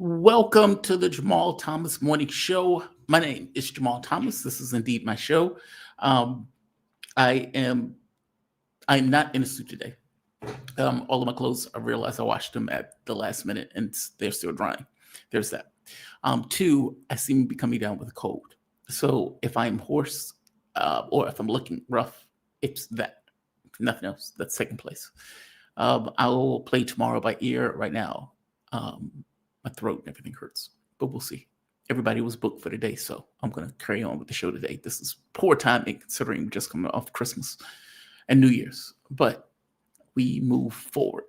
Welcome to the Jamal Thomas Morning Show. My name is Jamal Thomas. This is indeed my show. Um, I am I'm not in a suit today. All of my clothes, I realized I washed them at the last minute and they're still drying. There's that. Two, I seem to be coming down with a cold. So if I'm hoarse or if I'm looking rough, it's that. Nothing else. That's second place. I will play tomorrow by ear right now. My throat and everything hurts, but we'll see. Everybody was booked for today, so I'm going to carry on with the show today. This is poor timing considering we're just coming off Christmas and New Year's, but we move forward.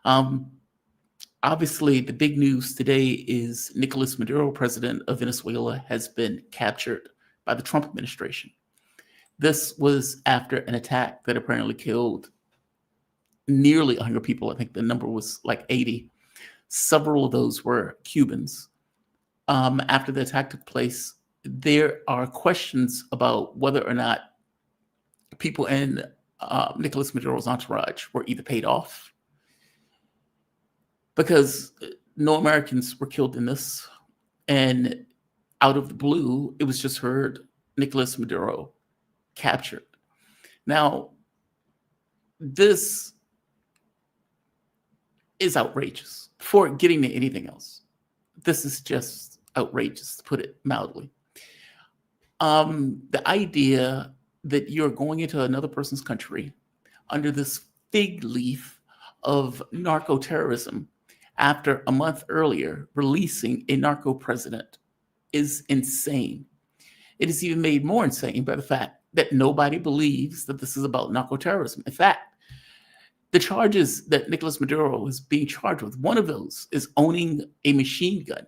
Um, Obviously, the big news today is Nicolas Maduro, president of Venezuela, has been captured by the Trump administration. This was after an attack that apparently killed nearly 100 people. I think the number was like 80. Several of those were Cubans. After the attack took place, there are questions about whether or not people in Nicolas Maduro's entourage were either paid off, because no Americans were killed in this, and out of the blue, it was just heard Nicolas Maduro captured. Now, this is outrageous. Before getting to anything else, this is just outrageous, to put it mildly. The idea that you're going into another person's country under this fig leaf of narco-terrorism after a month earlier releasing a narco president is insane. It is even made more insane by the fact that nobody believes that this is about narco-terrorism. In fact, the charges that Nicolas Maduro is being charged with, one of those is owning a machine gun,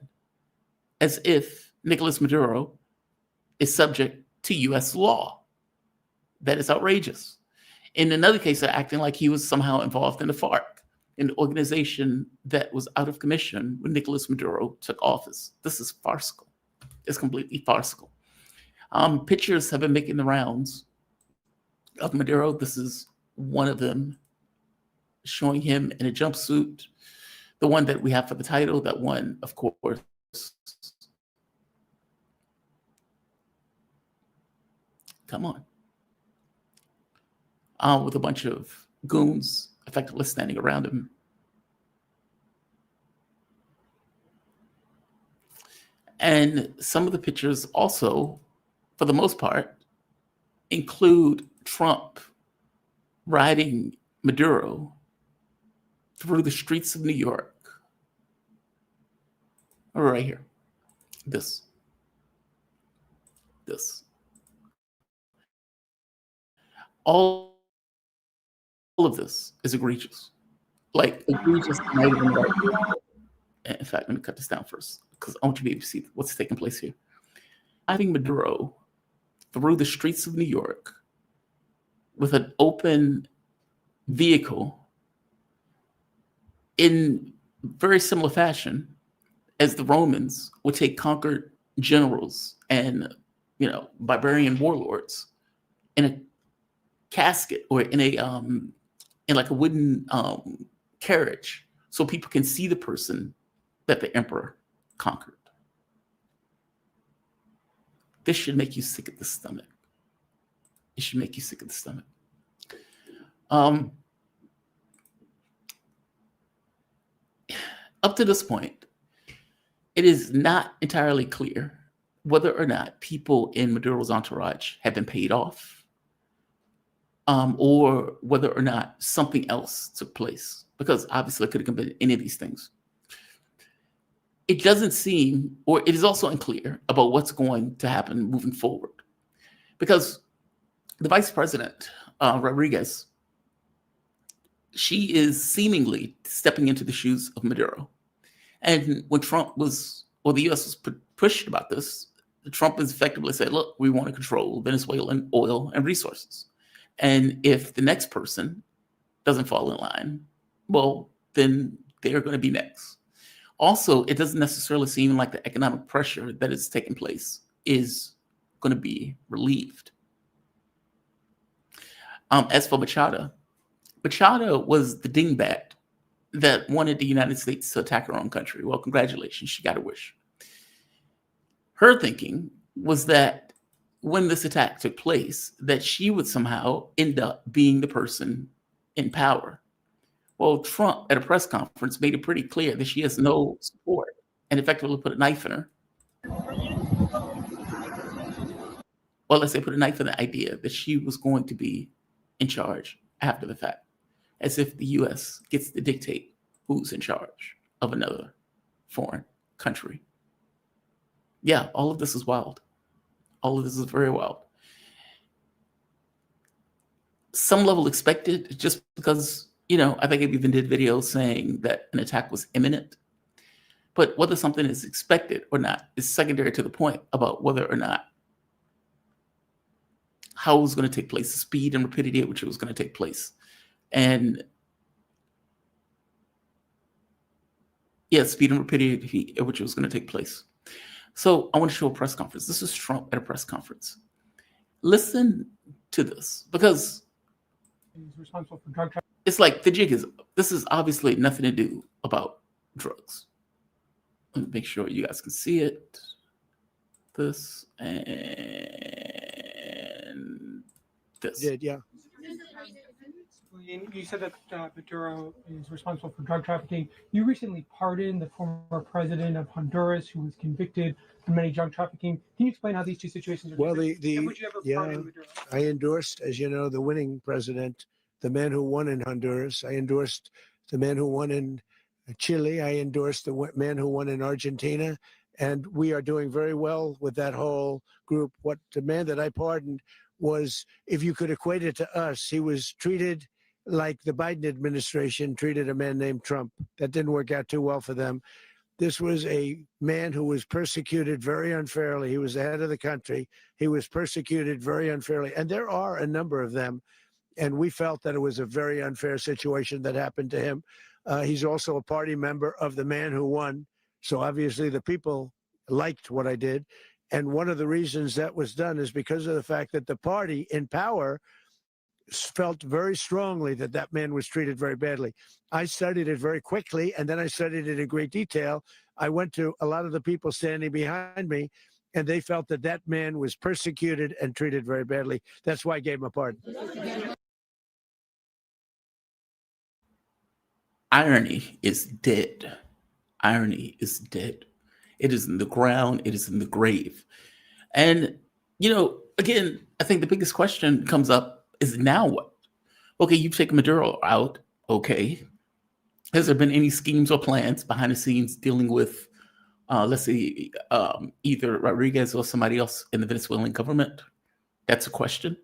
as if Nicolas Maduro is subject to U.S. law. That is outrageous. In another case, they're acting like he was somehow involved in the FARC, an organization that was out of commission when Nicolas Maduro took office. This is farcical. It's completely farcical. Pictures have been making the rounds of Maduro. This is one of them, showing him in a jumpsuit. The one that we have for the title, that one, of course, come on, with a bunch of goons effectively standing around him. And some of the pictures also, for the most part, include Trump riding Maduro through the streets of New York. Right here. This. All of this is egregious. Like, egregious, not even like. In fact, let me cut this down first, because I want you to be able to see what's taking place here. Riding Maduro through the streets of New York with an open vehicle in very similar fashion as the Romans would take conquered generals and, barbarian warlords in a casket or in like a wooden carriage, so people can see the person that the emperor conquered. This should make you sick at the stomach. It should make you sick at the stomach. Up to this point, it is not entirely clear whether or not people in Maduro's entourage have been paid off, or whether or not something else took place, because obviously it could have been any of these things. It doesn't seem, or it is also unclear about what's going to happen moving forward, because the vice president, Rodriguez, she is seemingly stepping into the shoes of Maduro. And when Trump was, or the U.S. was pushed about this, Trump has effectively said, look, we want to control Venezuelan oil and resources. And if the next person doesn't fall in line, well, then they're going to be next. Also, it doesn't necessarily seem like the economic pressure that is taking place is going to be relieved. As for Machado was the dingbat that wanted the United States to attack her own country. Well, congratulations, she got a wish. Her thinking was that when this attack took place, that she would somehow end up being the person in power. Well, Trump at a press conference made it pretty clear that she has no support and effectively put a knife in her. Well, let's say put a knife in the idea that she was going to be in charge after the fact, as if the U.S. gets to dictate who's in charge of another foreign country. Yeah, all of this is wild. All of this is very wild. Some level expected, just because, I think I even did videos saying that an attack was imminent. But whether something is expected or not is secondary to the point about whether or not how it was going to take place, the speed and rapidity at which it was going to take place. And speed and rapidity at which it was going to take place. So I want to show a press conference. This is Trump at a press conference. Listen to this, because he's responsible for drug trafficking. It's like the jig is up. This is obviously nothing to do about drugs. Let me make sure you guys can see it. This and this. Did, yeah. You said that Maduro is responsible for drug trafficking. You recently pardoned the former president of Honduras, who was convicted for many drug trafficking. Can you explain how these two situations are Well, different? And would you ever pardon Maduro? I endorsed, as you know, the winning president, the man who won in Honduras. I endorsed the man who won in Chile. I endorsed the man who won in Argentina. And we are doing very well with that whole group. What the man that I pardoned was, if you could equate it to us, he was treated like the Biden administration treated a man named Trump. That didn't work out too well for them. This was a man who was persecuted very unfairly. He was the head of the country. He was persecuted very unfairly. And there are a number of them. And we felt that it was a very unfair situation that happened to him. He's also a party member of the man who won. So obviously the people liked what I did. And one of the reasons that was done is because of the fact that the party in power felt very strongly that that man was treated very badly. I studied it very quickly, and then I studied it in great detail. I went to a lot of the people standing behind me, and they felt that that man was persecuted and treated very badly. That's why I gave him a pardon. Irony is dead. Irony is dead. It is in the ground. It is in the grave. And, again, I think the biggest question comes up is, now what? Okay, you've taken Maduro out. Okay. Has there been any schemes or plans behind the scenes dealing with, let's say, either Rodriguez or somebody else in the Venezuelan government? That's a question.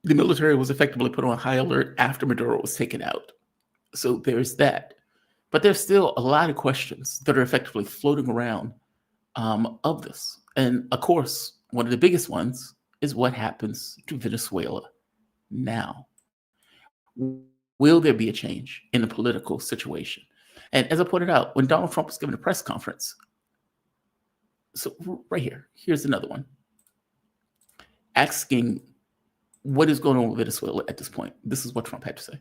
The military was effectively put on high alert after Maduro was taken out. So there's that. But there's still a lot of questions that are effectively floating around of this. And of course, one of the biggest ones is what happens to Venezuela now. Will there be a change in the political situation? And as I pointed out, when Donald Trump was giving a press conference, so right here, here's another one, asking what is going on with Venezuela at this point. This is what Trump had to say.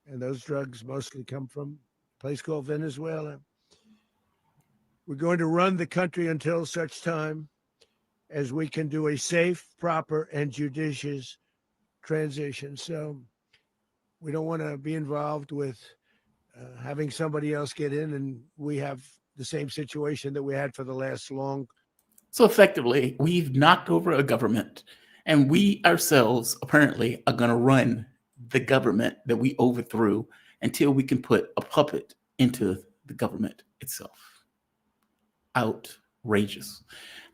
And those drugs mostly come from a place called Venezuela. We're going to run the country until such time as we can do a safe, proper, and judicious transition. So we don't want to be involved with having somebody else get in, and we have the same situation that we had for the last long. So effectively, we've knocked over a government, and we ourselves apparently are going to run the government that we overthrew until we can put a puppet into the government itself. Outrageous.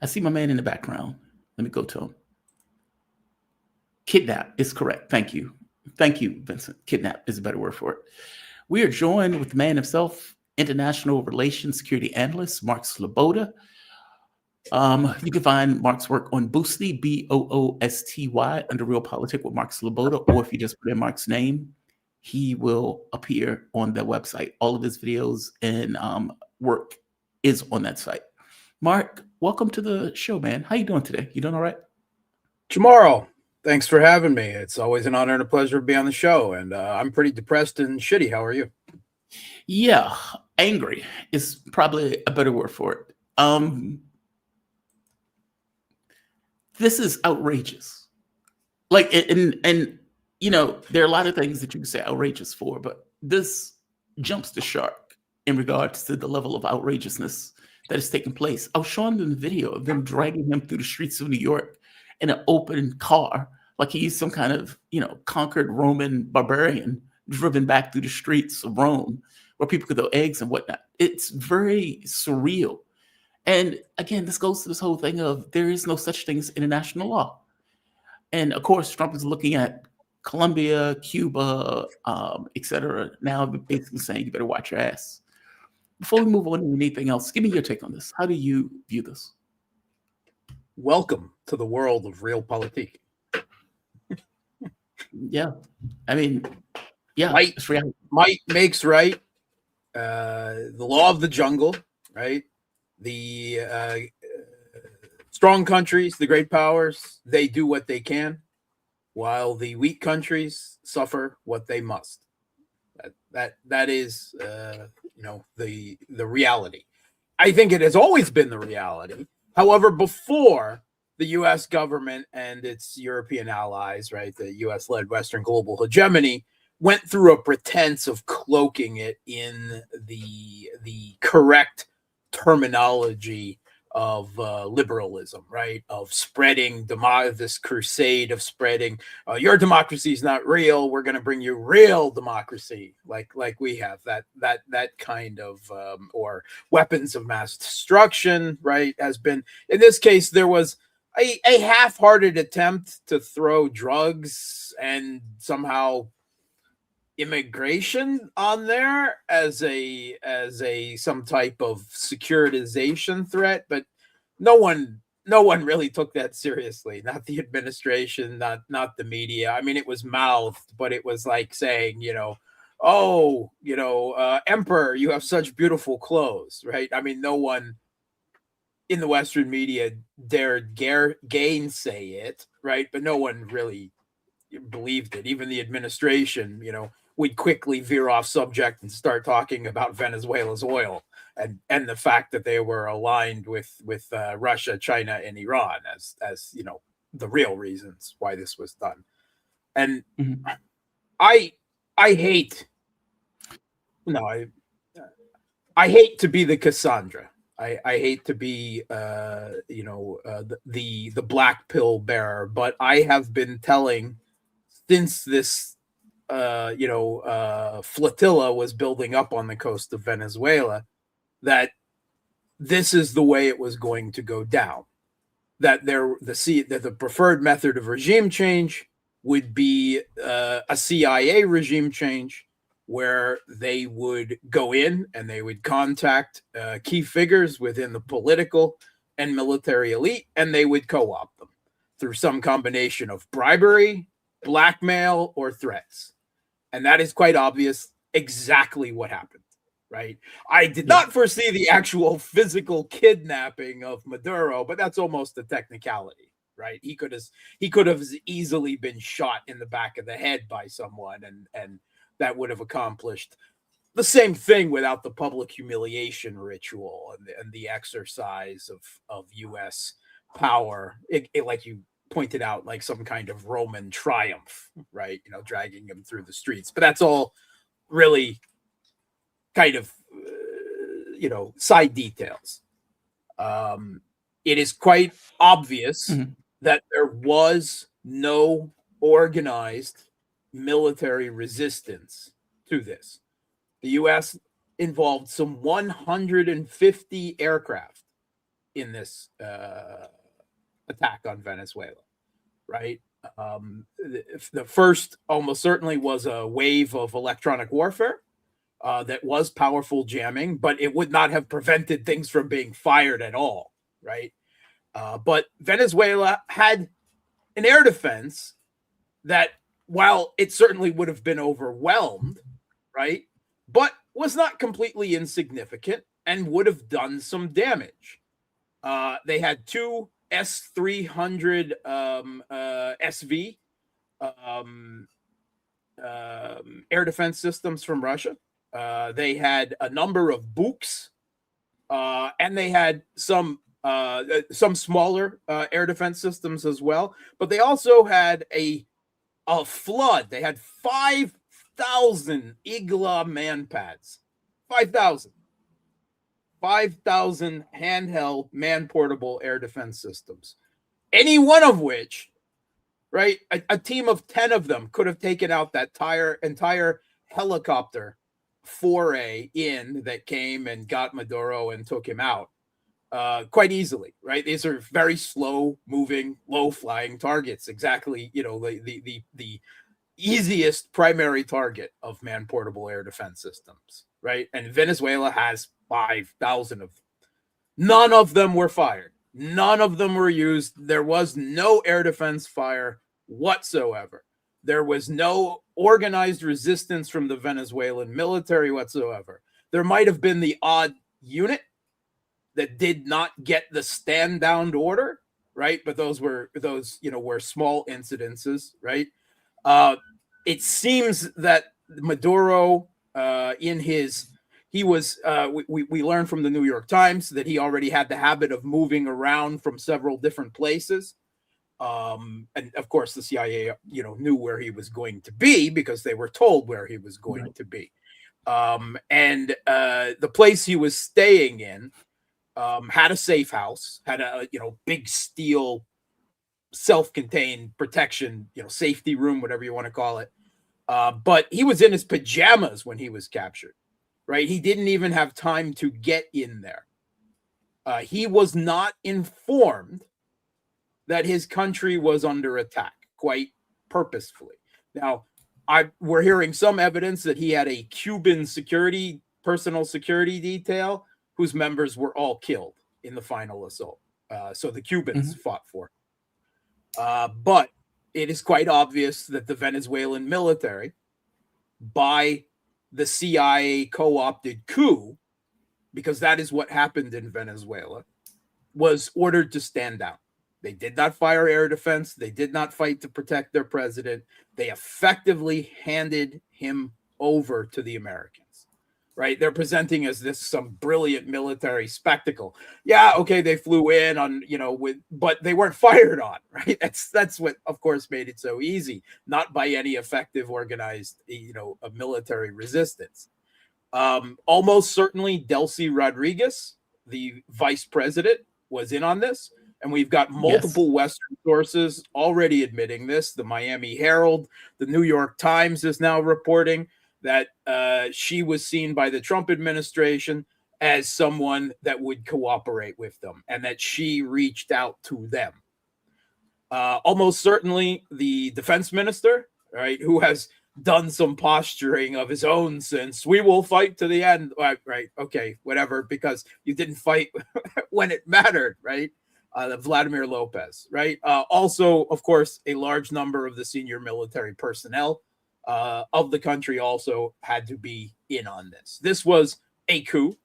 I see my man in the background. Let me go to him. Kidnap is correct. Thank you. Thank you, Vincent. Kidnap is a better word for it. We are joined with the man himself, International Relations Security Analyst, Mark Sleboda. You can find Mark's work on Boosty, Boosty, under Realpolitik with Mark Sleboda, or if you just put in Mark's name, he will appear on the website. All of his videos and work is on that site. Mark, welcome to the show, man. How you doing today? You doing all right? Tomorrow, Thanks for having me. It's always an honor and a pleasure to be on the show. And I'm pretty depressed and shitty. How are you? Yeah, angry is probably a better word for it. This is outrageous. Like, and you know, there are a lot of things that you can say outrageous for, but this jumps the shark in regards to the level of outrageousness that is taking place. I was showing them the video of them dragging him through the streets of New York in an open car, like he's some kind of, you know, conquered Roman barbarian driven back through the streets of Rome where people could throw eggs and whatnot. It's very surreal. And again, this goes to this whole thing of there is no such thing as international law. And of course, Trump is looking at Colombia, Cuba, et cetera, now basically saying you better watch your ass. Before we move on to anything else, give me your take on this. How do you view this? Welcome to the world of realpolitik. Yeah. I mean, yeah. Might makes right. The law of the jungle, right? The strong countries, the great powers, they do what they can, while the weak countries suffer what they must. That is, you know, the reality. I think it has always been the reality. However, before the U.S. government and its European allies, right, the U.S.-led Western global hegemony, went through a pretense of cloaking it in the correct terminology of liberalism, right? Of spreading this crusade of spreading your democracy is not real. We're going to bring you real democracy, like we have that kind of or weapons of mass destruction, right? Has been in this case there was a half-hearted attempt to throw drugs and somehow immigration on there as a some type of securitization threat, but no one really took that seriously. Not the administration, not the media. I mean, it was mouthed, but it was like saying, you know, oh, you know, Emperor, you have such beautiful clothes, right? I mean, no one in the Western media dared gainsay it, right? But no one really believed it. Even the administration, you know, would quickly veer off subject and start talking about Venezuela's oil and the fact that they were aligned with Russia, China, and Iran as you know the real reasons why this was done. And I hate I hate to be the Cassandra. I hate to be you know the black pill bearer, but I have been telling since this flotilla was building up on the coast of Venezuela that this is the way it was going to go down. That the preferred method of regime change would be a CIA regime change, where they would go in and they would contact key figures within the political and military elite, and they would co-opt them through some combination of bribery, blackmail, or threats. And that is quite obvious exactly what happened, right? I did not foresee the actual physical kidnapping of Maduro, but that's almost a technicality, right? He could have easily been shot in the back of the head by someone, and that would have accomplished the same thing without the public humiliation ritual and the exercise of U.S. power. It like you pointed out, like some kind of Roman triumph, right? You know, dragging him through the streets. But that's all really kind of, you know, side details. It is quite obvious that there was no organized military resistance to this. The U.S. involved some 150 aircraft in this attack on Venezuela, right? The first almost certainly was a wave of electronic warfare that was powerful jamming, but it would not have prevented things from being fired at all, right? But Venezuela had an air defense that, while it certainly would have been overwhelmed, right, but was not completely insignificant and would have done some damage. They had two S-300 SV air defense systems from Russia. They had a number of Buks, and they had some smaller air defense systems as well. But they also had a flood. They had 5,000 Igla man-pads. 5,000 handheld man-portable air defense systems. Any one of which, right, a team of 10 of them could have taken out that entire helicopter foray in that came and got Maduro and took him out quite easily, right? These are very slow-moving, low-flying targets. Exactly, the easiest primary target of man-portable air defense systems, right? And Venezuela has 5,000 of them. None of them were fired. None of them were used. There was no air defense fire whatsoever. There was no organized resistance from the Venezuelan military whatsoever. There might have been the odd unit that did not get the stand down order, right? But those were small incidences, right? It seems that Maduro, we learned from the New York Times that he already had the habit of moving around from several different places. And of course, the CIA, knew where he was going to be because they were told where he was going to be. And the place he was staying in had a safe house, had a big steel self-contained protection, safety room, whatever you want to call it. But he was in his pajamas when he was captured, right? He didn't even have time to get in there. He was not informed that his country was under attack, quite purposefully. Now, we're hearing some evidence that he had a Cuban personal security detail whose members were all killed in the final assault. So the Cubans fought for him. But it is quite obvious that the Venezuelan military, by the CIA co-opted coup, because that is what happened in Venezuela, was ordered to stand down. They did not fire air defense. They did not fight to protect their president. They effectively handed him over to the Americans, right? They're presenting as some brilliant military spectacle. Yeah, okay, they flew in on, but they weren't fired on, right? That's what, of course, made it so easy, not by any effective organized, a military resistance. Almost certainly Delcy Rodriguez, the vice president, was in on this. And we've got multiple Western sources already admitting this. The Miami Herald, the New York Times is now reporting that she was seen by the Trump administration as someone that would cooperate with them and that she reached out to them. Almost certainly the defense minister, right, who has done some posturing of his own since we will fight to the end. Right. Okay, whatever, because you didn't fight when it mattered, right? Vladimir Lopez, right? Also, of course, a large number of the senior military personnel of the country also had to be in on this. This was a coup.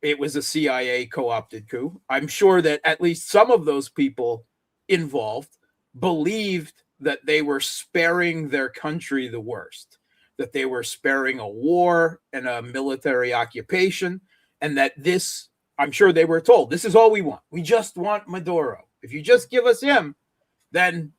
It was a CIA co-opted coup. I'm sure that at least some of those people involved believed that they were sparing their country the worst, that they were sparing a war and a military occupation, and that this, I'm sure they were told, this is all we want. We just want Maduro. If you just give us him, then,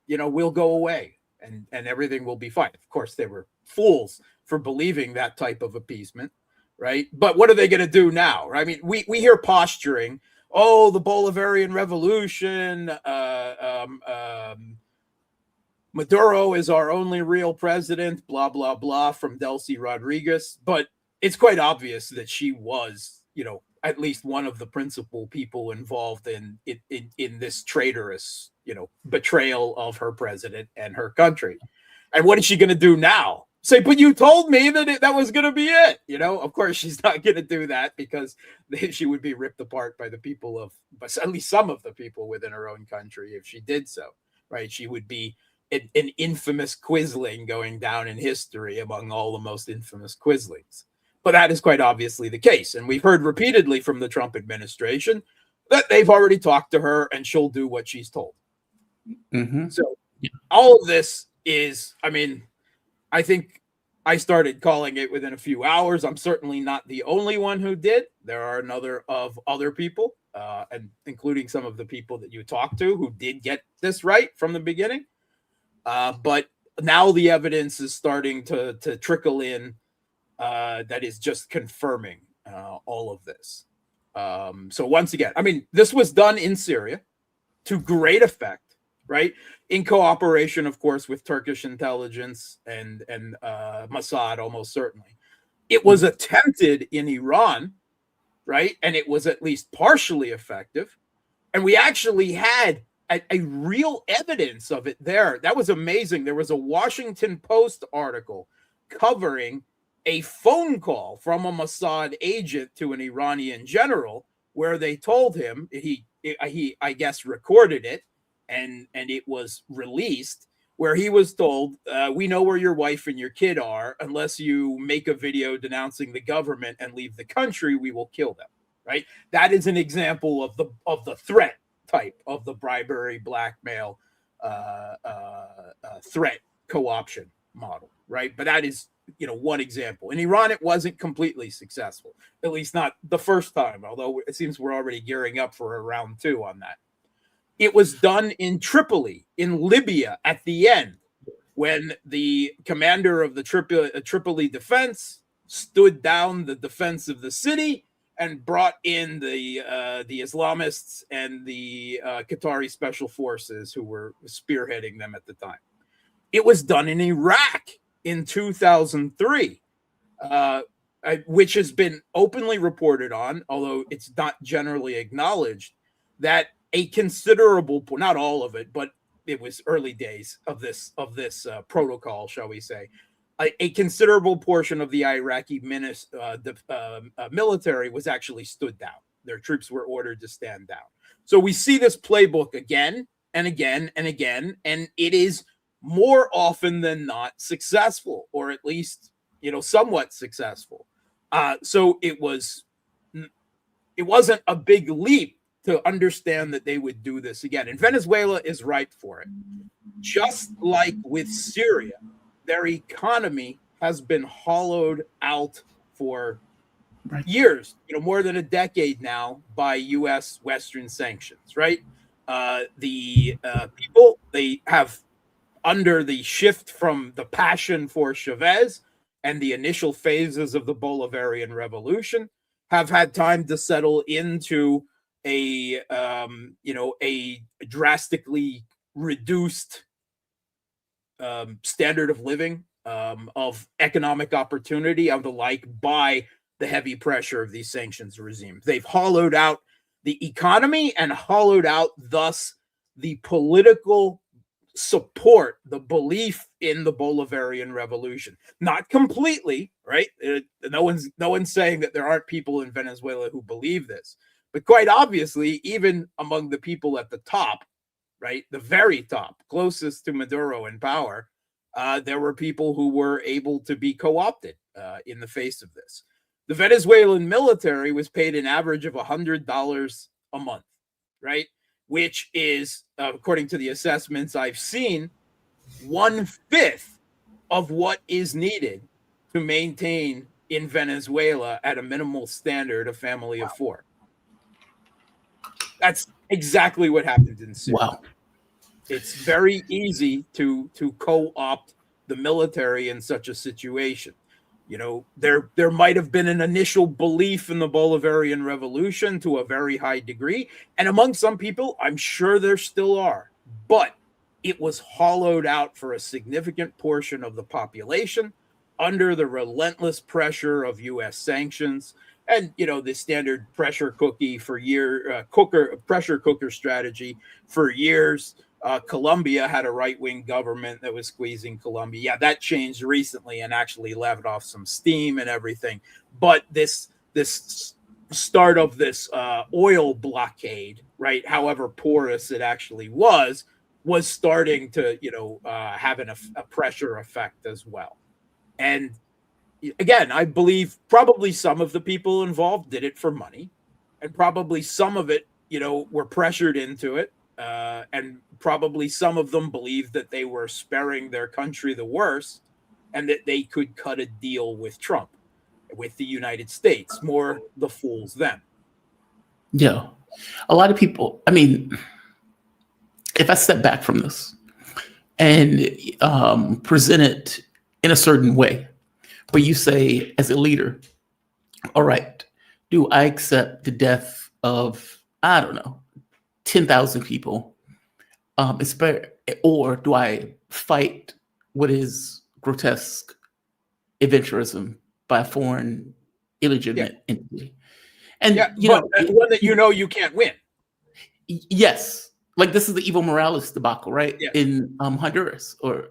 we'll go away and everything will be fine. Of course, they were fools for believing that type of appeasement, right? But what are they going to do now? Right? I mean, we hear posturing, the Bolivarian Revolution, Maduro is our only real president, blah, blah, blah, from Delcy Rodriguez. But it's quite obvious that she was, at least one of the principal people involved in this traitorous, betrayal of her president and her country. And what is she going to do now? Say, but you told me that that was going to be it. Of course, she's not going to do that because she would be ripped apart by the people but at least some of the people within her own country if she did so, right? She would be an infamous quisling going down in history among all the most infamous quislings. But that is quite obviously the case. And we've heard repeatedly from the Trump administration, that they've already talked to her and she'll do what she's told. Mm-hmm. So all of this is, I mean, I think I started calling it within a few hours. I'm certainly not the only one who did. There are other people, and including some of the people that you talked to who did get this right from the beginning. But now the evidence is starting to trickle in that is just confirming all of this. So once again, I mean, this was done in Syria to great effect, right? In cooperation, of course, with Turkish intelligence and Mossad, almost certainly. It was attempted in Iran, right? And it was at least partially effective. And we actually had a real evidence of it there. That was amazing. There was a Washington Post article covering a phone call from a Mossad agent to an Iranian general where they told him, he I guess recorded it, and it was released, where he was told, we know where your wife and your kid are. Unless you make a video denouncing the government and leave the country, we will kill them. Right? That is an example of the threat type of the bribery, blackmail, threat co-option model, right? But that is, one example. In Iran, it wasn't completely successful, at least not the first time, although it seems we're already gearing up for a round 2 on that. It was done in Tripoli, in Libya, at the end, when the commander of the Tripoli defense stood down the defense of the city and brought in the Islamists and the Qatari special forces who were spearheading them at the time. It was done in Iraq in 2003, which has been openly reported on, although it's not generally acknowledged, that a considerable, not all of it, but it was early days of this protocol, shall we say, a considerable portion of the Iraqi military was actually stood down. Their troops were ordered to stand down. So we see this playbook again and again and again, and it is more often than not successful, or at least, somewhat successful. So it wasn't a big leap to understand that they would do this again. And Venezuela is ripe for it. Just like with Syria, their economy has been hollowed out for years, more than a decade now, by U.S. Western sanctions, right? The people, they have, under the shift from the passion for Chavez and the initial phases of the Bolivarian Revolution, have had time to settle into a drastically reduced standard of living, of economic opportunity, of the like, by the heavy pressure of these sanctions regimes. They've hollowed out the economy and hollowed out, thus, the political support, the belief in the Bolivarian Revolution. Not completely, right? No one's saying that there aren't people in Venezuela who believe this, but quite obviously, even among the people at the top, right, the very top, closest to Maduro in power, there were people who were able to be co-opted in the face of this. The Venezuelan military was paid an average of $100 a month, right? Which is, according to the assessments I've seen, 1/5 of what is needed to maintain in Venezuela at a minimal standard a family of 4. That's exactly what happened in Syria. Wow. It's very easy to co-opt the military in such a situation. There might have been an initial belief in the Bolivarian Revolution to a very high degree, and among some people, I'm sure there still are, but it was hollowed out for a significant portion of the population under the relentless pressure of U.S. sanctions and, the standard pressure cooker strategy for years. Colombia had a right-wing government that was squeezing Colombia. Yeah, that changed recently and actually let off some steam and everything. But this start of this oil blockade, right, however porous it actually was starting to, have a pressure effect as well. And again, I believe probably some of the people involved did it for money, and probably some of it were pressured into it. And probably some of them believed that they were sparing their country the worst and that they could cut a deal with Trump, with the United States. More the fools them. Yeah. A lot of people, I mean, if I step back from this and present it in a certain way, where you say, as a leader, all right, do I accept the death of, I don't know, 10,000 people, or do I fight what is grotesque adventurism by a foreign illegitimate entity? And but one that you can't win. Yes, like this is the Evo Morales debacle, right? Yeah. In Honduras, or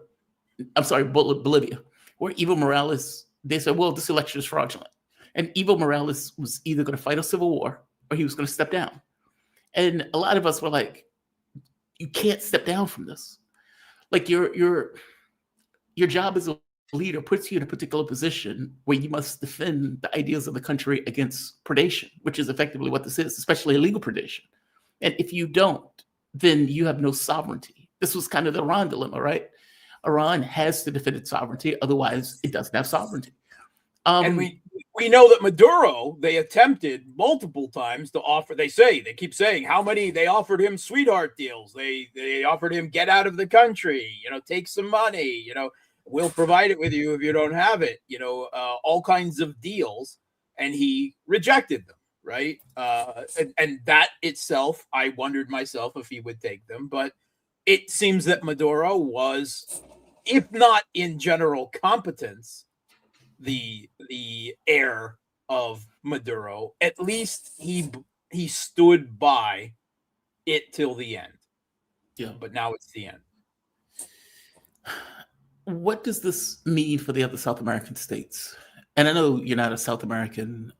I'm sorry, Bolivia, where Evo Morales, they said, well, this election is fraudulent. And Evo Morales was either going to fight a civil war or he was going to step down. And a lot of us were like, you can't step down from this. Like your job as a leader puts you in a particular position where you must defend the ideas of the country against predation, which is effectively what this is, especially illegal predation. And if you don't, then you have no sovereignty. This was kind of the Iran dilemma, right? Iran has to defend its sovereignty, otherwise it doesn't have sovereignty. And we know that Maduro, they attempted multiple times to offer, they keep saying how many, they offered him sweetheart deals. They offered him get out of the country, take some money, we'll provide it with you if you don't have it, all kinds of deals. And he rejected them, right? And that itself, I wondered myself if he would take them. But it seems that Maduro was, if not in general competence, the heir of Maduro. At least he stood by it till the end. Yeah. But now it's the end. What does this mean for the other South American states? And I know you're not a South American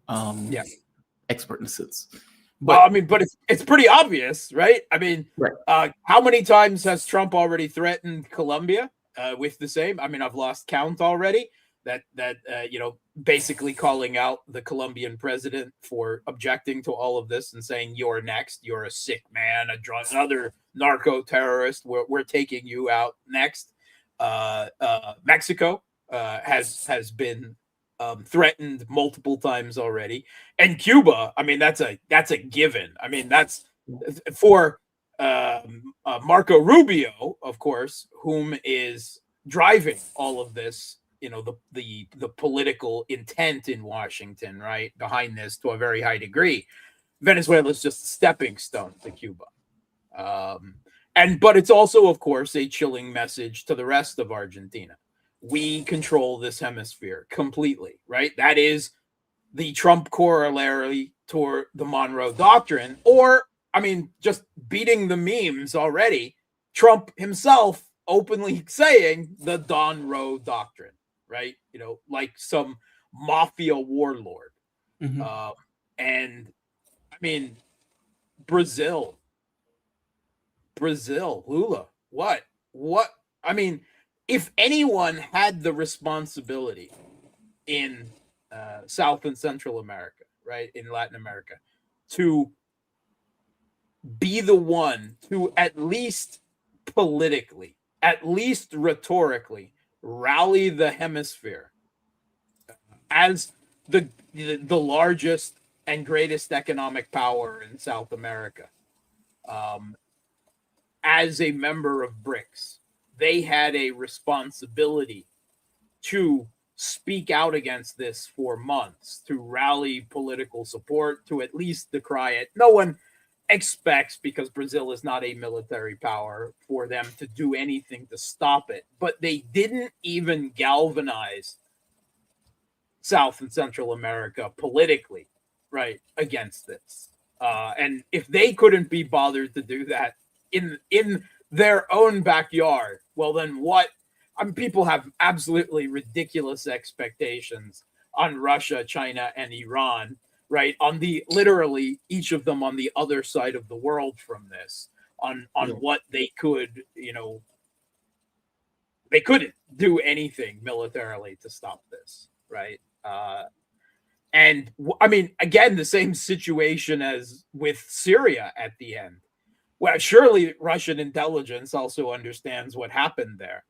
expert in a sense. But but it's pretty obvious, right? I mean, right. How many times has Trump already threatened Colombia with the same? I mean, I've lost count already. That basically calling out the Colombian president for objecting to all of this and saying, you're next, you're a sick man, another narco terrorist, we're taking you out next. Mexico has been threatened multiple times already, and Cuba, I mean, that's a given. I mean, that's for Marco Rubio, of course, whom is driving all of this, the political intent in Washington, right, behind this to a very high degree. Venezuela is just a stepping stone to Cuba. But it's also, of course, a chilling message to the rest of Argentina. We control this hemisphere completely, right? That is the Trump corollary toward the Monroe Doctrine, or, I mean, just beating the memes already. Trump himself openly saying the Don Roe Doctrine, right? Like some mafia warlord. Mm-hmm. And I mean, Brazil, Lula, what? I mean, if anyone had the responsibility in South and Central America, right, in Latin America, to be the one to at least politically, at least rhetorically, rally the hemisphere as the largest and greatest economic power in South America, as a member of BRICS, they had a responsibility to speak out against this for months, to rally political support, to at least decry it. No one expects, because Brazil is not a military power, for them to do anything to stop it. But they didn't even galvanize South and Central America politically, right, against this. And if they couldn't be bothered to do that in their own backyard, well, then what? I mean, people have absolutely ridiculous expectations on Russia, China, and Iran, right? On the literally each of them on the other side of the world from this, on what they could, they couldn't do anything militarily to stop this, right? And I mean, again, the same situation as with Syria at the end. Well, surely Russian intelligence also understands what happened there.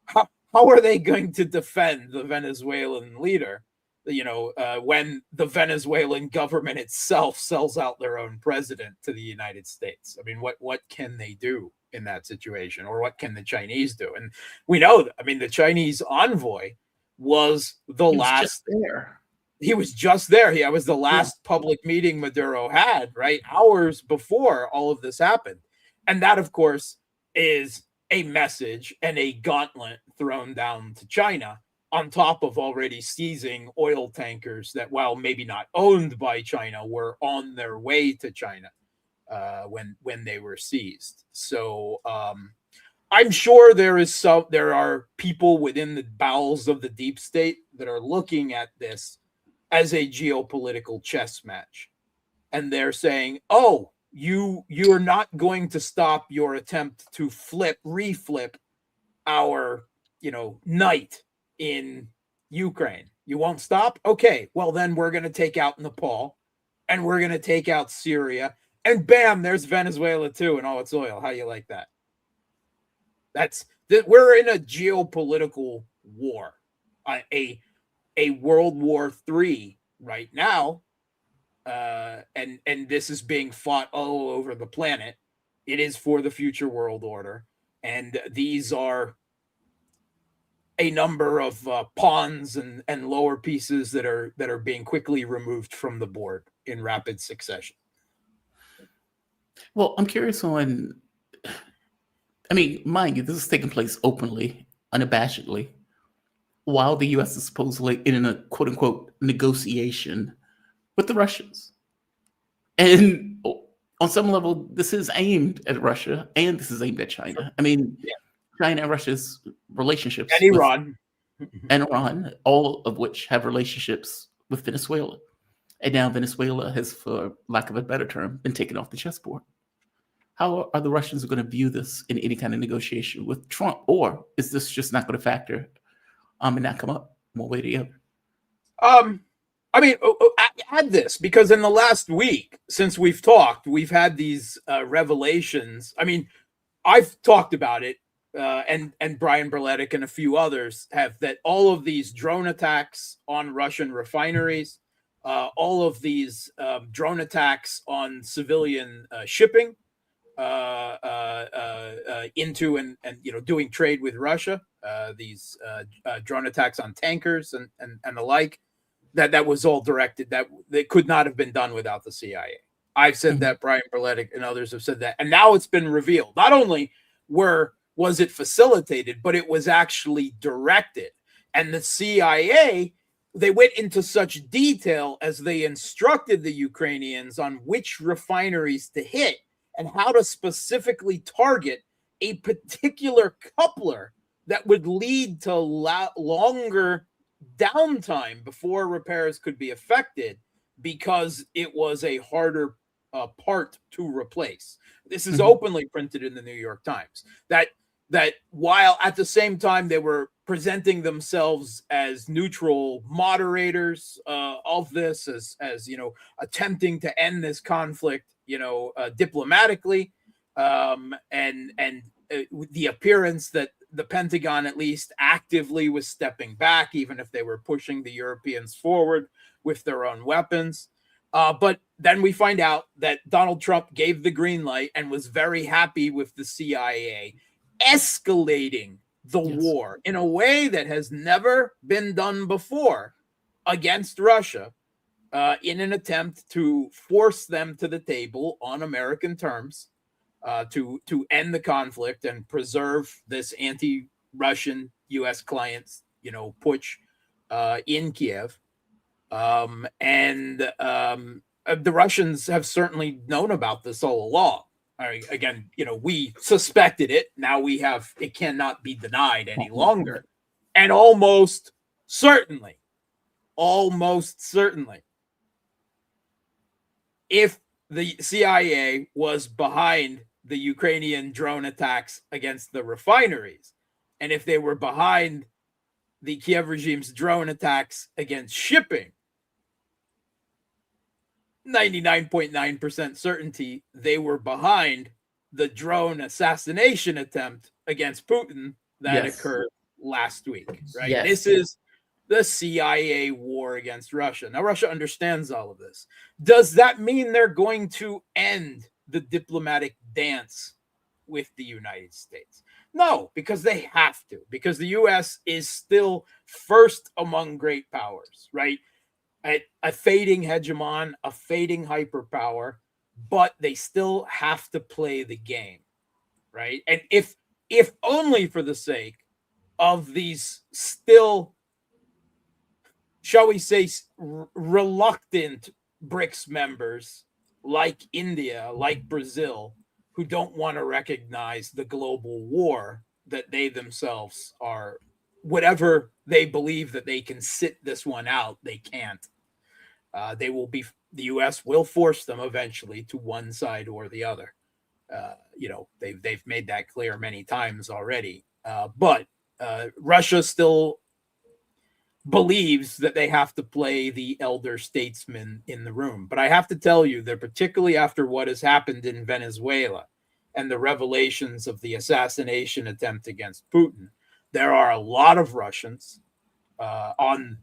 How are they going to defend the Venezuelan leader, when the Venezuelan government itself sells out their own president to the United States? I mean, what can they do in that situation, or what can the Chinese do? And we know, I mean, the Chinese envoy was the last. Just there. He was just there. He was the last public meeting Maduro had, right? Hours before all of this happened. And that, of course, is a message and a gauntlet thrown down to China, on top of already seizing oil tankers that, while maybe not owned by China, were on their way to China when they were seized. So I'm sure there are people within the bowels of the deep state that are looking at this as a geopolitical chess match, and they're saying, "Oh, you're not going to stop your attempt to reflip our, night in Ukraine. You won't stop? Okay, well then we're going to take out Nepal, and we're going to take out Syria, and bam, there's Venezuela too, and all its oil. How you like that?" We're in a geopolitical war, a World War III right now, and this is being fought all over the planet. It is for the future world order, and these are a number of pawns and lower pieces that are being quickly removed from the board in rapid succession. Well, I'm curious on. I mean, mind you, this is taking place openly, unabashedly, while the U.S. is supposedly in a quote unquote negotiation with the Russians. And on some level, this is aimed at Russia and this is aimed at China. I mean, China and Russia's relationships. And Iran. And Iran, all of which have relationships with Venezuela. And now Venezuela has, for lack of a better term, been taken off the chessboard. How are the Russians going to view this in any kind of negotiation with Trump? Or is this just not going to factor and not come up one way or the other? I mean, add this, because in the last week since we've talked, we've had these revelations. I mean, I've talked about it, and Brian Berletic and a few others have, that all of these drone attacks on Russian refineries, all of these drone attacks on civilian shipping into and doing trade with Russia, these drone attacks on tankers and the like, that was all directed, that could not have been done without the CIA. I've said that, Brian Berletic and others have said that, and now it's been revealed. Not only was it facilitated, but it was actually directed. And the CIA, they went into such detail as they instructed the Ukrainians on which refineries to hit and how to specifically target a particular coupler that would lead to longer downtime before repairs could be effected, because it was a harder part to replace. This is openly printed in the New York Times, that while at the same time they were presenting themselves as neutral moderators of this, as attempting to end this conflict, diplomatically, and the appearance that the Pentagon at least actively was stepping back, even if they were pushing the Europeans forward with their own weapons. But then we find out that Donald Trump gave the green light and was very happy with the CIA escalating the war in a way that has never been done before against Russia, in an attempt to force them to the table on American terms, to end the conflict and preserve this anti-Russian U.S. clients, putsch in Kiev. The Russians have certainly known about this all along. Again, we suspected it. Now it cannot be denied any longer. And almost certainly, if the CIA was behind the Ukrainian drone attacks against the refineries, and if they were behind the Kiev regime's drone attacks against shipping, 99.9% certainty they were behind the drone assassination attempt against Putin that Yes. occurred last week, right? Yes. This is the CIA war against Russia. Now, Russia understands all of this. Does that mean they're going to end the diplomatic dance with the United States? No, because they have to, because the US is still first among great powers, right? A fading hegemon, a fading hyperpower, but they still have to play the game, right? And if only for the sake of these still, shall we say, reluctant BRICS members like India, like Brazil, who don't want to recognize the global war that they themselves are, whatever they believe that they can sit this one out, they can't. They will be, the U.S. will force them eventually to one side or the other. They've made that clear many times already. But Russia still believes that they have to play the elder statesman in the room. But I have to tell you that particularly after what has happened in Venezuela and the revelations of the assassination attempt against Putin, there are a lot of Russians on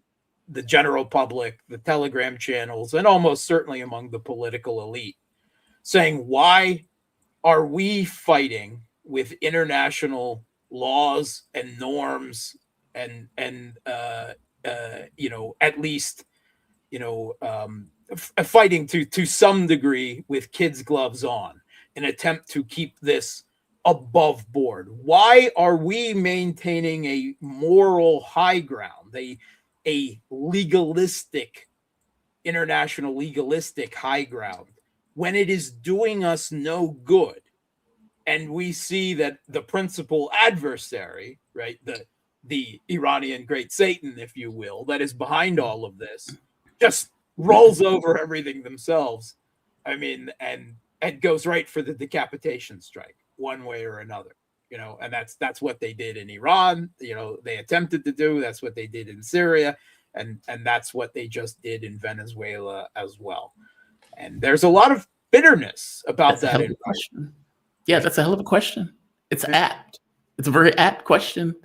the general public, the Telegram channels, and almost certainly among the political elite saying, why are we fighting with international laws and norms and at least fighting to some degree with kids' gloves on, an attempt to keep this above board? Why are we maintaining a moral high ground, a legalistic, international legalistic high ground, when it is doing us no good? And we see that the principal adversary, right, the Iranian great Satan, if you will, that is behind all of this, just rolls over everything themselves. I mean, and goes right for the decapitation strike, one way or another. And that's what they did in Iran. They attempted to do. That's what they did in Syria, and that's what they just did in Venezuela as well. And there's a lot of bitterness about That's that. a hell of a question. Yeah, that's a hell of a question. It's apt. It's a very apt question.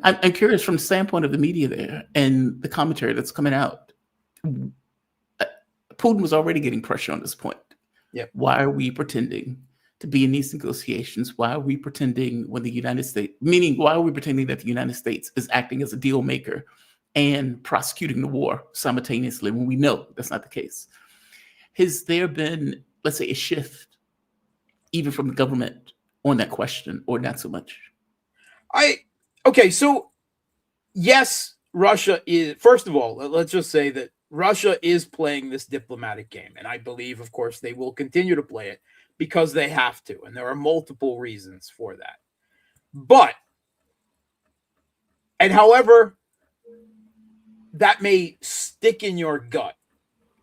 I'm curious from the standpoint of the media there and the commentary that's coming out. Putin was already getting pressure on this point. Yep. Why are we pretending to be in these negotiations? Why are we pretending when the United States, meaning why are we pretending that the United States is acting as a deal maker and prosecuting the war simultaneously when we know that's not the case? Has there been, let's say, a shift even from the government on that question, or not so much? Okay, so yes, Russia is, first of all, let's just say that Russia is playing this diplomatic game. And I believe, of course, they will continue to play it because they have to. And there are multiple reasons for that. But, and however, that may stick in your gut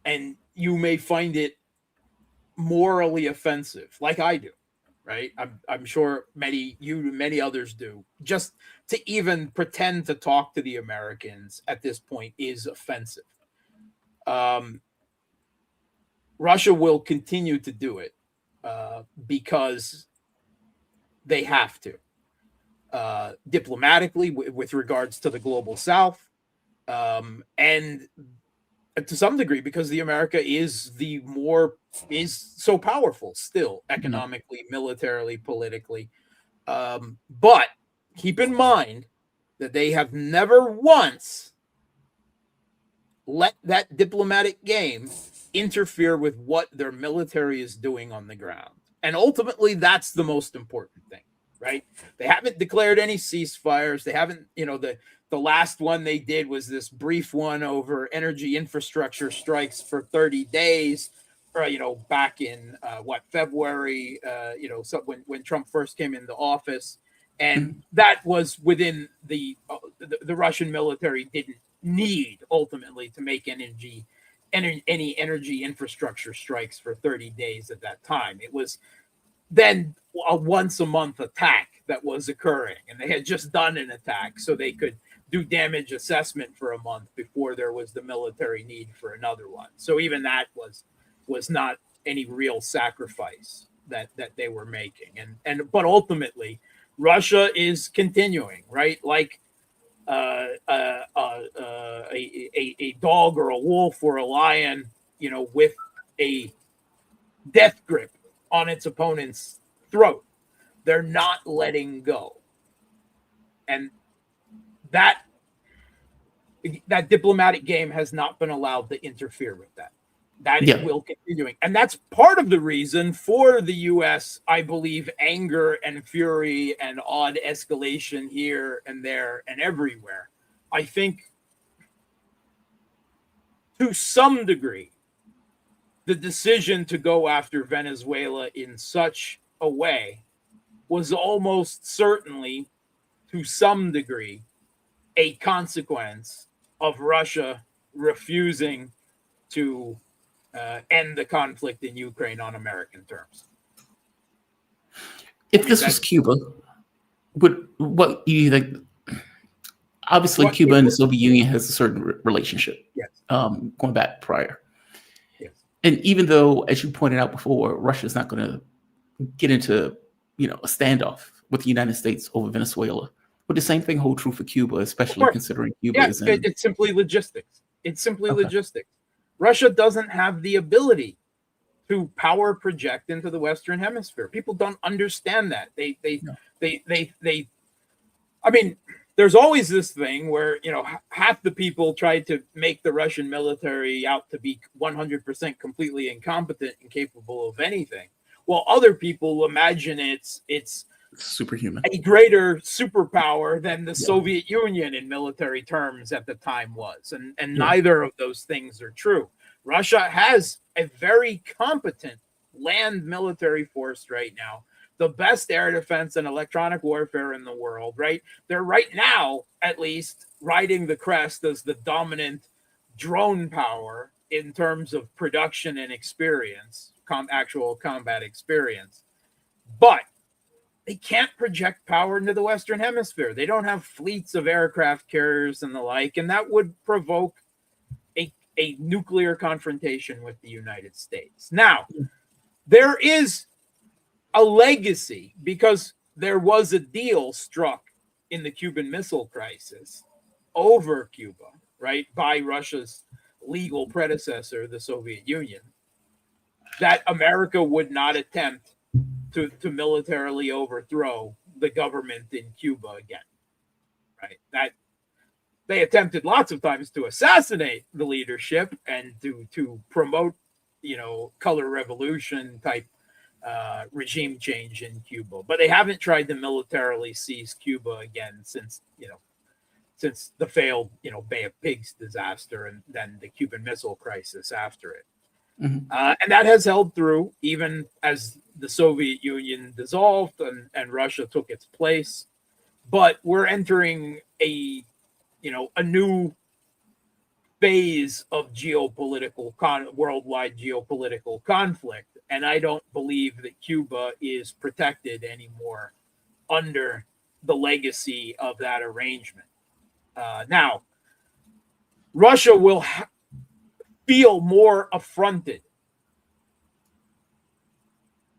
and you may find it morally offensive, like I do, right? I'm sure many others do. Just to even pretend to talk to the Americans at this point is offensive. Russia will continue to do it because they have to, diplomatically with regards to the global South, and to some degree because the America is so powerful still, economically, militarily, politically. But keep in mind that they have never once let that diplomatic game interfere with what their military is doing on the ground. And ultimately, that's the most important thing, right? They haven't declared any ceasefires. They haven't, the last one they did was this brief one over energy infrastructure strikes for 30 days, or, back in February, so when Trump first came into office. And that was within the Russian military didn't need ultimately to make any energy infrastructure strikes for 30 days at that time. It was then a once a month attack that was occurring, and they had just done an attack so they could do damage assessment for a month before there was the military need for another one. So even that was was not any real sacrifice that they were making. But ultimately, Russia is continuing, right? Like a dog or a wolf or a lion, with a death grip on its opponent's throat. They're not letting go. And that diplomatic game has not been allowed to interfere with that. That Yeah. will continuing. And that's part of the reason for the U.S., I believe, anger and fury and odd escalation here and there and everywhere. I think to some degree, the decision to go after Venezuela in such a way was almost certainly, to some degree, a consequence of Russia refusing to end the conflict in Ukraine on American terms. If this was Cuba, what you think? Obviously, Cuba and the Soviet Union has a certain relationship. Yes. Going back prior. Yes. And even though, as you pointed out before, Russia's not going to get into, a standoff with the United States over Venezuela, but the same thing holds true for Cuba, especially considering Cuba is in. It's simply logistics. It's simply logistics. Russia doesn't have the ability to power project into the Western Hemisphere. People don't understand that. I mean, there's always this thing where, half the people try to make the Russian military out to be 100% completely incompetent and capable of anything, while other people imagine it's superhuman, a greater superpower than the Soviet Union in military terms at the time was. And neither of those things are true. Russia has a very competent land military force right now, the best air defense and electronic warfare in the world, right? They're right now, at least, riding the crest as the dominant drone power in terms of production and experience, actual combat experience. But they can't project power into the Western Hemisphere. They don't have fleets of aircraft carriers and the like, and that would provoke a nuclear confrontation with the United States. Now, there is a legacy because there was a deal struck in the Cuban Missile Crisis over Cuba, right, by Russia's legal predecessor, the Soviet Union, that America would not attempt to militarily overthrow the government in Cuba again, right? That they attempted lots of times to assassinate the leadership and to promote, color revolution type regime change in Cuba, but they haven't tried to militarily seize Cuba again since the failed, Bay of Pigs disaster and then the Cuban Missile Crisis after it. Mm-hmm. And that has held through even as the Soviet Union dissolved and Russia took its place. But we're entering a new phase of worldwide geopolitical conflict. And I don't believe that Cuba is protected anymore under the legacy of that arrangement. Now, Russia will feel more affronted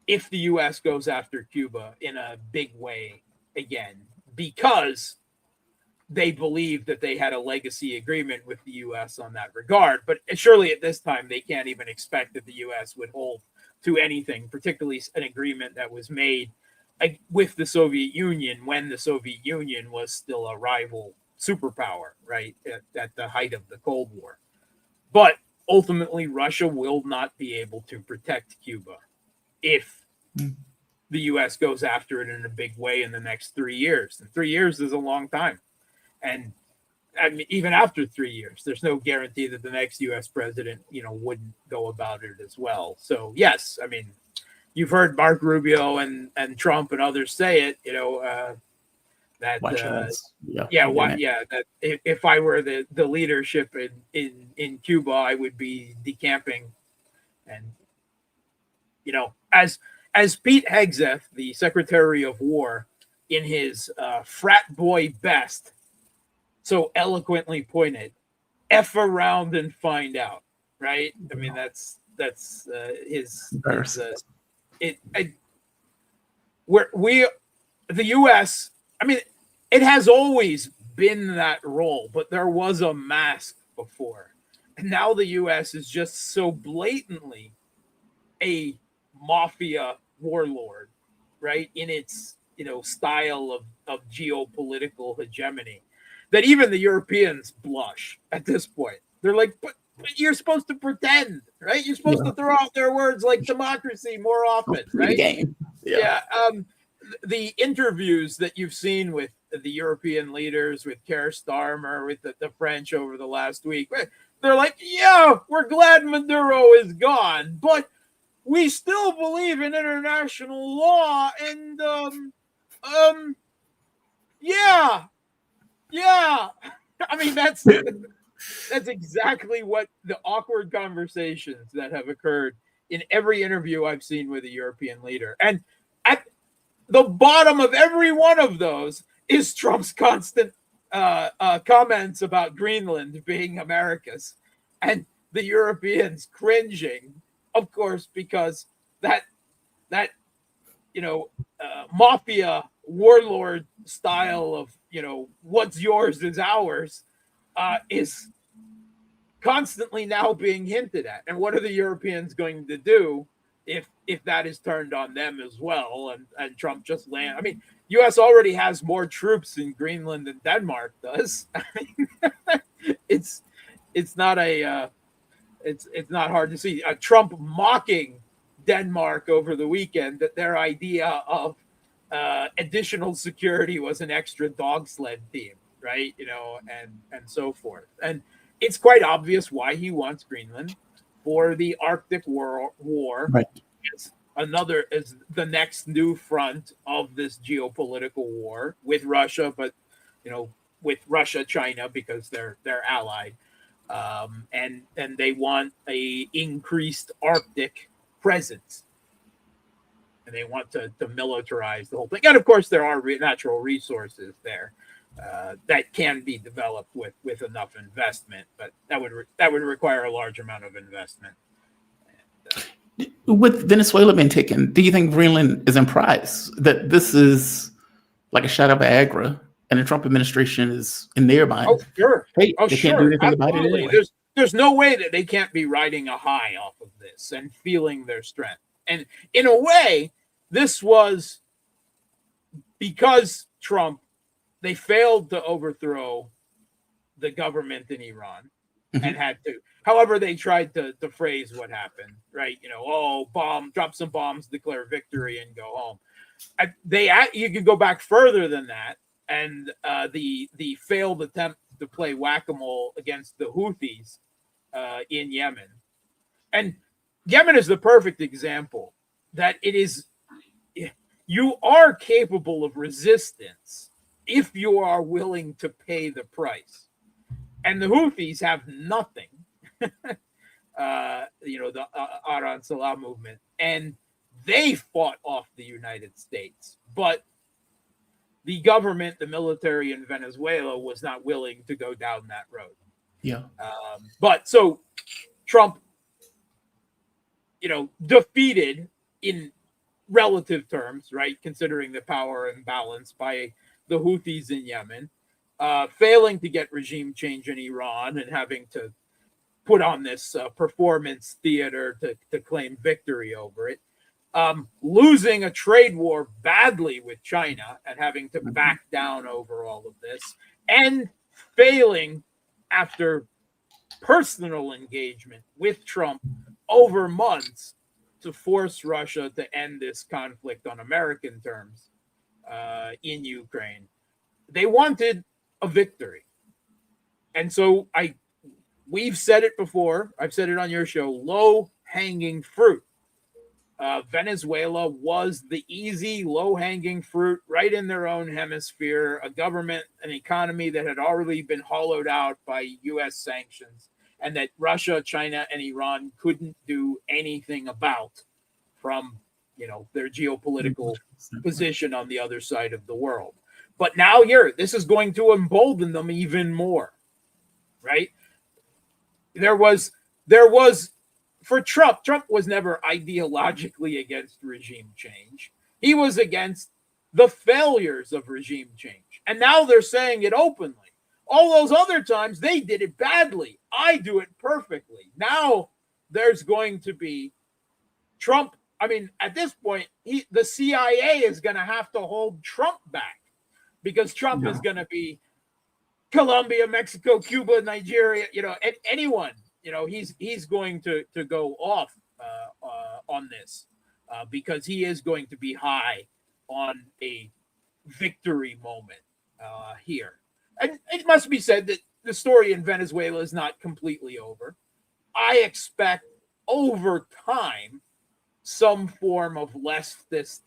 if the U.S. goes after Cuba in a big way again, because they believe that they had a legacy agreement with the U.S. on that regard. But surely at this time, they can't even expect that the U.S. would hold to anything, particularly an agreement that was made with the Soviet Union when the Soviet Union was still a rival superpower, right, at the height of the Cold War. But ultimately, Russia will not be able to protect Cuba if the U.S. goes after it in a big way in the next 3 years. And 3 years is a long time. And I mean, even after 3 years, there's no guarantee that the next U.S. president, wouldn't go about it as well. So, yes, I mean, you've heard Mark Rubio and Trump and others say it, that that if I were the leadership in Cuba, I would be decamping. And as Pete Hegseth, the Secretary of War, in his frat boy best, so eloquently pointed, F around and find out, right? I mean, that's That's his. The U.S. I mean, it has always been that role, but there was a mask before, and now the U.S. is just so blatantly a mafia warlord, right? In its style of geopolitical hegemony, that even the Europeans blush at this point. They're like, but you're supposed to pretend, right? You're supposed to throw out their words like democracy more often, right? Game. Yeah. The interviews that you've seen with the European leaders, with Keir Starmer, with the French over the last week, they're like, yeah, we're glad Maduro is gone, but we still believe in international law, and yeah. I mean, that's exactly what the awkward conversations that have occurred in every interview I've seen with a European leader. And at the bottom of every one of those is Trump's constant comments about Greenland being America's, and the Europeans cringing, of course, because that mafia warlord style of what's yours is ours is constantly now being hinted at. And what are the Europeans going to do if that is turned on them as well? And Trump just land. I mean, U.S. already has more troops in Greenland than Denmark does. I mean, it's not it's not hard to see Trump mocking Denmark over the weekend that their idea of additional security was an extra dog sled team, right? And so forth. And it's quite obvious why he wants Greenland for the Arctic war. Right. It's the next new front of this geopolitical war with Russia, but with Russia, China, because they're allied, and they want a increased Arctic presence, and they want to militarize the whole thing. And of course, there are natural resources there that can be developed with enough investment, but that would require a large amount of investment. With Venezuela being taken, do you think Greenland is in prize? That this is like a shot of Viagra, and the Trump administration is in their mind. Oh, sure. Hey, they can't do anything about it anyway. There's no way that they can't be riding a high off of this and feeling their strength. And in a way, this was because Trump, they failed to overthrow the government in Iran and had to. However, they tried to phrase what happened, right? Drop some bombs, declare victory, and go home. You can go back further than that, and the failed attempt to play whack-a-mole against the Houthis in Yemen. And Yemen is the perfect example that you are capable of resistance if you are willing to pay the price. And the Houthis have nothing. The Aran Salah movement, and they fought off the United States, but the government, the military in Venezuela was not willing to go down that road. Yeah. But so Trump, defeated in relative terms, right, considering the power imbalance by the Houthis in Yemen, failing to get regime change in Iran and having to put on this performance theater to claim victory over it, losing a trade war badly with China and having to back down over all of this, and failing after personal engagement with Trump over months to force Russia to end this conflict on American terms in Ukraine. They wanted a victory. And so we've said it before. I've said it on your show, low-hanging fruit. Venezuela was the easy, low-hanging fruit right in their own hemisphere, a government, an economy that had already been hollowed out by U.S. sanctions, and that Russia, China, and Iran couldn't do anything about from, their geopolitical position on the other side of the world. But now this is going to embolden them even more, right? There was for Trump was never ideologically against regime change. He was against the failures of regime change. And now they're saying it openly. All those other times, they did it badly. I do it perfectly. Now there's going to be Trump. I mean, at this point, the CIA is going to have to hold Trump back because Trump is going to be Colombia, Mexico, Cuba, Nigeria, and anyone, he's going to go off on this because he is going to be high on a victory moment here. And it must be said that the story in Venezuela is not completely over. I expect over time some form of leftist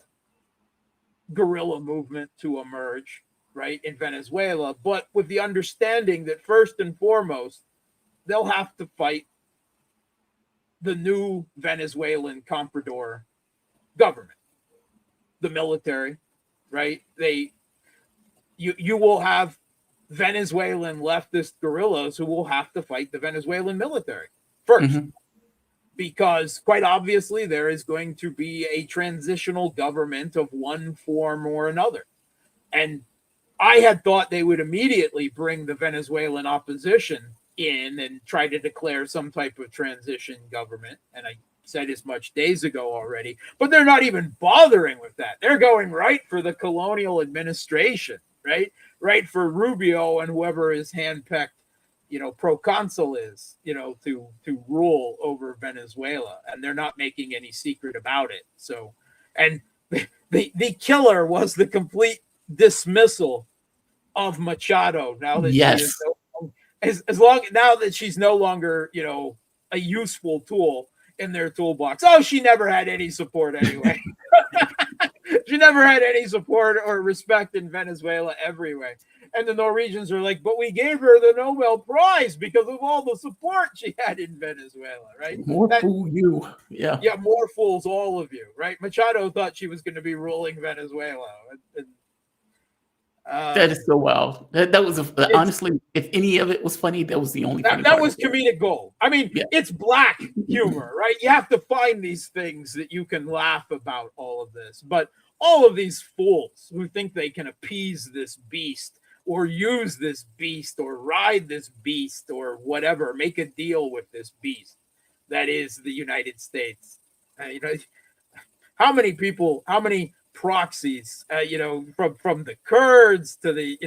guerrilla movement to emerge, right, in Venezuela, but with the understanding that first and foremost, they'll have to fight the new Venezuelan comprador government, the military, right? You will have Venezuelan leftist guerrillas who will have to fight the Venezuelan military first. Because quite obviously there is going to be a transitional government of one form or another. And I had thought they would immediately bring the Venezuelan opposition in and try to declare some type of transition government. And I said as much days ago already, but they're not even bothering with that. They're going right for the colonial administration, right? Right for Rubio and whoever his handpicked, proconsul is, to rule over Venezuela. And they're not making any secret about it. So, and the killer was the complete dismissal of Machado now that she is now that she's no longer, a useful tool in their toolbox. Oh, she never had any support anyway. She never had any support or respect in Venezuela everywhere. And the Norwegians are like, but we gave her the Nobel Prize because of all the support she had in Venezuela, right? Fool you. Yeah. Yeah, more fools all of you, right? Machado thought she was going to be ruling Venezuela. That is so wild. That was honestly, if any of it was funny, that was the only funny that part. was comedic gold. I mean, It's black humor, right? You have to find these things that you can laugh about all of this. But all of these fools who think they can appease this beast or use this beast or ride this beast or whatever, make a deal with this beast that is the United States. How many people, how many proxies, from the Kurds to the,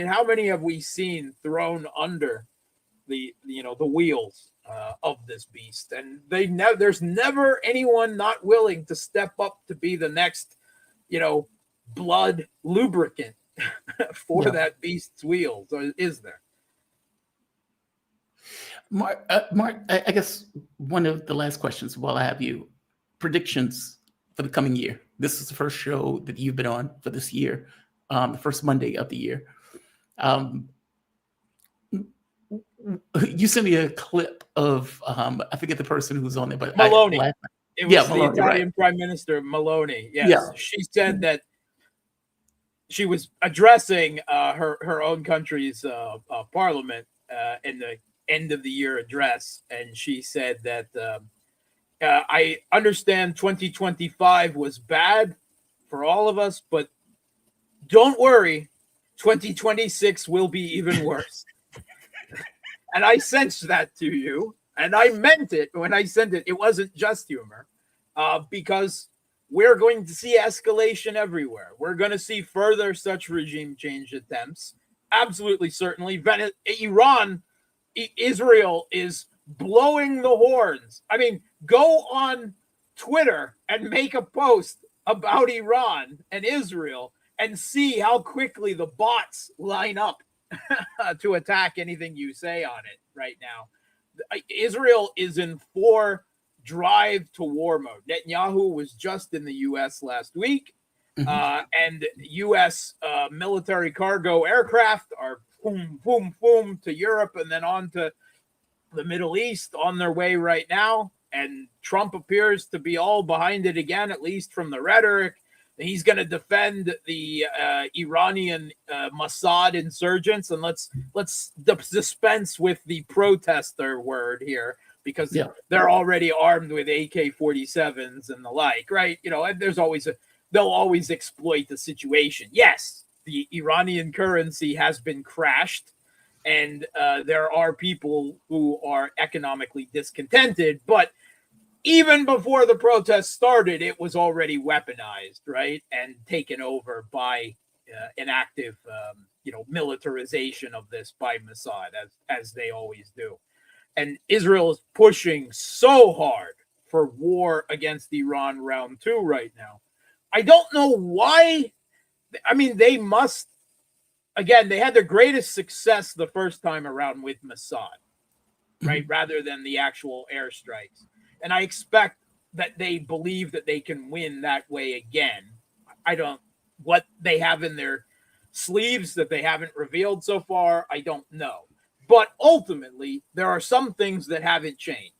how many have we seen thrown under the wheels of this beast? And there's never anyone not willing to step up to be the next, blood lubricant for that beast's wheels, is there? Mark, I guess one of the last questions while I have you, predictions for the coming year. This is the first show that you've been on for this year, the first Monday of the year. You sent me a clip of, I forget the person who's on there, but Maloney. It was the Maloney, Italian Prime Minister Maloney. Yes. Yeah. She said that she was addressing her own country's parliament in the end of the year address. And she said that I understand 2025 was bad for all of us, but don't worry, 2026 will be even worse. And I sensed that to you, and I meant it when I sent it. It wasn't just humor, because we're going to see escalation everywhere. We're going to see further such regime change attempts. Absolutely, certainly. Israel is blowing the horns. I mean, go on Twitter and make a post about Iran and Israel and see how quickly the bots line up to attack anything you say on it right now. Israel is in drive to war mode. Netanyahu was just in the U.S. last week, and U.S. Military cargo aircraft are boom, boom, boom to Europe and then on to the Middle East on their way right now. And Trump appears to be all behind it again, at least from the rhetoric. He's going to defend the Iranian Mossad insurgents, and let's dispense with the protester word here. because Yeah. they're already armed with AK-47s and the like, right? And they'll always exploit the situation. Yes, the Iranian currency has been crashed, and there are people who are economically discontented, but even before the protests started, it was already weaponized, right, and taken over by an active, militarization of this by Mossad, as they always do. And Israel is pushing so hard for war against Iran round 2 right now. I don't know why. I mean, they must. Again, they had their greatest success the first time around with Mossad, right, rather than the actual airstrikes. And I expect that they believe that they can win that way again. What they have in their sleeves that they haven't revealed so far, I don't know. But ultimately, there are some things that haven't changed.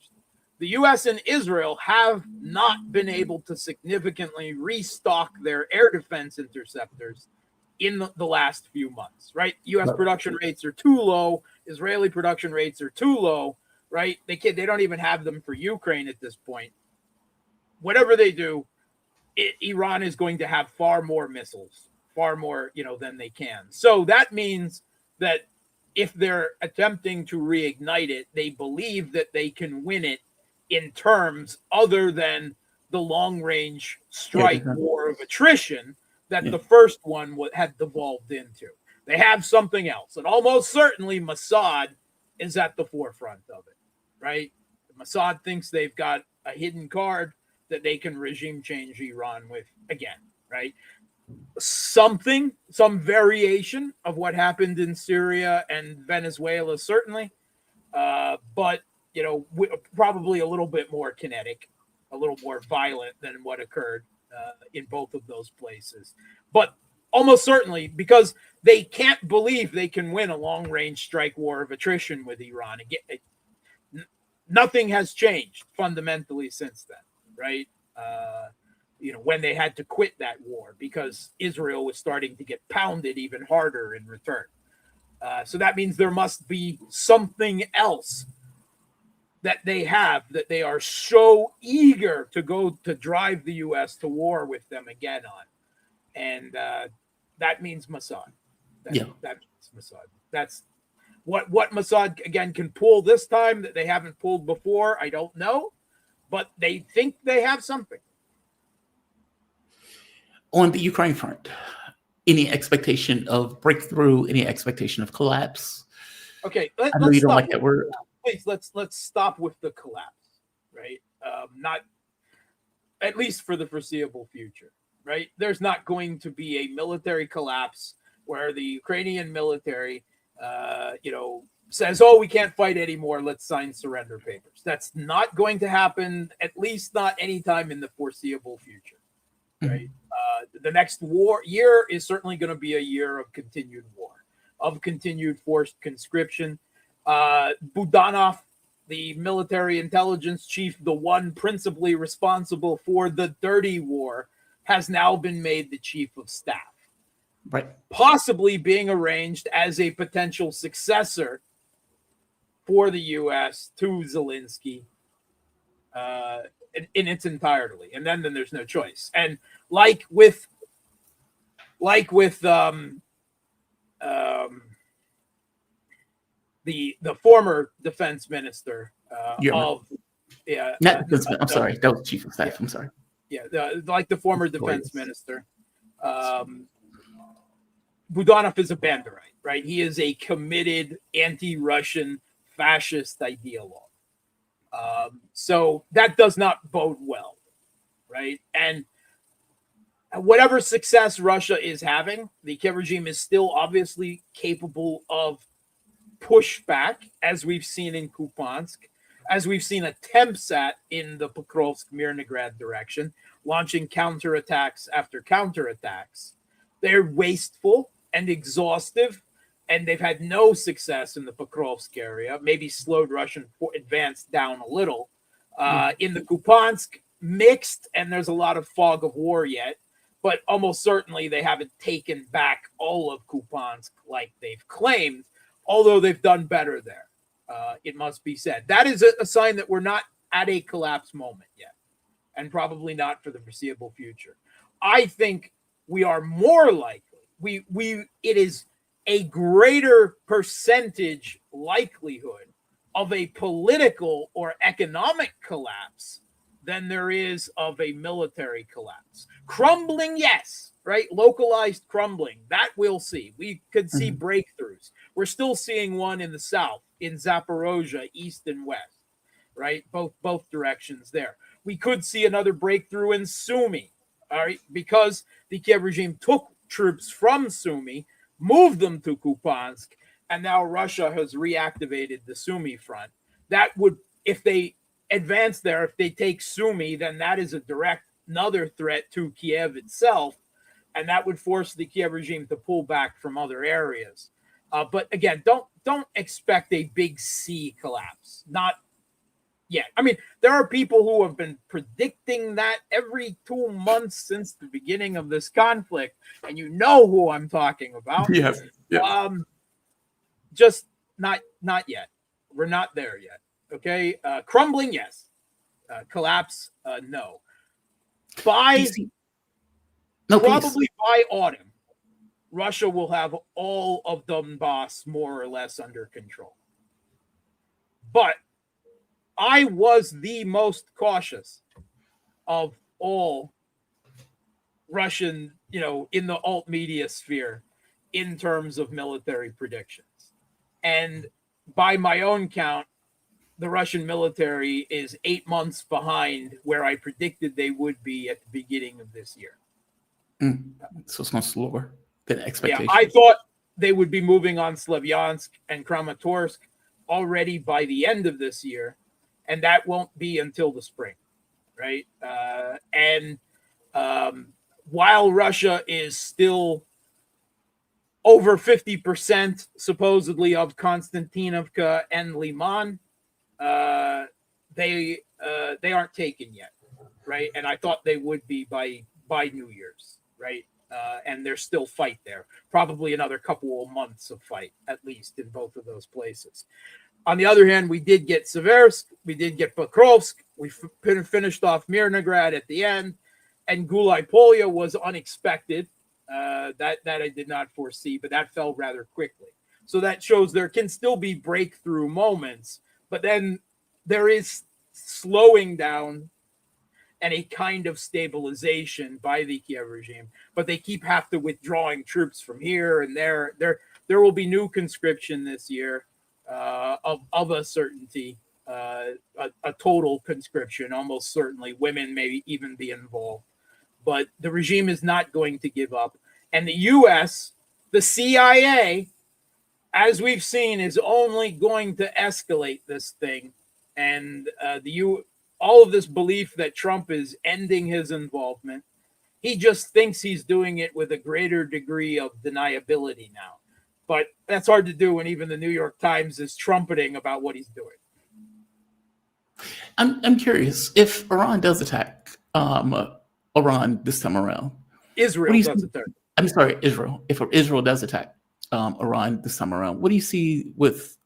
The U.S. and Israel have not been able to significantly restock their air defense interceptors in the last few months, right? U.S. production rates are too low. Israeli production rates are too low, right? They don't even have them for Ukraine at this point. Whatever they do, Iran is going to have far more missiles, far more, than they can. So that means that if they're attempting to reignite it, they believe that they can win it in terms other than the long-range strike war of attrition that the first one had devolved into. They have something else, and almost certainly Mossad is at the forefront of it, right? Mossad thinks they've got a hidden card that they can regime change Iran with again, right? Some variation of what happened in Syria and Venezuela, certainly, but probably a little bit more kinetic, a little more violent than what occurred in both of those places. But almost certainly, because they can't believe they can win a long-range strike war of attrition with Iran. Again, nothing has changed fundamentally since then, right? When they had to quit that war because Israel was starting to get pounded even harder in return. So that means there must be something else that they have that they are so eager to go to drive the U.S. to war with them again on. And that means Mossad. That means Mossad. That's what Mossad, again, can pull this time that they haven't pulled before. I don't know, but they think they have something. On the Ukraine front, any expectation of breakthrough, any expectation of collapse? Okay, I know you don't like that word. Please, let's stop with the collapse, right? Not, at least for the foreseeable future, right? There's not going to be a military collapse where the Ukrainian military, says, "Oh, we can't fight anymore. Let's sign surrender papers." That's not going to happen, at least not anytime in the foreseeable future, right? The next year is certainly going to be a year of continued war, of continued forced conscription. Budanov, the military intelligence chief, the one principally responsible for the dirty war, has now been made the chief of staff, right? Possibly being arranged as a potential successor for the U.S. to Zelensky in its entirety, and then there's no choice. And like with the former defense minister I'm sorry, that was chief of staff. I'm sorry. Like the former defense minister, Budanov is a Banderite, right? He is a committed anti-Russian fascist ideologue. So that does not bode well, right? And whatever success Russia is having, the Kiev regime is still obviously capable of pushback, as we've seen in Kupiansk, as we've seen attempts at in the Pokrovsk-Mirnograd direction, launching counterattacks after counterattacks. They're wasteful and exhaustive, and they've had no success in the Pokrovsk area, maybe slowed Russian advance down a little. In the Kupiansk, mixed, and there's a lot of fog of war yet, but almost certainly they haven't taken back all of Kupiansk like they've claimed, although they've done better there. it must be said. That is a sign that we're not at a collapse moment yet, and probably not for the foreseeable future. I think we are more likely, it is a greater percentage likelihood of a political or economic collapse than there is of a military collapse. Crumbling, yes, right? Localized crumbling, that we'll see. We could see breakthroughs. We're still seeing one in the south, in Zaporozhye, east and west, right? Both directions there. We could see another breakthrough in Sumy, all right, because the Kiev regime took troops from Sumy, moved them to Kupiansk, and now Russia has reactivated the Sumy front. That would, if they advance there, if they take Sumy, then that is a direct another threat to Kiev itself, and that would force the Kiev regime to pull back from other areas. But again, don't expect a big C collapse. Not yet. I mean, there are people who have been predicting that every 2 months since the beginning of this conflict, and you know who I'm talking about. Yes. Just not yet. We're not there yet. Okay. Crumbling, yes. Collapse, no. Probably by autumn, Russia will have all of Donbass more or less under control. But I was the most cautious of all Russian, in the alt media sphere in terms of military predictions. And by my own count, the Russian military is 8 months behind where I predicted they would be at the beginning of this year. So it's not slower than expectations. Yeah, I thought they would be moving on Slavyansk and Kramatorsk already by the end of this year, and that won't be until the spring, right? While Russia is still over 50% supposedly of Konstantinovka and Liman, they aren't taken yet, right? And I thought they would be by New Year's, right? And there's still fight there. Probably another couple of months of fight, at least, in both of those places. On the other hand, we did get Seversk, we did get Pokrovsk, we finished off Mirnograd at the end, and Gulai Polya was unexpected. That I did not foresee, but that fell rather quickly. So that shows there can still be breakthrough moments, but then there is slowing down and a kind of stabilization by the Kiev regime. But they keep have to withdrawing troops from here and there. There will be new conscription this year of a certainty, a total conscription, almost certainly. Women may even be involved. But the regime is not going to give up. And the U.S., the CIA, as we've seen, is only going to escalate this thing. And all of this belief that Trump is ending his involvement, he just thinks he's doing it with a greater degree of deniability now. But that's hard to do when even the New York Times is trumpeting about what he's doing. I'm curious if Iran does attack Iran this time around. Israel does it there. I'm sorry, Israel. If Israel does attack Iran this time around, what do you see with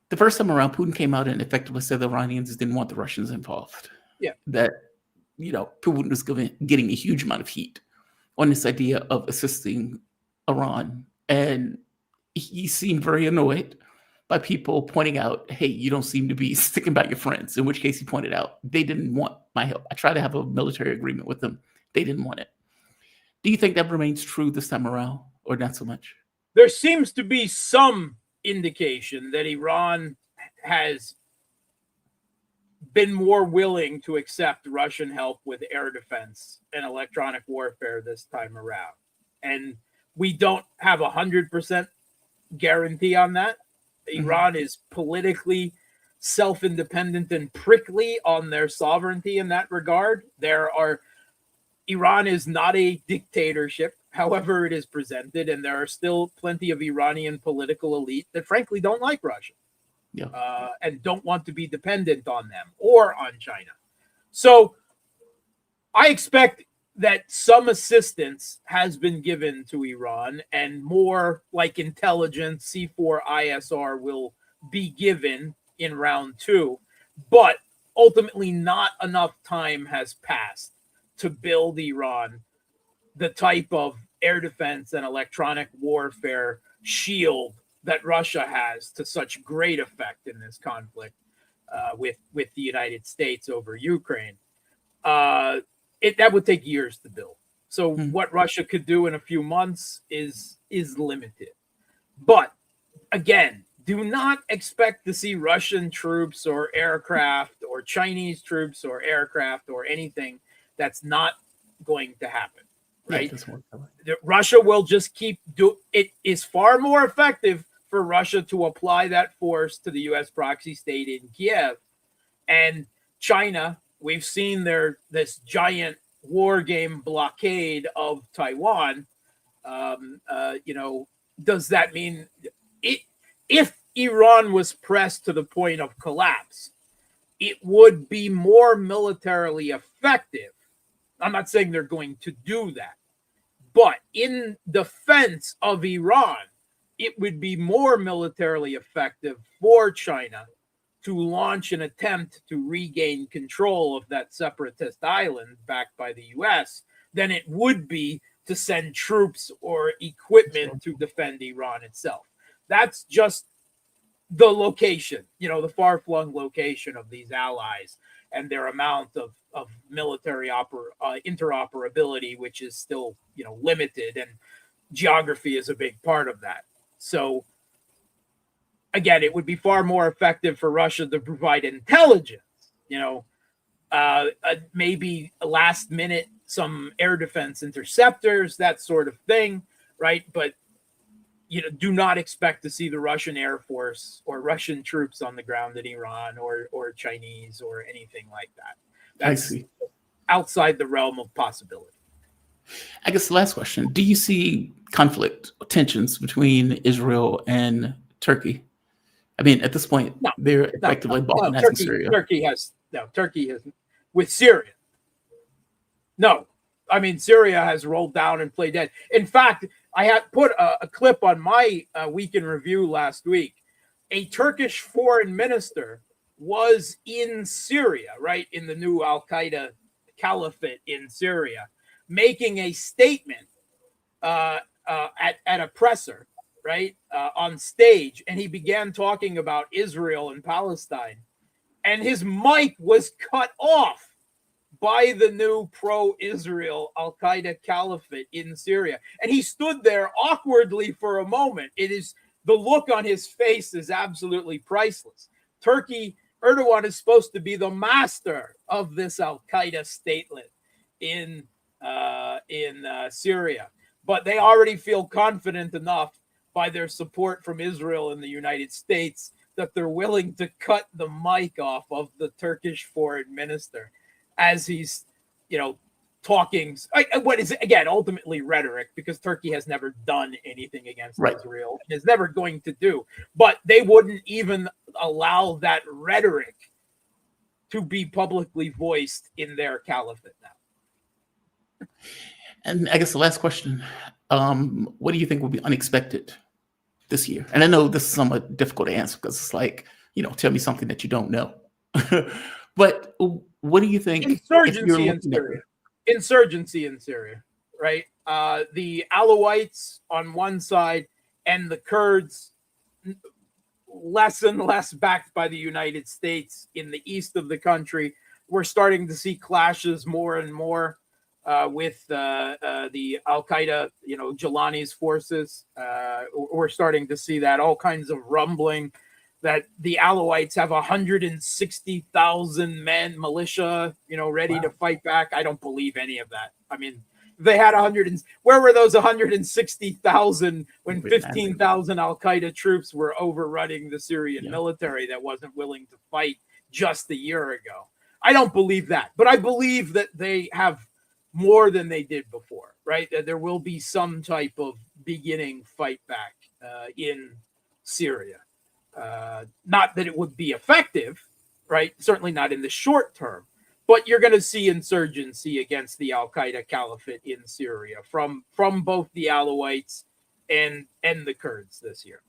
the first time around? Putin came out and effectively said the Iranians didn't want the Russians involved. Yeah. That, Putin was getting a huge amount of heat on this idea of assisting Iran. And he seemed very annoyed by people pointing out, hey, you don't seem to be sticking by your friends, in which case he pointed out they didn't want my help. I tried to have a military agreement with them. They didn't want it. Do you think that remains true this time around or not so much? There seems to be some indication that Iran has been more willing to accept Russian help with air defense and electronic warfare this time around. And we don't have 100% guarantee on that. Iran is politically self-independent and prickly on their sovereignty in that regard. Iran is not a dictatorship, however it is presented, and there are still plenty of Iranian political elite that frankly don't like Russia. And don't want to be dependent on them or on China. So I expect that some assistance has been given to Iran, and more like intelligence, C4 ISR will be given in round 2, but ultimately not enough time has passed to build Iran the type of air defense and electronic warfare shield that Russia has to such great effect in this conflict with the United States over Ukraine. That would take years to build. So what Russia could do in a few months is limited. But again, do not expect to see Russian troops or aircraft or Chinese troops or aircraft or anything. That's not going to happen, right? Russia will just keep it is far more effective for Russia to apply that force to the U.S. proxy state in Kiev. And China, we've seen this giant war game blockade of Taiwan. Does that mean if Iran was pressed to the point of collapse, it would be more militarily effective? I'm not saying they're going to do that, but in defense of Iran, it would be more militarily effective for China to launch an attempt to regain control of that separatist island backed by the U.S. than it would be to send troops or equipment to defend Iran itself. That's just the location, the far-flung location of these allies and their amount of military interoperability, which is still, limited, and geography is a big part of that. So again, it would be far more effective for Russia to provide intelligence, maybe last minute, some air defense interceptors, that sort of thing, right? But, do not expect to see the Russian Air Force or Russian troops on the ground in Iran or Chinese or anything like that. That's outside the realm of possibility. I guess the last question, do you see conflict, tensions between Israel and Turkey? I mean, at this point, they're effectively balkanizing Syria. Turkey has with Syria. No, I mean, Syria has rolled down and played dead. In fact, I had put a clip on my Week in Review last week. A Turkish foreign minister was in Syria, right, in the new Al-Qaeda caliphate in Syria, making a statement at a presser, right, on stage, and he began talking about Israel and Palestine, and his mic was cut off by the new pro-Israel Al-Qaeda caliphate in Syria. And he stood there awkwardly for a moment. The look on his face is absolutely priceless. Erdogan is supposed to be the master of this Al-Qaeda statelet in Syria. But they already feel confident enough by their support from Israel and the United States that they're willing to cut the mic off of the Turkish foreign minister as he's, talking what is, again, ultimately rhetoric, because Turkey has never done anything against Israel and is never going to do. But they wouldn't even allow that rhetoric to be publicly voiced in their caliphate now. And I guess the last question, what do you think will be unexpected this year? And I know this is somewhat difficult to answer because it's like, tell me something that you don't know. But what do you think? Insurgency in Syria, right? The Alawites on one side and the Kurds, less and less backed by the United States in the east of the country. We're starting to see clashes more and more with the Al-Qaeda, Jilani's forces. We're starting to see that, all kinds of rumbling that the Alawites have 160,000 men, militia, ready to fight back. I don't believe any of that. I mean, they had where were those 160,000 when 15,000 Al-Qaeda troops were overrunning the Syrian military that wasn't willing to fight just a year ago? I don't believe that, but I believe that they have more than they did before, right? That there will be some type of beginning fight back in Syria. Not that it would be effective, right? Certainly not in the short term, but you're going to see insurgency against the Al-Qaeda caliphate in Syria from both the Alawites and the Kurds this year.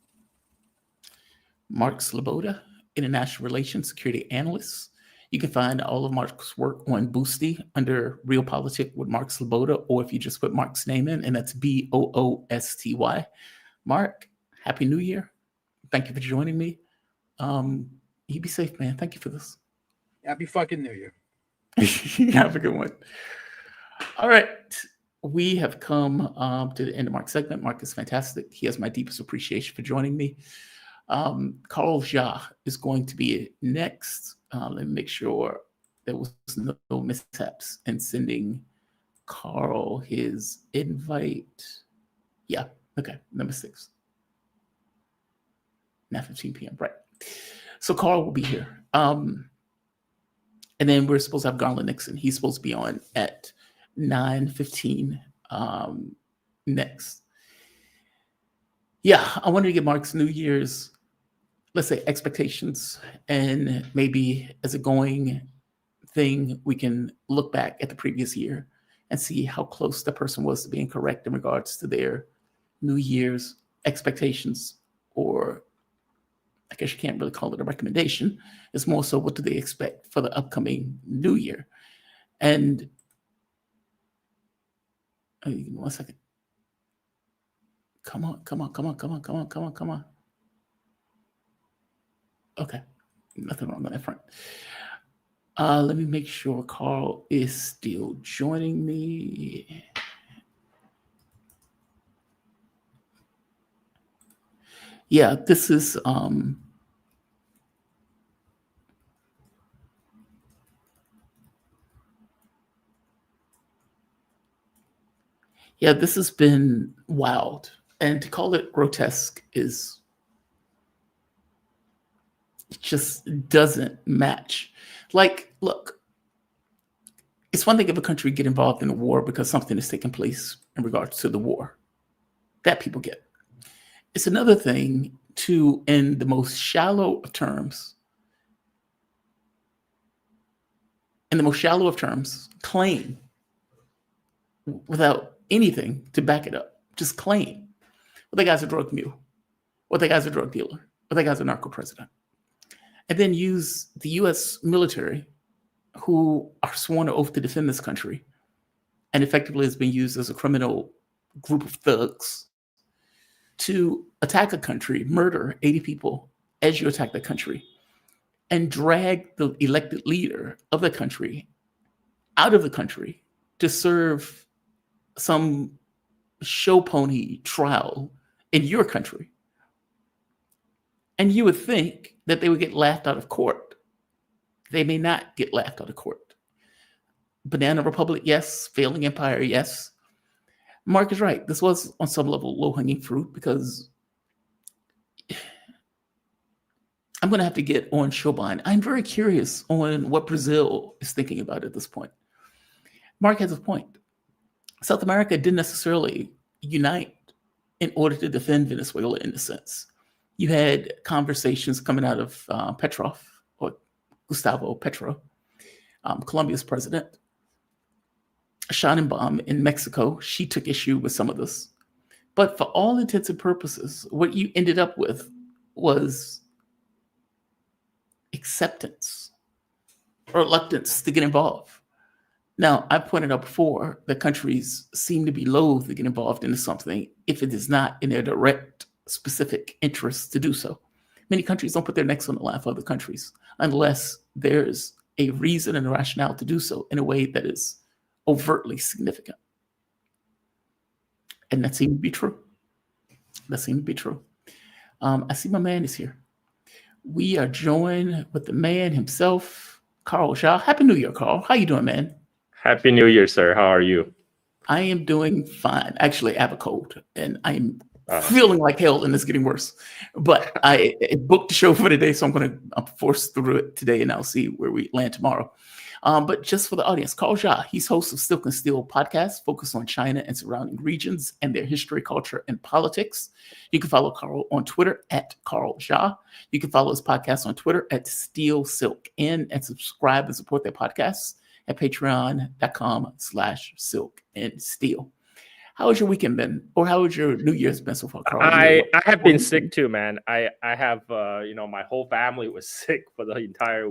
Mark Sleboda, International Relations Security Analyst. You can find all of Mark's work on Boosty under Real Politic with Mark Sleboda, or if you just put Mark's name in, and that's Boosty. Mark, Happy New Year. Thank you for joining me. You be safe, man. Thank you for this. Happy fucking New Year. Have a good one. All right. We have come to the end of Mark's segment. Mark is fantastic. He has my deepest appreciation for joining me. Carl Jha is going to be next. Let me make sure there was no mishaps in sending Carl his invite. Yeah, okay, number 6. Now 15 p.m., right. So Carl will be here. And then we're supposed to have Garland Nixon. He's supposed to be on at 9:15 next. Yeah, I wanted to get Mark's New Year's, let's say, expectations, and maybe as a going thing, we can look back at the previous year and see how close the person was to being correct in regards to their New Year's expectations, or I guess you can't really call it a recommendation. It's more so, what do they expect for the upcoming New Year? And give me 1 second. Come on. Okay, nothing wrong on that front. Let me make sure Carl is still joining me. Yeah, this is this has been wild, and to call it grotesque is, it just doesn't match. Like, look, it's one thing if a country get involved in a war because something is taking place in regards to the war. That people get. It's another thing to, in the most shallow of terms, claim without anything to back it up. Just claim. Well, that guy's a drug mule. Well, that guy's a drug dealer. Well, that guy's a narco president. And then use the U.S. military, who are sworn to oath to defend this country, and effectively has been used as a criminal group of thugs, to attack a country, murder 80 people as you attack the country, and drag the elected leader of the country out of the country to serve some show pony trial in your country. And you would think that they would get laughed out of court. They may not get laughed out of court. Banana Republic, yes. Failing empire, yes. Mark is right. This was on some level low-hanging fruit, because I'm going to have to get on Showbind. I'm very curious on what Brazil is thinking about at this point. Mark has a point. South America didn't necessarily unite in order to defend Venezuela in a sense. You had conversations coming out of Petrov, or Gustavo Petro, Colombia's president. Sheinbaum in Mexico, she took issue with some of this. But for all intents and purposes, what you ended up with was acceptance, or reluctance to get involved. Now, I pointed out before that countries seem to be loath to get involved into something if it is not in their direct, specific interest to do so. Many countries don't put their necks on the line for other countries unless there's a reason and a rationale to do so in a way that is overtly significant. And that seemed to be true. I see my man is here. We are joined with the man himself, Carl Jha. Happy New Year, Carl. How you doing, man? Happy New Year, sir. How are you? I am doing fine. Actually, I have a cold, and I'm feeling like hell, and it's getting worse. But I booked the show for today, so I'm forced through it today, and I'll see where we land tomorrow. But just for the audience, Carl Jha, he's host of Silk and Steel podcast, focused on China and surrounding regions and their history, culture, and politics. You can follow Carl on Twitter at Carl Jha. You can follow his podcast on Twitter at Steel Silk In, and subscribe and support their podcasts at patreon.com/silk and steel. How has your weekend been, or how has your New Year's been so far, Carl? I have been sick too, man. I have my whole family was sick for the entire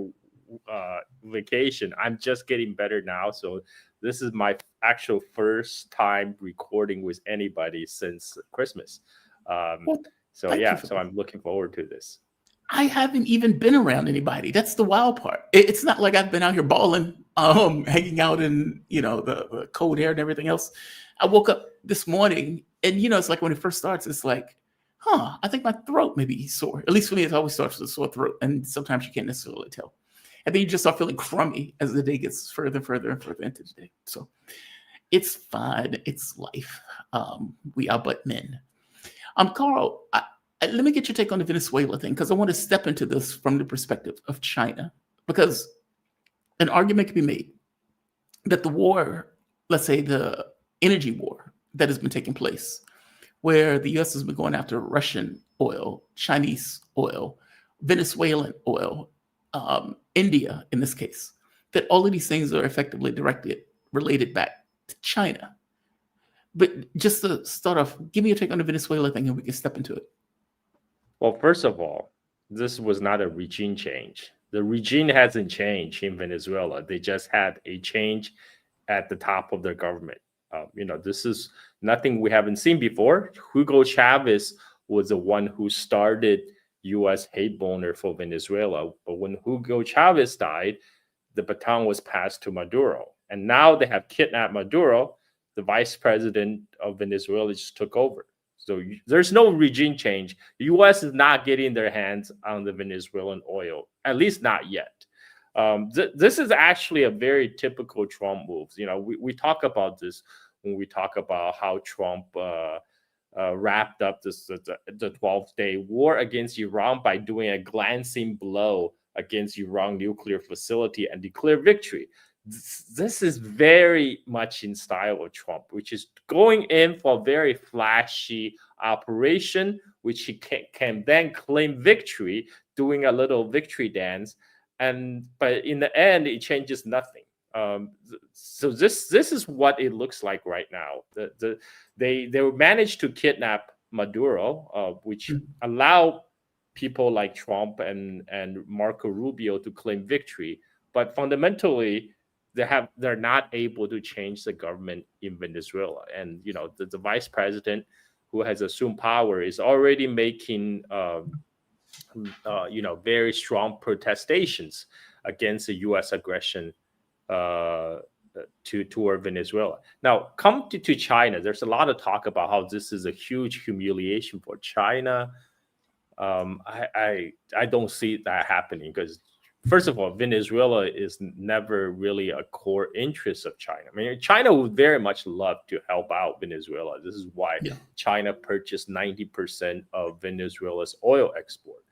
vacation. I'm just getting better now, so this is my actual first time recording with anybody since Christmas. Well, So thank you for so that. I'm looking forward to this. I haven't even been around anybody. That's the wild part. It's not like I've been out here balling, hanging out in the cold air and everything else. I woke up this morning, and it's like when it first starts, it's like, I think my throat may be sore. At least for me, it always starts with a sore throat, and sometimes you can't necessarily tell. And then you just start feeling crummy as the day gets further and further and further into the day. So it's fine. It's life. We are but men. Carl, let me get your take on the Venezuela thing, because I want to step into this from the perspective of China, because an argument can be made that the war, let's say the energy war that has been taking place, where the U.S. has been going after Russian oil, Chinese oil, Venezuelan oil, India in this case, that all of these things are effectively related back to China. But just to start off, give me your take on the Venezuela thing and we can step into it. Well, first of all, this was not a regime change. The regime hasn't changed in Venezuela. They just had a change at the top of their government. This is nothing we haven't seen before. Hugo Chavez was the one who started U.S. hate boner for Venezuela. But when Hugo Chavez died, the baton was passed to Maduro. And now they have kidnapped Maduro. The vice president of Venezuela just took over. So there's no regime change. The U.S. is not getting their hands on the Venezuelan oil, at least not yet. This is actually a very typical Trump move. We talk about this when we talk about how Trump wrapped up the 12-day war against Iran by doing a glancing blow against Iran nuclear facility and declare victory. This is very much in style of Trump, which is going in for a very flashy operation, which he can then claim victory, doing a little victory dance, but in the end, it changes nothing. So this is what it looks like right now. They managed to kidnap Maduro, which allow people like Trump and Marco Rubio to claim victory, but fundamentally, they're not able to change the government in Venezuela. And the vice president who has assumed power is already making very strong protestations against the U.S. aggression toward Venezuela. Now, come to China. There's a lot of talk about how this is a huge humiliation for China. I don't see that happening because, first of all, Venezuela is never really a core interest of China. I mean, China would very much love to help out Venezuela. This is why China purchased 90% of Venezuela's oil export.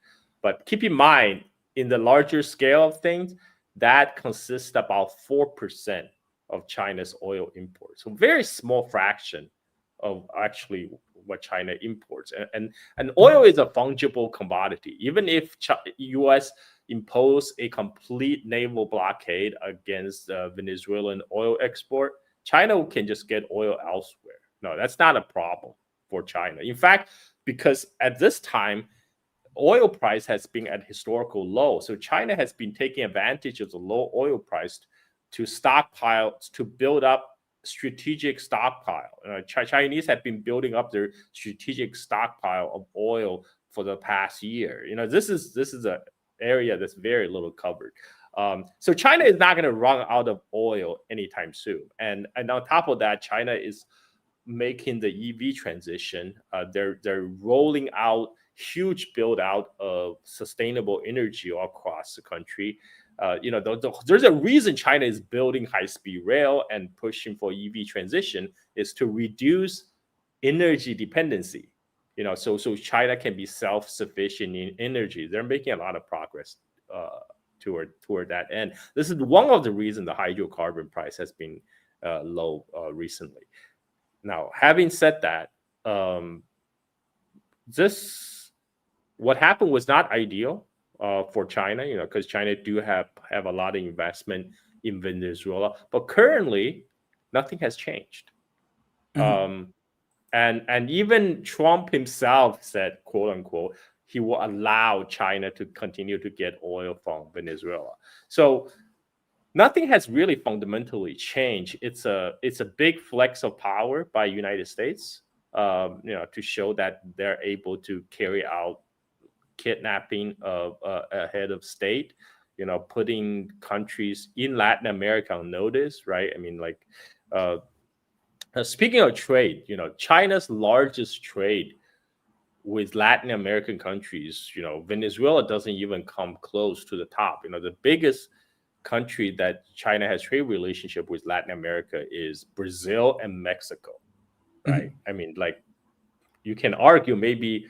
But keep in mind, in the larger scale of things, that consists about 4% of China's oil imports. So very small fraction of actually what China imports. And oil is a fungible commodity. Even if U.S. impose a complete naval blockade against Venezuelan oil export, China can just get oil elsewhere. No, that's not a problem for China. In fact, because at this time, oil price has been at historical low. So China has been taking advantage of the low oil price to stockpile, to build up strategic stockpile. Chinese have been building up their strategic stockpile of oil for the past year. This is an area that's very little covered. So China is not going to run out of oil anytime soon. And on top of that, China is making the EV transition. They're rolling out huge build out of sustainable energy all across the country. There's a reason China is building high-speed rail and pushing for EV transition is to reduce energy dependency. So China can be self-sufficient in energy. They're making a lot of progress toward that end. This is one of the reasons the hydrocarbon price has been low recently. Now, having said that, what happened was not ideal for China, because China do have a lot of investment in Venezuela, but currently nothing has changed. And even Trump himself said, quote unquote, he will allow China to continue to get oil from Venezuela. So nothing has really fundamentally changed. It's a big flex of power by United States, to show that they're able to carry out kidnapping of a head of state, putting countries in Latin America on notice, right? I mean, like, speaking of trade, China's largest trade with Latin American countries, Venezuela doesn't even come close to the top. The biggest country that China has trade relationship with Latin America is Brazil and Mexico, right? I mean, like, you can argue maybe,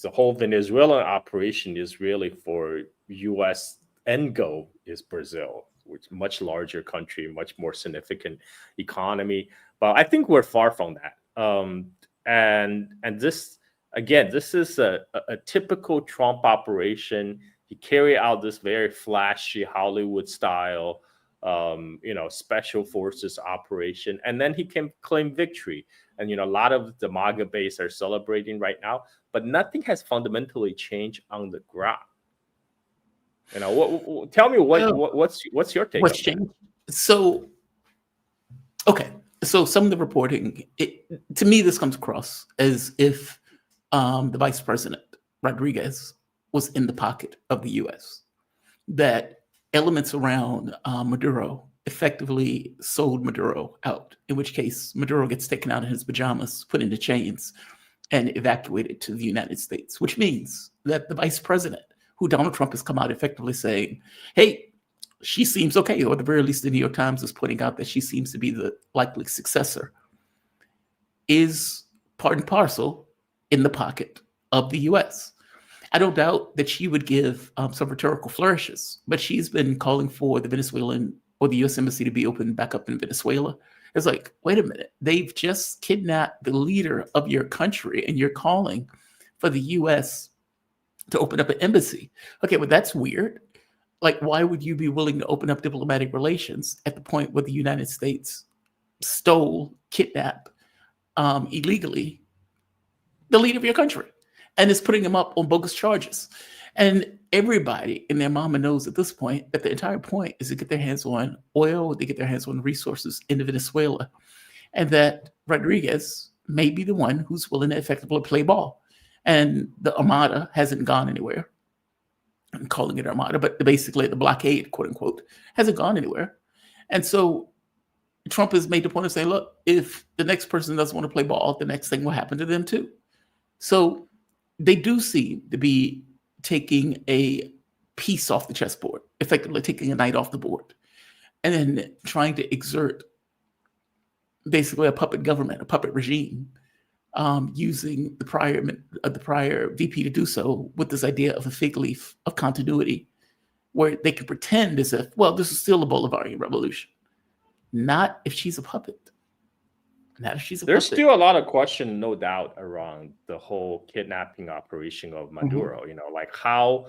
the whole Venezuelan operation is really for U.S. end goal is Brazil, which is a much larger country, much more significant economy. But I think we're far from that. And this, again, this is a typical Trump operation. He carried out this very flashy Hollywood style, special forces operation, and then he can claim victory. And a lot of the MAGA base are celebrating right now, but nothing has fundamentally changed on the ground. Tell me what's your take? What's changed? So, okay. So some of the reporting, to me, this comes across as if the Vice President Rodriguez was in the pocket of the U.S. That elements around Maduro effectively sold Maduro out, in which case Maduro gets taken out in his pajamas, put into chains, and evacuated to the United States, which means that the vice president, who Donald Trump has come out effectively saying, hey, she seems okay, or at the very least the New York Times is pointing out that she seems to be the likely successor, is part and parcel in the pocket of the U.S. I don't doubt that she would give some rhetorical flourishes, but she's been calling for the Venezuelan or the U.S. embassy to be opened back up in Venezuela. It's like, wait a minute, they've just kidnapped the leader of your country and you're calling for the U.S. to open up an embassy. Okay, well, that's weird. Like, why would you be willing to open up diplomatic relations at the point where the United States kidnapped illegally the leader of your country and is putting him up on bogus charges? And everybody and their mama knows at this point that the entire point is to get their hands on oil, they get their hands on resources in Venezuela, and that Rodriguez may be the one who's willing to effectively play ball. And the Armada hasn't gone anywhere. I'm calling it Armada, but basically the blockade, quote unquote, hasn't gone anywhere. And so Trump has made the point of saying, look, if the next person doesn't want to play ball, the next thing will happen to them too. So they do seem to be taking a piece off the chessboard, effectively taking a knight off the board, and then trying to exert basically a puppet government, a puppet regime, using the prior VP to do so with this idea of a fig leaf of continuity, where they can pretend as if, well, this is still a Bolivarian revolution. Not if she's a puppet. Not if she's a There's puppet. still a lot of question, no doubt, around the whole kidnapping operation of Maduro. Like, how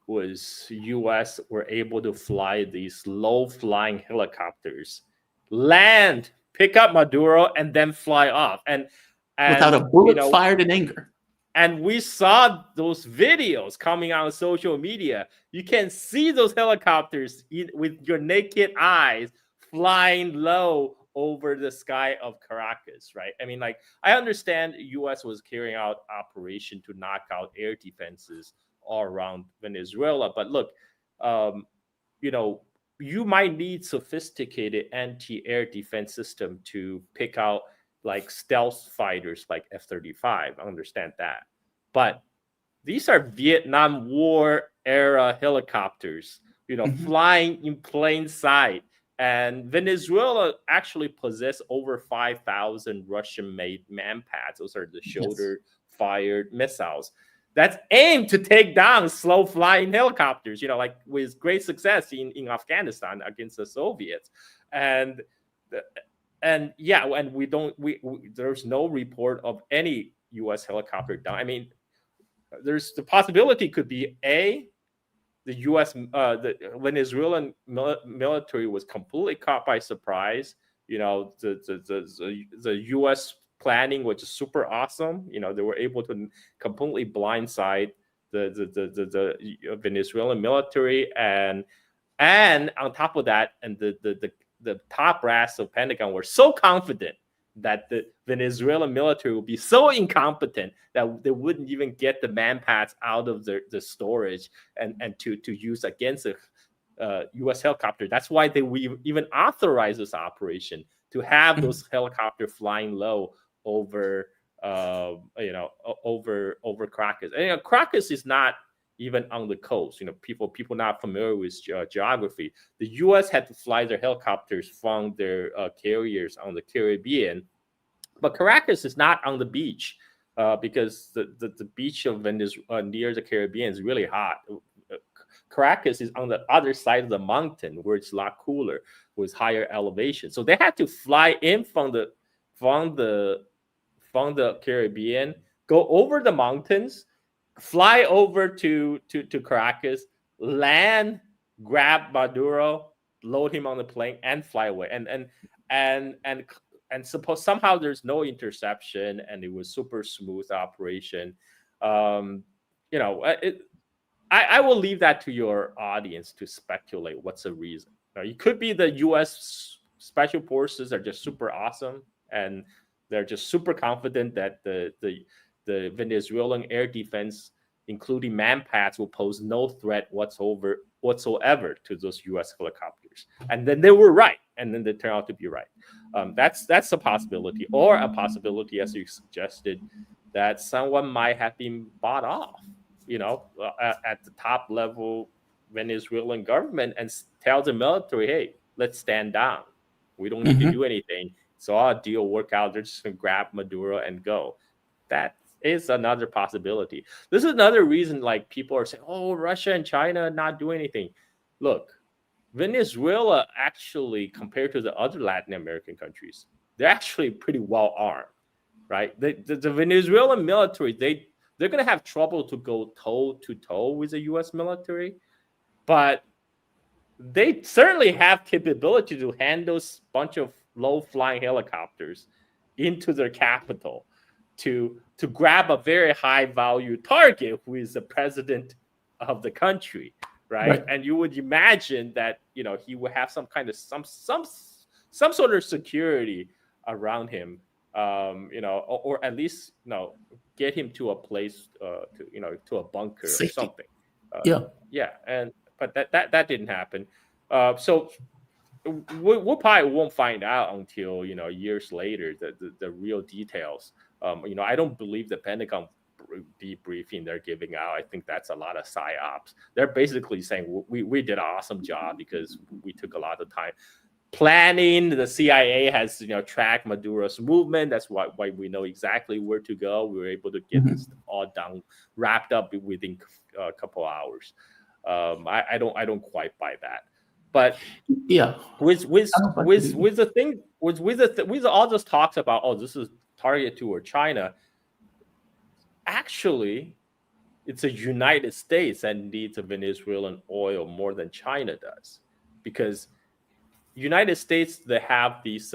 was U.S. were able to fly these low-flying helicopters, land, pick up Maduro, and then fly off, and without a bullet fired in anger. And we saw those videos coming out on social media. You can see those helicopters with your naked eyes flying low over the sky of Caracas, right? I mean, like, I understand U.S. was carrying out operation to knock out air defenses all around Venezuela, but look, you might need sophisticated anti-air defense system to pick out like stealth fighters like F-35. I understand that, but these are Vietnam War era helicopters, flying in plain sight. And Venezuela actually possess over 5,000 Russian-made Manpads. Those are the shoulder-fired missiles that's aimed to take down slow-flying helicopters, like with great success in Afghanistan against the Soviets. And there's no report of any U.S. helicopter down. I mean, there's the possibility could be the U.S. The Venezuelan military was completely caught by surprise. The U.S. planning was just super awesome. They were able to completely blindside the Venezuelan military, and on top of that, and the top brass of Pentagon were so confident that the Venezuelan military would be so incompetent that they wouldn't even get the manpads out of the storage and to use against a U.S. helicopter. That's why we even authorized this operation, to have those helicopters flying low over over Caracas. And Caracas is not even on the coast. People not familiar with geography. The U.S. had to fly their helicopters from their carriers on the Caribbean, but Caracas is not on the beach because the beach of Venezuela near the Caribbean is really hot. Caracas is on the other side of the mountain, where it's a lot cooler with higher elevation. So they had to fly in from the Caribbean, go over the mountains, fly over to Caracas, land, grab Maduro, load him on the plane, and fly away. And suppose somehow there's no interception, and it was super smooth operation. I will leave that to your audience to speculate what's the reason. It could be the U.S. Special Forces are just super awesome, and they're just super confident that the Venezuelan air defense, including manpads, will pose no threat whatsoever to those U.S. helicopters. And then they were right, and then they turned out to be right. That's a possibility, or a possibility, as you suggested, that someone might have been bought off, at the top level Venezuelan government, and tell the military, hey, let's stand down. We don't need to do anything. So our deal work out. They're just going to grab Maduro and go. That is another possibility. This is another reason, like, people are saying, oh, Russia and China not doing anything. Look, Venezuela actually, compared to the other Latin American countries, they're actually pretty well armed, right? The Venezuelan military, they're going to have trouble to go toe-to-toe with the U.S. military, but they certainly have capability to handle a bunch of low-flying helicopters into their capital to grab a very high-value target, who is the president of the country, right? And you would imagine that he would have some kind of some sort of security around him, or at least get him to a place to a bunker or something. But that didn't happen. So we probably won't find out until years later the real details. I don't believe the Pentagon debriefing they're giving out. I think that's a lot of psyops. They're basically saying we did an awesome job because we took a lot of time planning. The CIA has tracked Maduro's movement. That's why we know exactly where to go. We were able to get this all done, wrapped up within a couple hours. I don't quite buy that. But yeah, with the thing with all those talks about, oh, this is targeted toward China, actually it's the United States that needs the Venezuelan oil more than China does, because United States, they have these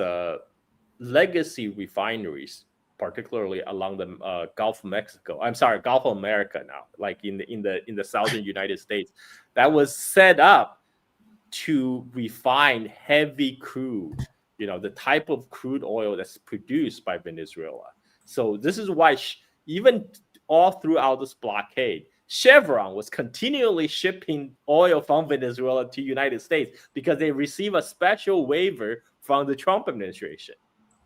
legacy refineries, particularly along the Gulf of Mexico. I'm sorry, Gulf of America now, like in the southern United States, that was set up to refine heavy crude, the type of crude oil that's produced by Venezuela. So this is why even all throughout this blockade, Chevron was continually shipping oil from Venezuela to United States because they receive a special waiver from the Trump administration.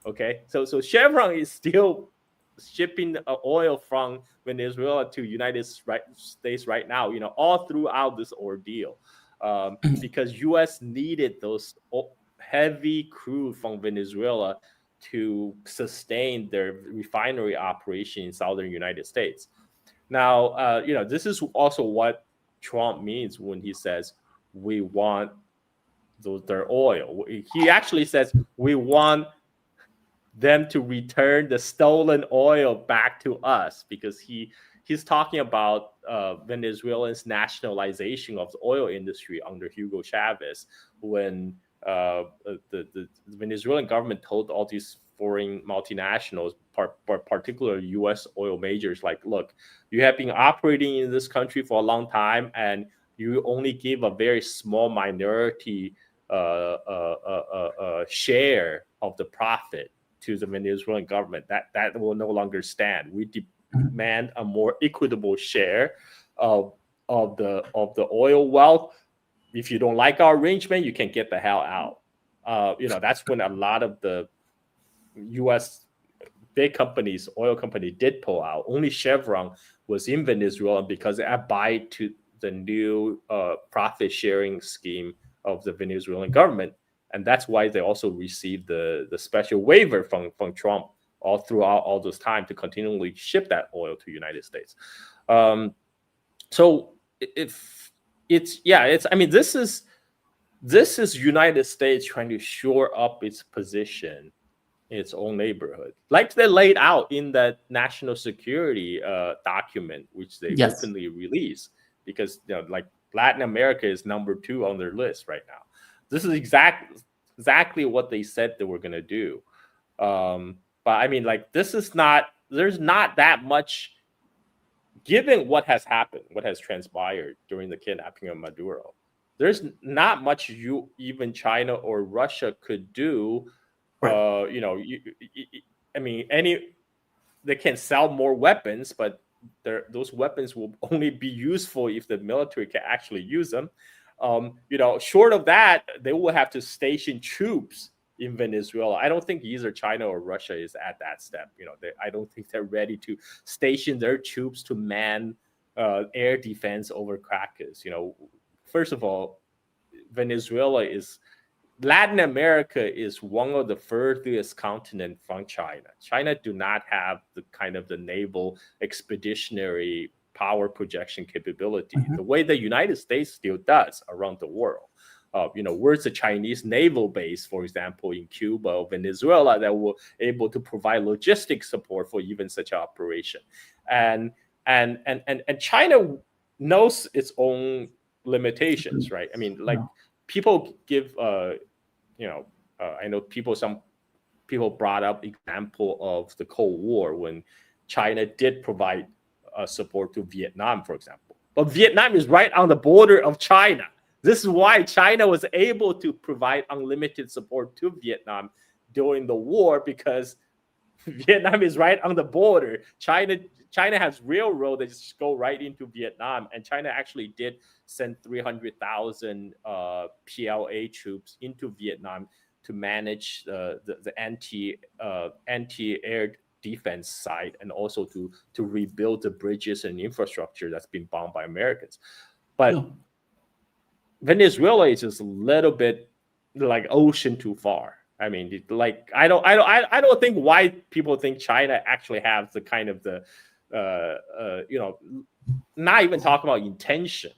Okay, so Chevron is still shipping oil from Venezuela to United States right now, all throughout this ordeal, because U.S. needed those heavy crude from Venezuela to sustain their refinery operation in southern United States. Now, this is also what Trump means when he says we want their oil. He actually says we want them to return the stolen oil back to us, because he's talking about Venezuela's nationalization of the oil industry under Hugo Chavez, when the Venezuelan government told all these foreign multinationals, particularly U.S. oil majors, like, look, you have been operating in this country for a long time, and you only give a very small minority share of the profit to the Venezuelan government. That will no longer stand. We demand a more equitable share of the oil wealth. If you don't like our arrangement, you can get the hell out. That's when a lot of the U.S. big companies, oil company, did pull out. Only Chevron was in Venezuela because they abide to the new profit sharing scheme of the Venezuelan government, and that's why they also received the special waiver from Trump all throughout all this time to continually ship that oil to the United States. So if this is United States trying to shore up its position in its own neighborhood, like they laid out in that national security document, which they openly released, because like Latin America is number 2 on their list right now. This is exactly what they said they were going to do. But I mean, like, there's not that much, given what has happened, what has transpired during the kidnapping of Maduro. There's not much even China or Russia could do. Right. They can sell more weapons, but those weapons will only be useful if the military can actually use them. Short of that, they will have to station troops in Venezuela. I don't think either China or Russia is at that step. I don't think they're ready to station their troops to man air defense over crackers. First of all, Latin America is one of the furthest continent from China. China do not have the naval expeditionary power projection capability the way the United States still does around the world. Where's the Chinese naval base, for example, in Cuba or Venezuela, that were able to provide logistic support for even such an operation? And China knows its own limitations, right? I mean, like, people give, I know some people brought up example of the Cold War when China did provide support to Vietnam, for example. But Vietnam is right on the border of China. This is why China was able to provide unlimited support to Vietnam during the war, because Vietnam is right on the border. China has railroad that just go right into Vietnam, and China actually did send 300,000 PLA troops into Vietnam to manage the anti-air defense side, and also to rebuild the bridges and infrastructure that's been bombed by Americans. But Venezuela is just a little bit like ocean too far. I mean, like, I don't think why people think China actually has the kind of not even talking about intention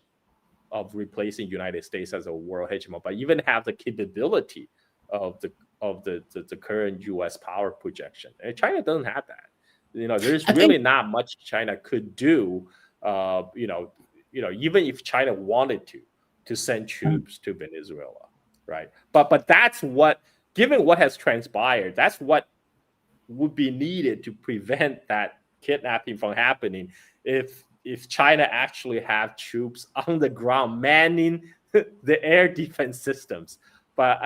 of replacing United States as a world hegemon, but even have the capability of the current U.S. power projection. And China doesn't have that. There's really not much China could do. Even if China wanted to send troops to Venezuela, right? But that's what, given what has transpired, that's what would be needed to prevent that kidnapping from happening. If China actually have troops on the ground manning the air defense systems, but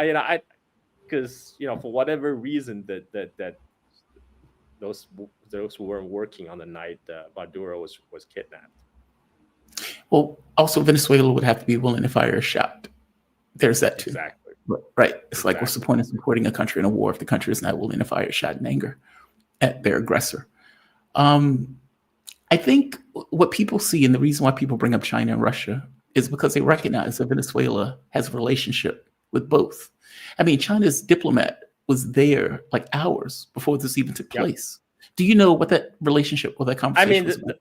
because for whatever reason that those weren't working on the night Maduro was kidnapped. Well, also Venezuela would have to be willing to fire a shot. There's that too. Exactly. Right. It's like, what's the point of supporting a country in a war if the country is not willing to fire a shot in anger at their aggressor? I think what people see, and the reason why people bring up China and Russia, is because they recognize that Venezuela has a relationship with both. I mean, China's diplomat was there like hours before this even took place. Do you know what that relationship, what that conversation was about?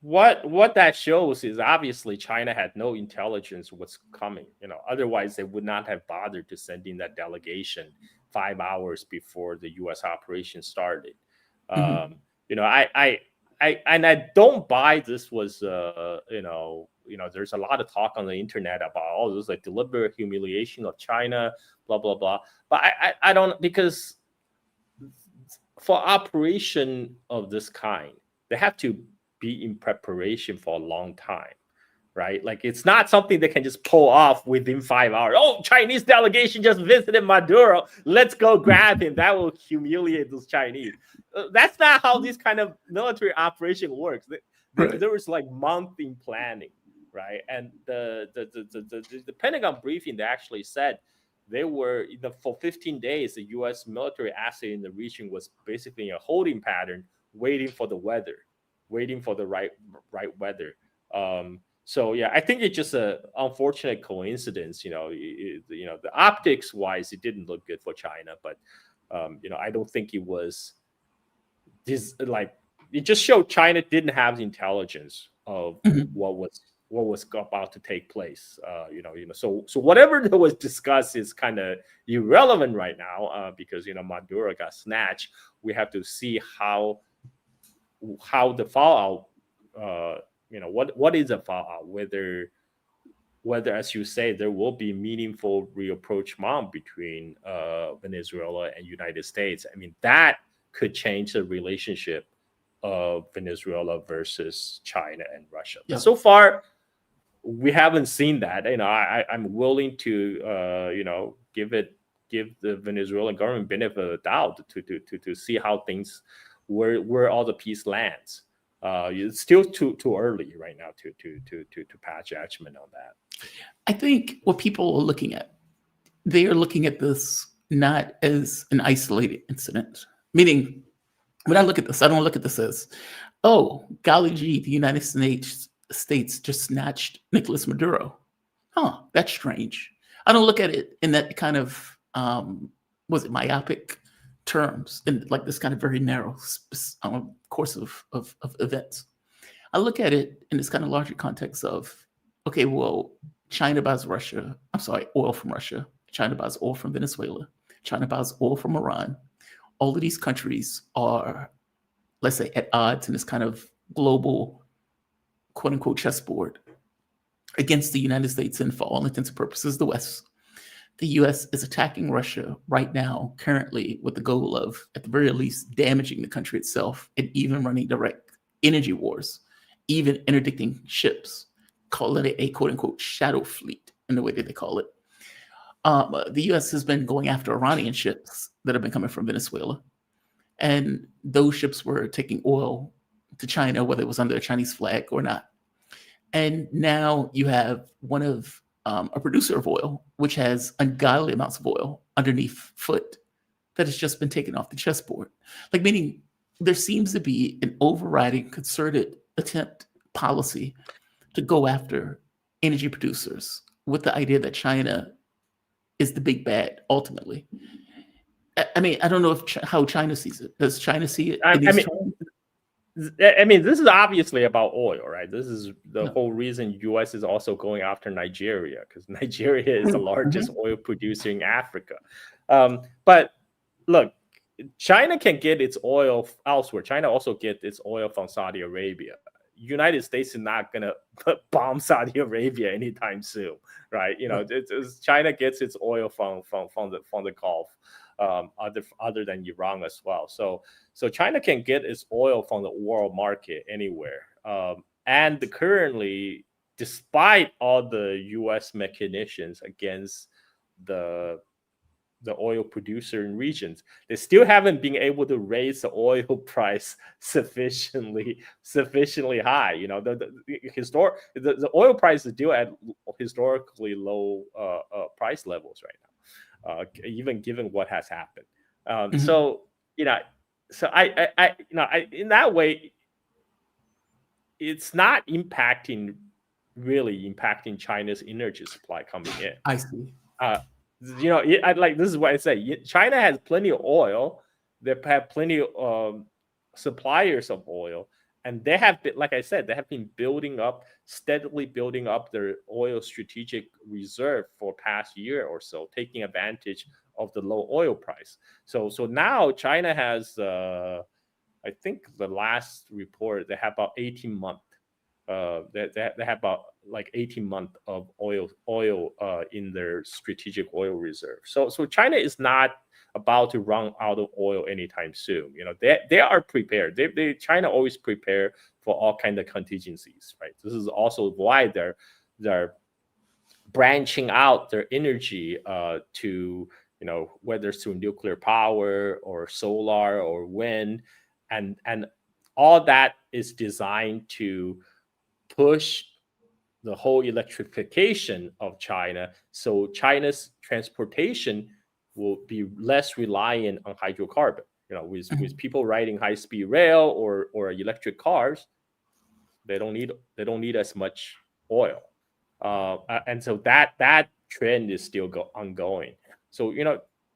What that shows is obviously China had no intelligence what's coming. Otherwise they would not have bothered to send in that delegation 5 hours before the U.S. operation started. I don't buy this was there's a lot of talk on the internet about this like deliberate humiliation of China, blah blah blah. But I don't, because for operation of this kind, they have to be in preparation for a long time, right? Like it's not something they can just pull off within 5 hours. Oh, Chinese delegation just visited Maduro. Let's go grab him. That will humiliate those Chinese. That's not how this kind of military operation works. Right. There was like month in planning, right? And the Pentagon briefing, they actually said they were for 15 days. The U.S. military asset in the region was basically a holding pattern, waiting for the weather, waiting for the right weather. So yeah, I think it's just a unfortunate coincidence. The optics wise, it didn't look good for China, but I don't think it was this like it just showed China didn't have the intelligence of Mhm. what was about to take place. So whatever that was discussed is kind of irrelevant right now because Maduro got snatched. We have to see how the fallout. What is a fallout? Whether, as you say, there will be meaningful rapprochement between Venezuela and United States. I mean, that could change the relationship of Venezuela versus China and Russia. Yeah. But so far, we haven't seen that. I'm willing to give the Venezuelan government benefit of the doubt to see how things where all the peace lands. It's still too early right now to pass judgment on that. I think what people are looking at, they are looking at this not as an isolated incident. Meaning, when I look at this, I don't look at this as, oh, golly gee, the United States just snatched Nicolas Maduro. Huh, that's strange. I don't look at it in that kind of, myopic terms, in like this kind of very narrow course of events. I look at it in this kind of larger context of, okay, well, China buys oil from Russia. China buys oil from Venezuela. China buys oil from Iran. All of these countries are, let's say, at odds in this kind of global, quote unquote, chessboard against the United States and, for all intents and purposes, the West. The US is attacking Russia right now, currently, with the goal of, at the very least, damaging the country itself and even running direct energy wars, even interdicting ships, calling it a quote unquote shadow fleet in the way that they call it. The US has been going after Iranian ships that have been coming from Venezuela. And those ships were taking oil to China, whether it was under a Chinese flag or not. And now you have a producer of oil, which has ungodly amounts of oil underneath foot that has just been taken off the chessboard. Like, meaning there seems to be an overriding concerted policy to go after energy producers with the idea that China is the big bad ultimately. I mean, I don't know how China sees it. Does China see it? This is obviously about oil, right? This is the whole reason U.S. is also going after Nigeria, because Nigeria is the largest oil producer in Africa. But look, China can get its oil elsewhere. China also gets its oil from Saudi Arabia. United States is not going to bomb Saudi Arabia anytime soon, right? China gets its oil from the Gulf, other than Iran as well. So China can get its oil from the world market anywhere. And currently, despite all the U.S. machinations against the oil producer in regions, they still haven't been able to raise the oil price sufficiently high. The oil price is still at historically low price levels right now, even given what has happened. So I in that way, it's not really impacting China's energy supply coming in. I see. This is what I say. China has plenty of oil. They have plenty of suppliers of oil, and they have been, like I said, they have been steadily building up their oil strategic reserve for past year or so, taking advantage of the low oil price. So now China has, I think the last report, they have about 18 months They have about like 18 months of oil in their strategic oil reserve. So China is not about to run out of oil anytime soon. They are prepared. China always prepare for all kind of contingencies, right? This is also why they're branching out their energy to whether it's through nuclear power or solar or wind, and all that is designed to push the whole electrification of China, so China's transportation will be less reliant on hydrocarbon. With people riding high-speed rail or electric cars, they don't need as much oil, and so that trend is still ongoing. So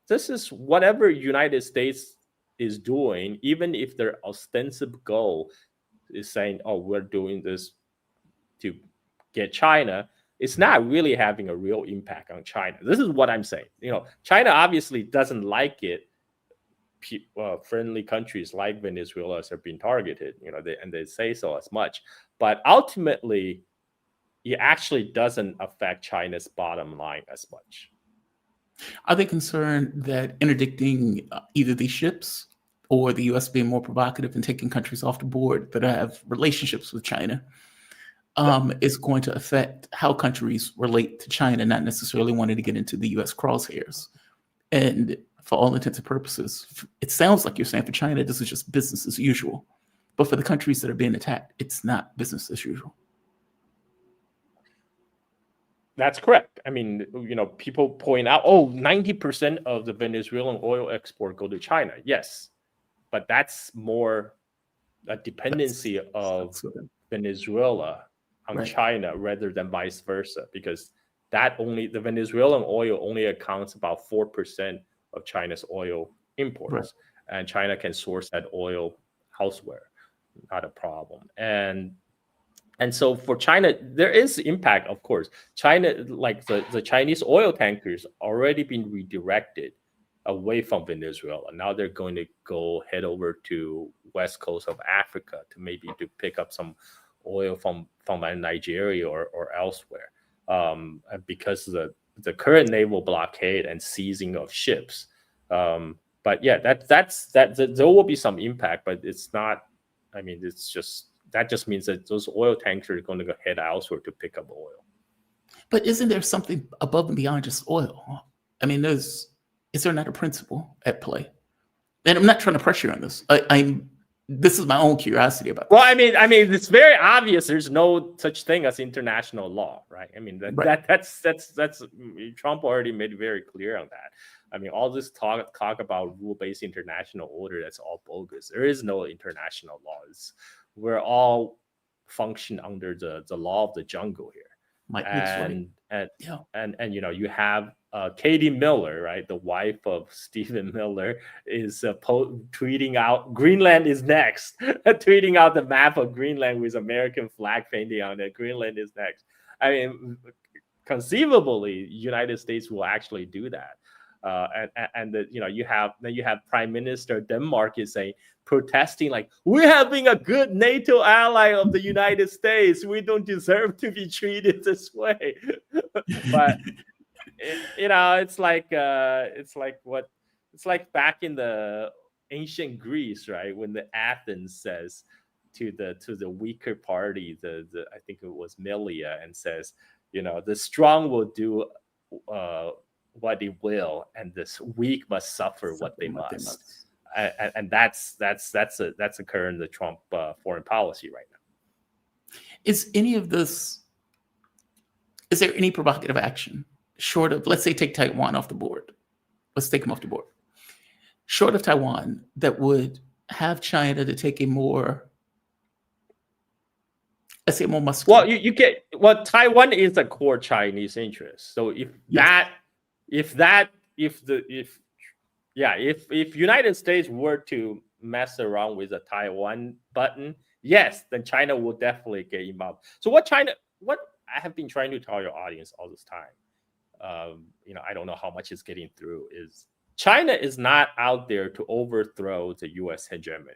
this is whatever United States is doing, even if their ostensible goal is saying, "Oh, we're doing this to get China," it's not really having a real impact on China. This is what I'm saying. China obviously doesn't like it. Friendly countries like Venezuela are being targeted. They say so as much, but ultimately, it actually doesn't affect China's bottom line as much. Are they concerned that interdicting either these ships or the U.S. being more provocative and taking countries off the board that have relationships with China is going to affect how countries relate to China, not necessarily wanting to get into the U.S. crosshairs? And for all intents and purposes, it sounds like you're saying for China, this is just business as usual. But for the countries that are being attacked, it's not business as usual. That's correct. I mean, people point out, 90% of the Venezuelan oil export go to China. Yes, but that's more a dependency of Venezuela on China rather than vice versa, because the Venezuelan oil only accounts about 4% of China's oil imports, and China can source that oil elsewhere, not a problem. And so for China, there is impact, of course. China, like the Chinese oil tankers, already been redirected away from Venezuela. Now they're going to head over to west coast of Africa to pick up some oil from Nigeria or elsewhere, because the current naval blockade and seizing of ships. But yeah, there will be some impact, but it's not. I mean, that just means that those oil tankers are going to go head elsewhere to pick up oil. But isn't there something above and beyond just oil? I mean, is there not a principle at play? And I'm not trying to pressure you on this. This is my own curiosity about this. Well, I mean, it's very obvious. There's no such thing as international law, right? I mean, that's Trump already made it very clear on that. I mean, all this talk about rule-based international order, that's all bogus. There is no international laws. We're all function under the law of the jungle here. And you have Katie Miller, right, the wife of Stephen Miller, is tweeting out Greenland is next, tweeting out the map of Greenland with American flag painting on it. Greenland is next. I mean, conceivably, United States will actually do that. You have Prime Minister Denmark is saying, protesting, like, we're having a good NATO ally of the United States. We don't deserve to be treated this way. But it's like back in the ancient Greece, right? When the Athens says to the weaker party, I think it was Melia, and says, the strong will do what they will, and this weak must suffer what they must. And that's occurring in the Trump foreign policy right now. Is there any provocative action short of, let's say, take Taiwan off the board? Let's take them off the board. Short of Taiwan, that would have China to take a more, let's say, more muscular. Well, Taiwan is a core Chinese interest. So if United States were to mess around with the Taiwan button, yes, then China will definitely get involved. So what I have been trying to tell your audience all this time, I don't know how much is getting through, is China is not out there to overthrow the U.S. hegemony.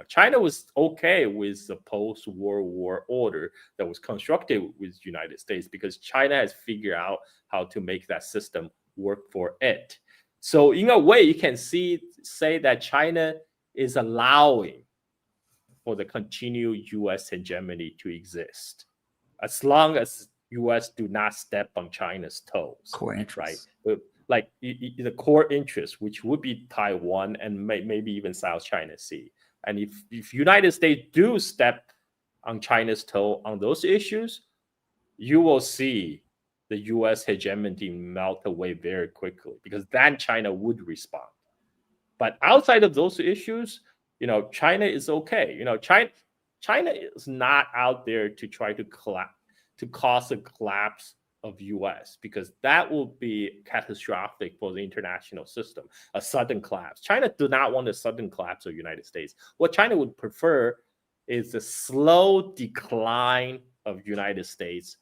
China was okay with the post-World War order that was constructed with the United States because China has figured out how to make that system work for it. So in a way, you can say that China is allowing for the continued U.S. hegemony to exist, as long as U.S. do not step on China's toes. Core interests. Right? Like the core interest, which would be Taiwan and maybe even South China Sea. And if United States do step on China's toe on those issues, you will see the U.S. hegemony melt away very quickly because then China would respond. But outside of those issues, China is okay. China is not out there to try to cause a collapse of U.S. because that will be catastrophic for the international system, a sudden collapse. China do not want a sudden collapse of the United States. What China would prefer is a slow decline of United States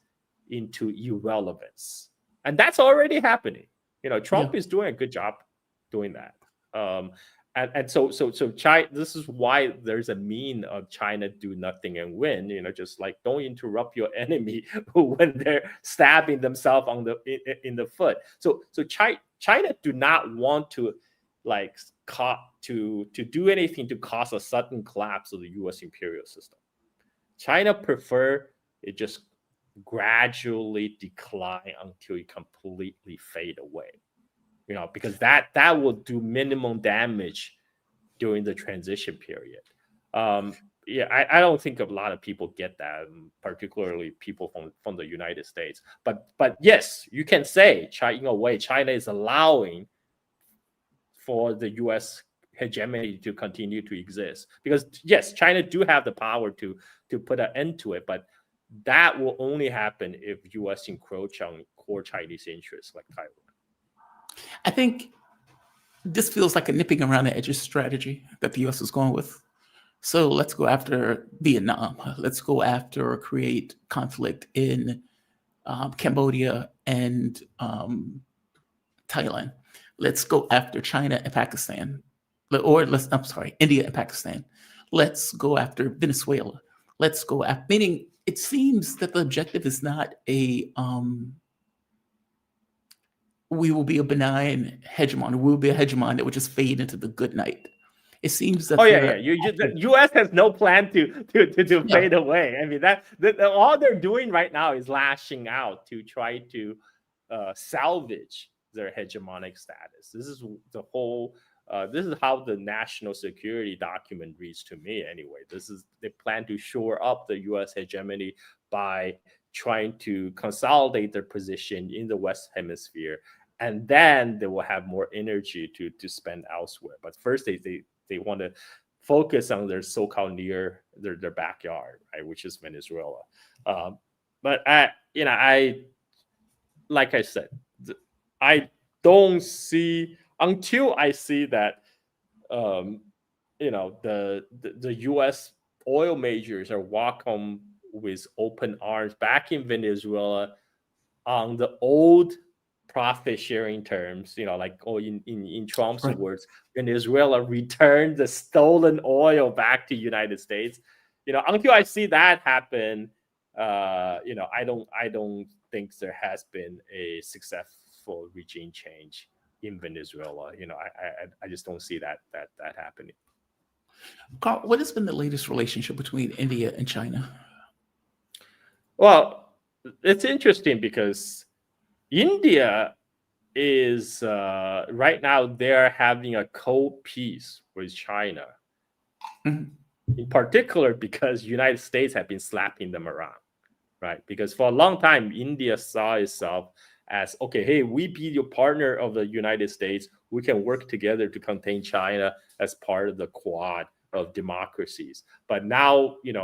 into irrelevance. And that's already happening. Trump is doing a good job doing that. So China, this is why there's a meme of China do nothing and win, just like don't interrupt your enemy when they're stabbing themselves in the foot. So China do not want to to do anything to cause a sudden collapse of the U.S. imperial system. China prefer it just gradually decline until it completely fade away. Because that will do minimum damage during the transition period. I don't think a lot of people get that, particularly people from the United States. But yes, you can say in a way China is allowing for the U.S. hegemony to continue to exist because yes, China do have the power to put an end to it, but that will only happen if U.S. encroach on core Chinese interests like Taiwan. I think this feels like a nipping around the edges strategy that the U.S. is going with. So let's go after Vietnam. Let's go after or create conflict in Cambodia and Thailand. Let's go after China and Pakistan. India and Pakistan. Let's go after Venezuela. Let's go after, meaning it seems that the objective is not we will be a benign hegemon. We will be a hegemon that would just fade into the good night. It seems that the U.S. has no plan to fade away. I mean all they're doing right now is lashing out to try to salvage their hegemonic status. This is the whole. This is how the national security document reads to me. Anyway, they plan to shore up the U.S. hegemony by trying to consolidate their position in the West Hemisphere, and then they will have more energy to spend elsewhere. But first, they want to focus on their so-called near their backyard, right, which is Venezuela. But I like I said, I don't see until I see that the U.S. oil majors are welcome with open arms back in Venezuela on the old profit sharing terms, in Trump's words, Venezuela returned the stolen oil back to United States. Until I see that happen, I don't think there has been a successful regime change in Venezuela. I just don't see that happening. Carl, what has been the latest relationship between India and China? Well, it's interesting because India is right now they're having a cold peace with China, in particular because United States have been slapping them around, right? Because for a long time, India saw itself as, okay, hey, we be your partner of the United States. We can work together to contain China as part of the quad of democracies. But now, in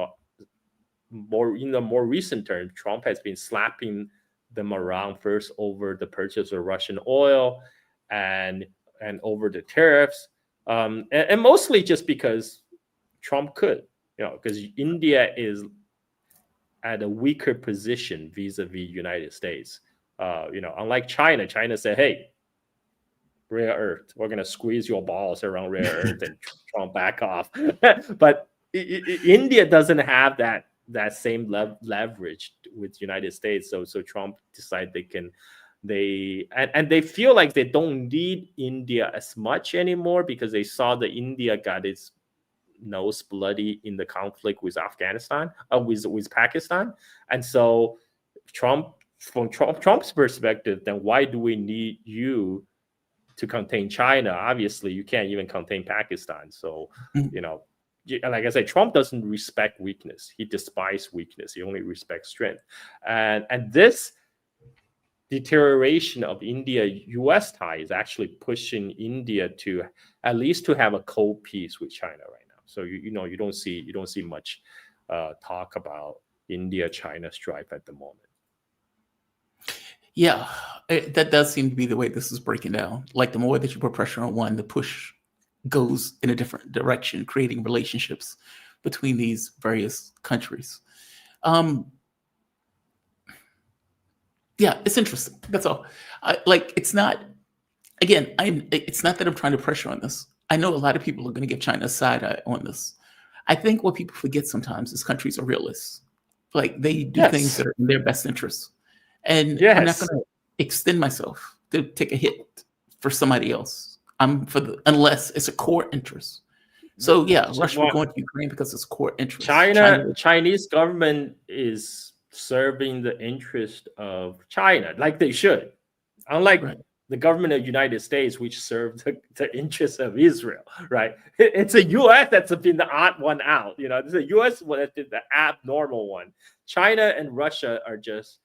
the more recent terms, Trump has been slapping them around first over the purchase of Russian oil and over the tariffs, and mostly just because Trump could, because India is at a weaker position vis-a-vis United States. Unlike China said, hey, rare earth. We're going to squeeze your balls around rare earth and Trump back off. But India doesn't have that same leverage with United States. So Trump decided they feel like they don't need India as much anymore because they saw that India got its nose bloody in the conflict with Afghanistan, with Pakistan. And so from Trump's perspective, then why do we need you to contain China? Obviously, you can't even contain Pakistan. So, like I said, Trump doesn't respect weakness. He despises weakness. He only respects strength. And this deterioration of India-U.S. tie is actually pushing India to at least to have a cold peace with China right now. So you don't see much talk about India-China strife at the moment. Yeah, that does seem to be the way this is breaking down. Like the more that you put pressure on one, the push goes in a different direction, creating relationships between these various countries. Yeah, it's interesting. That's all. It's not. Again, it's not that I'm trying to pressure on this. I know a lot of people are going to give China a side eye on this. I think what people forget sometimes is countries are realists. Like they do things that are in their best interests. And I'm not going to extend myself to take a hit for somebody else. Unless it's a core interest. So yeah, Russia will go into Ukraine because it's a core interest. Chinese government is serving the interest of China, like they should. Unlike the government of the United States, which served the interests of Israel, right? It's a U.S. that's been the odd one out. It's a U.S. that's been the abnormal one. China and Russia are just,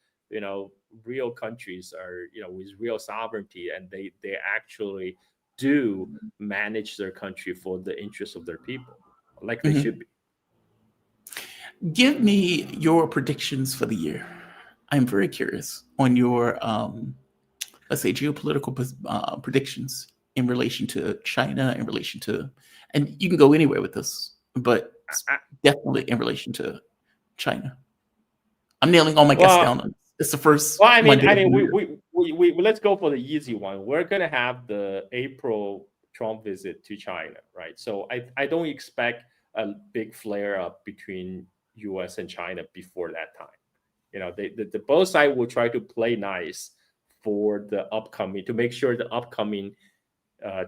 real countries are, with real sovereignty, and they actually do manage their country for the interests of their people, like they should be. Give me your predictions for the year. I'm very curious on your, let's say, geopolitical predictions in relation to China, in relation to, and you can go anywhere with this, but definitely in relation to China. I'm nailing all my guests down on this. It's the first. Well, I mean, we let's go for the easy one. We're gonna have the April Trump visit to China, right? So I don't expect a big flare up between U.S. and China before that time. The both sides will try to play nice for the upcoming, to make sure the upcoming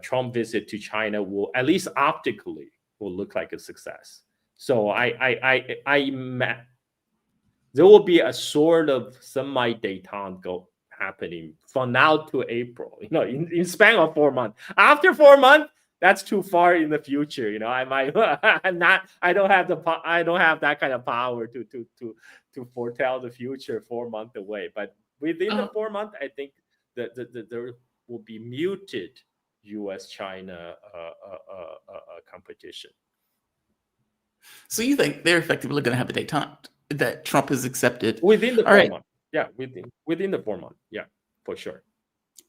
Trump visit to China will, at least optically, will look like a success. So there will be a sort of semi-détente happening from now to April, in span of 4 months. After 4 months, that's too far in the future. I don't have that kind of power to foretell the future 4 months away. But within the 4 months, I think that there will be muted U.S.-China competition. So you think they're effectively going to have a détente that Trump has accepted within the 4 months? Yeah, within the 4 months. Yeah, for sure.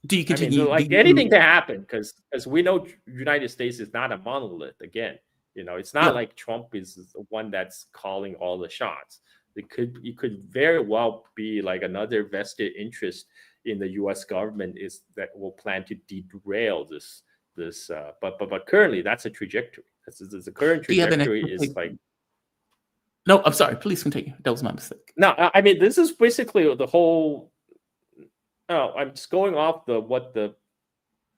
Do you continue? Anything can happen because we know United States is not a monolith. Again, it's not like Trump is the one that's calling all the shots. It could very well be like another vested interest in the U.S. government is that will plan to derail this. But currently, that's a trajectory. The current trajectory is like. No, I'm sorry. Please continue. That was my mistake. No, I mean, this is basically the whole. Oh, I'm just going off what the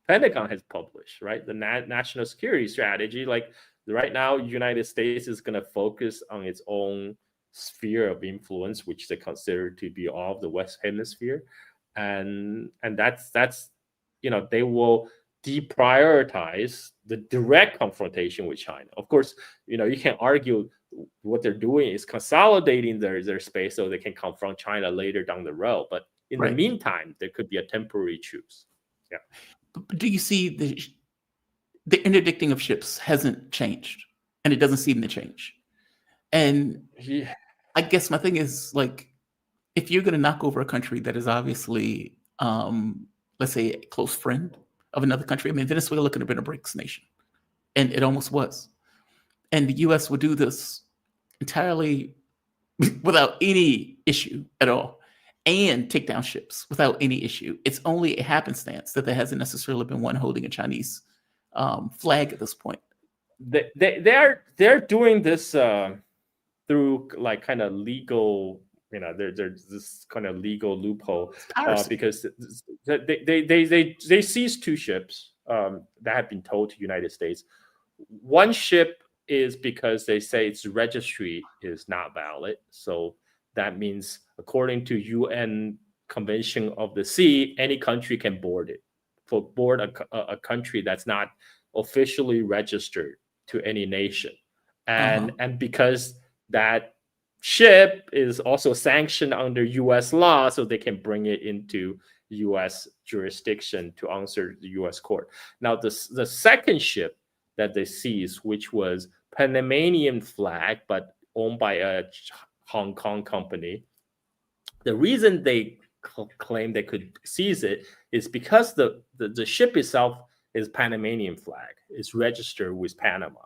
Pentagon has published, right? The national security strategy. Like right now, United States is going to focus on its own sphere of influence, which they consider to be all of the West Hemisphere, and that's they will deprioritize the direct confrontation with China. Of course, you can argue what they're doing is consolidating their space so they can confront China later down the road. But in the meantime, there could be a temporary truce. Yeah. But do you see the interdicting of ships hasn't changed, and it doesn't seem to change? And I guess my thing is, like, if you're going to knock over a country that is obviously, let's say, a close friend of another country. I mean, Venezuela could have been a BRICS nation, and it almost was. And the U.S. would do this entirely without any issue at all. and take down ships without any issue. It's only a happenstance that there hasn't necessarily been one holding a Chinese flag at this point. They're doing this through like kind of legal, there's this kind of legal loophole because they seized 2 ships that have been towed to United States. One ship is because they say its registry is not valid. So that means, according to UN Convention of the Sea, any country can board it. For board a country that's not officially registered to any nation, and because that ship is also sanctioned under U.S. law, so they can bring it into U.S. jurisdiction to answer the U.S. court. Now, the second ship that they seized, which was Panamanian flag but owned by a Hong Kong company, the reason they claim they could seize it is because the ship itself is Panamanian flag. It's registered with Panama.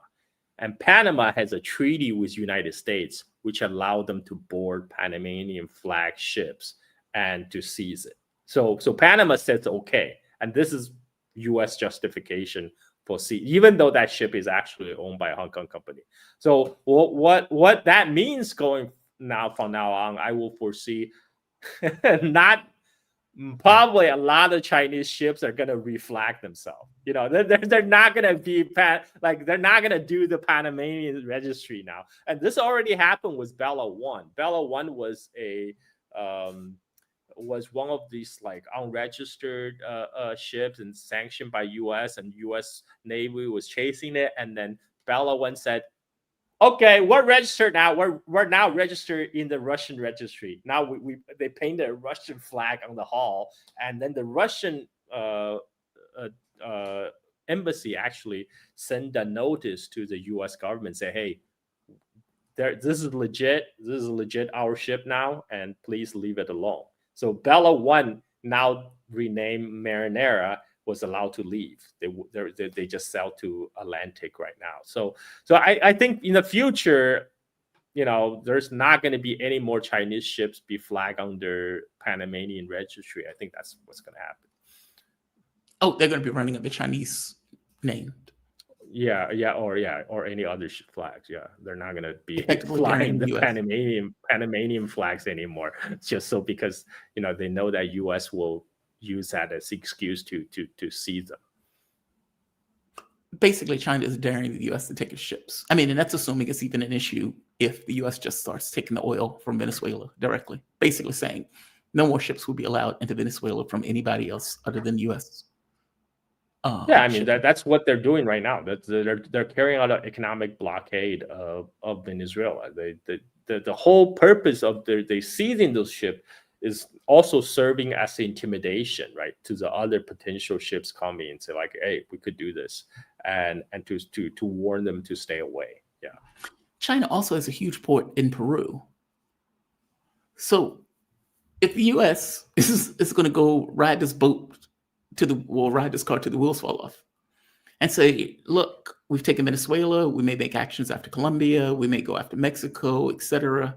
And Panama has a treaty with United States which allowed them to board Panamanian flag ships and to seize it. So Panama says okay, and this is U.S. justification for seize, even though that ship is actually owned by a Hong Kong company. So what that means from now on, I will foresee probably a lot of Chinese ships are gonna reflag themselves. They're not gonna be they're not gonna do the Panamanian registry now. And this already happened with Bella One. Bella One was was one of these like unregistered ships and sanctioned by U.S. and U.S. Navy was chasing it, and then Bella One said, okay, we're registered now. We're now registered in the Russian registry. Now they painted a Russian flag on the hull, and then the Russian embassy actually sent a notice to the U.S. government, say, hey, this is legit. This is legit our ship now, and please leave it alone. So Bella One, now renamed Marinera, was allowed to leave. They just sell to Atlantic right now. So I think in the future, there's not going to be any more Chinese ships be flagged under Panamanian registry. I think that's what's going to happen. Oh, they're going to be running under Chinese name. Or any other flags. Yeah, they're not going to be flying the Panamanian flags anymore. Just so because they know that U.S. will use that as excuse to seize them. Basically, China is daring the U.S. to take its ships. I mean, and that's assuming it's even an issue if the U.S. just starts taking the oil from Venezuela directly. Basically saying no more ships will be allowed into Venezuela from anybody else other than U.S. I mean that's what they're doing right now. They're carrying out an economic blockade of Venezuela. The whole purpose of they seizing those ships is also serving as intimidation, right, to the other potential ships coming and say like, hey, we could do this, and to warn them to stay away. Yeah. China also has a huge port in Peru. So if the U.S. is going to go ride this boat ride this car to the wheels fall off and say, look, we've taken Venezuela, we may make actions after Colombia, we may go after Mexico, etc.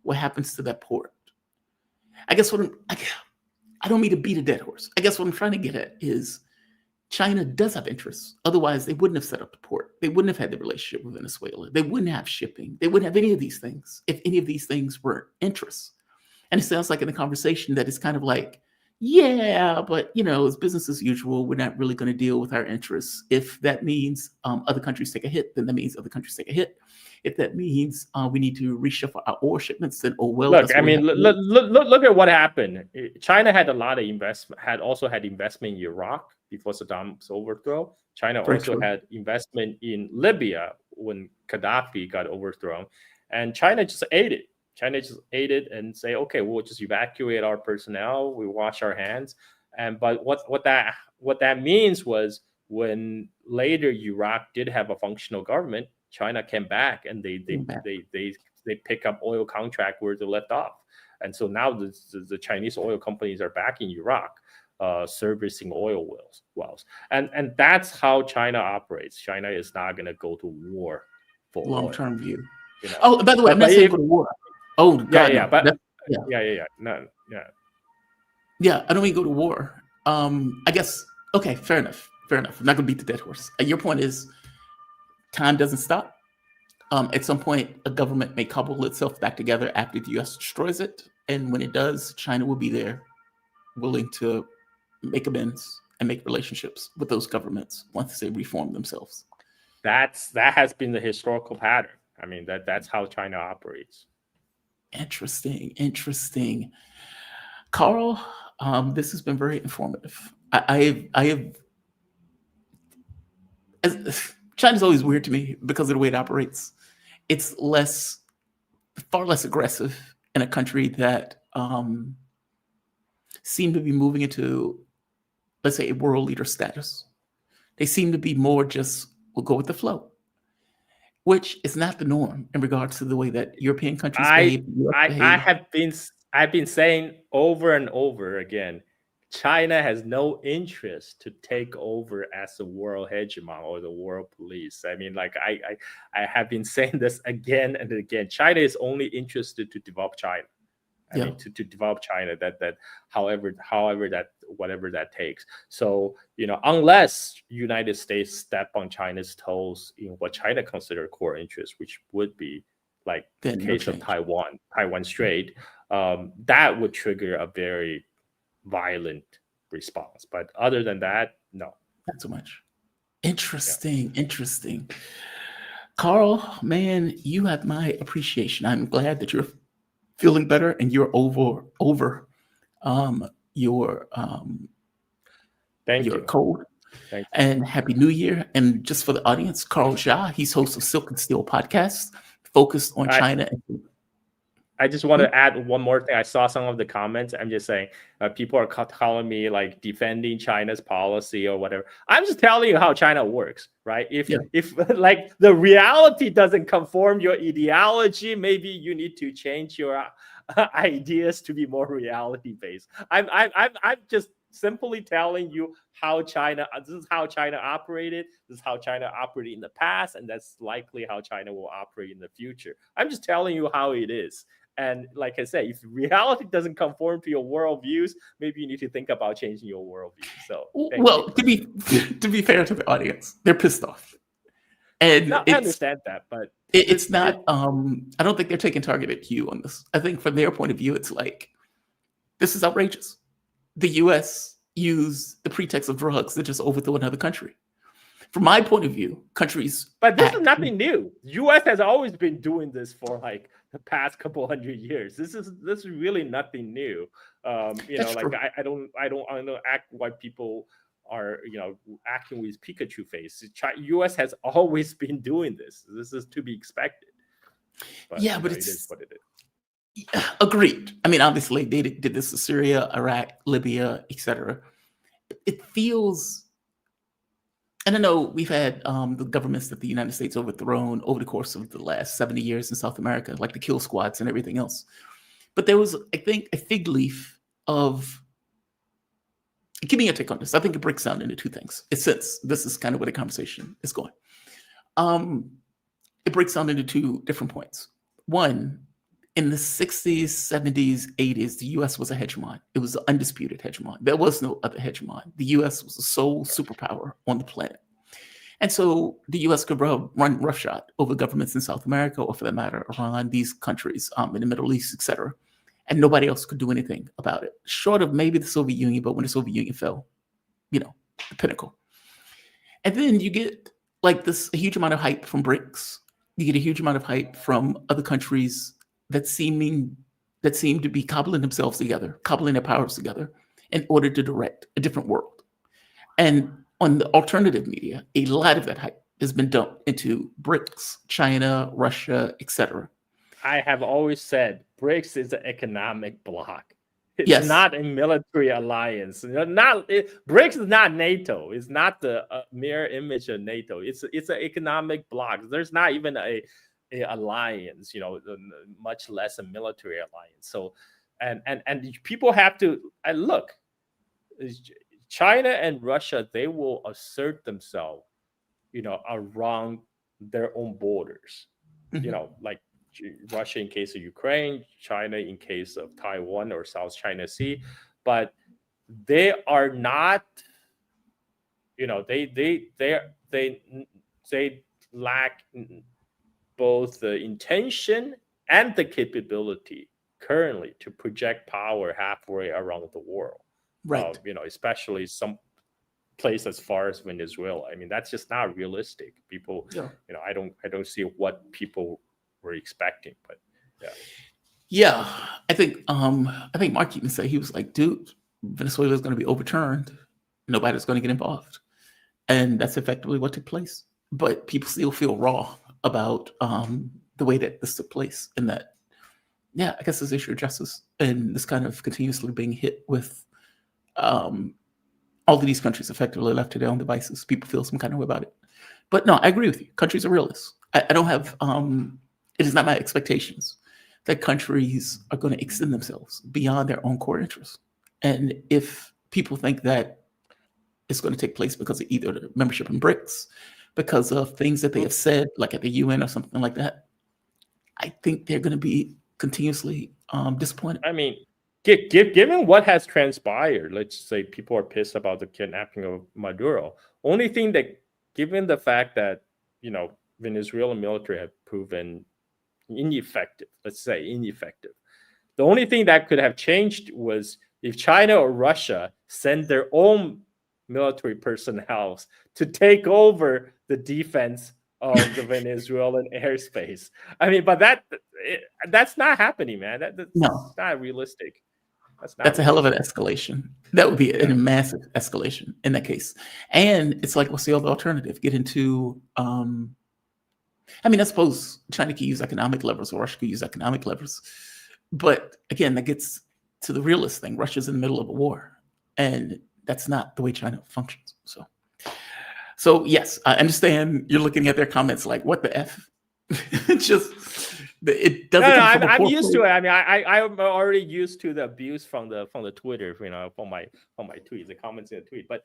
What happens to that port? I guess I don't mean to beat a dead horse. I guess what I'm trying to get at is China does have interests. Otherwise, they wouldn't have set up the port. They wouldn't have had the relationship with Venezuela. They wouldn't have shipping. They wouldn't have any of these things if any of these things were interests. And it sounds like in the conversation that it's kind of like, yeah, but it's business as usual. We're not really going to deal with our interests. If that means other countries take a hit, then that means other countries take a hit. If that means we need to reshuffle our oil shipments, then look. I mean, look at what happened. China had a lot of investment. Also had investment in Iraq before Saddam's overthrow. China also had investment in Libya when Gaddafi got overthrown, and China just ate it. China just ate it and say, okay, we'll just evacuate our personnel. We wash our hands. But what that means was when later Iraq did have a functional government, China came back and they pick up oil contract where they left off. And so now the Chinese oil companies are back in Iraq, servicing oil wells. And that's how China operates. China is not going to go to war for long-term view. You know? Oh, by the way, I'm not saying go to war. Oh, God, yeah, no. yeah. No, yeah. Yeah, I don't mean go to war. I guess okay, fair enough. Fair enough. I'm not gonna beat the dead horse. Your point is time doesn't stop. At some point, a government may cobble itself back together after the U.S. destroys it, and when it does, China will be there, willing to make amends and make relationships with those governments once they reform themselves. That has been the historical pattern. I mean, that's how China operates. Interesting, interesting. Carl, this has been very informative. I have China's always weird to me because of the way it operates. It's far less aggressive in a country that seem to be moving into, let's say, a world leader status. They seem to be more just, we'll go with the flow, which is not the norm in regards to the way that European countries behave. I've been saying over and over again, China has no interest to take over as the world hegemon or the world police. I mean, like I have been saying this again and again. China is only interested to develop China. I mean, to develop China, that however that whatever that takes. So unless United States step on China's toes in what China consider core interests, which would be like the case of Taiwan Strait, that would trigger a very violent response. But other than that, no, not so much. Interesting. Carl, man, you have my appreciation. I'm glad that you're feeling better and you're over your cold. Thank you. And Happy New Year. And just for the audience, Carl Jha, he's host of Silk and Steel podcast, focused on China. I just want to add one more thing. I saw some of the comments. I'm just saying people are calling me like defending China's policy or whatever. I'm just telling you how China works, right? If like the reality doesn't conform your ideology, maybe you need to change your ideas to be more reality based. I'm just simply telling you how China. This is how China operated. This is how China operated in the past, and that's likely how China will operate in the future. I'm just telling you how it is. And like I said, if reality doesn't conform to your worldviews, maybe you need to think about changing your worldview. So, to be fair to the audience, they're pissed off, and I understand that, but it's not. I don't think they're taking targeted cue on this. I think from their point of view, it's like this is outrageous. The U.S. used the pretext of drugs to just overthrow another country. From my point of view, countries. But this is nothing new. U.S. has always been doing this for like the past couple hundred years. This is really nothing new. I don't act like people are acting with Pikachu face. U.S. has always been doing this. This is to be expected. But it is what it is. Agreed. I mean, obviously they did this to Syria, Iraq, Libya, etc. It feels. And I know we've had the governments that the United States overthrown over the course of the last 70 years in South America, like the kill squads and everything else. But there was, I think, a fig leaf of. Give me a take on this. I think it breaks down into two things. Since this is kind of where the conversation is going. It breaks down into two different points. One, in the 60s, 70s, 80s, the U.S. was a hegemon. It was the undisputed hegemon. There was no other hegemon. The U.S. was the sole superpower on the planet. And so the U.S. could run roughshod over governments in South America, or for that matter, Iran, these countries in the Middle East, etc. And nobody else could do anything about it, short of maybe the Soviet Union. But when the Soviet Union fell, the pinnacle. And then you get like this a huge amount of hype from BRICS. You get a huge amount of hype from other countries that seem to be cobbling themselves together, cobbling their powers together in order to direct a different world. And on the alternative media, a lot of that hype has been dumped into BRICS, China, Russia, etc. I have always said BRICS is an economic bloc. It's not a military alliance. BRICS is not NATO. It's not the mirror image of NATO. It's an economic bloc. There's not even a alliance, much less a military alliance. So, and people have to look. China and Russia, they will assert themselves, around their own borders. Mm-hmm. Like Russia in case of Ukraine, China in case of Taiwan or South China Sea. But they are not, they lack both the intention and the capability currently to project power halfway around the world. Right. Especially some place as far as Venezuela. I mean, that's just not realistic. People, Yeah. I don't see what people were expecting, but yeah. Yeah, I think Mark even said, he was like, dude, Venezuela is going to be overturned. Nobody's going to get involved. And that's effectively what took place. But people still feel raw about the way that this took place, and that, yeah, I guess this issue of justice and this kind of continuously being hit with all of these countries effectively left to their own devices. People feel some kind of way about it. But no, I agree with you. Countries are realists. I don't have, it is not my expectations that countries are going to extend themselves beyond their own core interests. And if people think that it's going to take place because of either the membership in BRICS, because of things that they have said, like at the UN or something like that, I think they're going to be continuously disappointed. I mean, given what has transpired, let's say people are pissed about the kidnapping of Maduro. Only thing that, given the fact that, Venezuelan military have proven ineffective, let's say ineffective. The only thing that could have changed was if China or Russia send their own military personnel to take over the defense of the Venezuelan airspace. I mean, but that's not happening, man. That's No. not realistic. That's a hell of an escalation. That would be a massive escalation in that case. And it's like, what's the other alternative? Get into, I suppose China could use economic levers or Russia could use economic levers. But again, that gets to the realist thing. Russia's in the middle of a war. And that's not the way China functions. So yes, I understand you're looking at their comments like, what the F? It doesn't. No, I'm used to it. I mean, I'm already used to the abuse from the Twitter, from my tweets, the comments in the tweet. But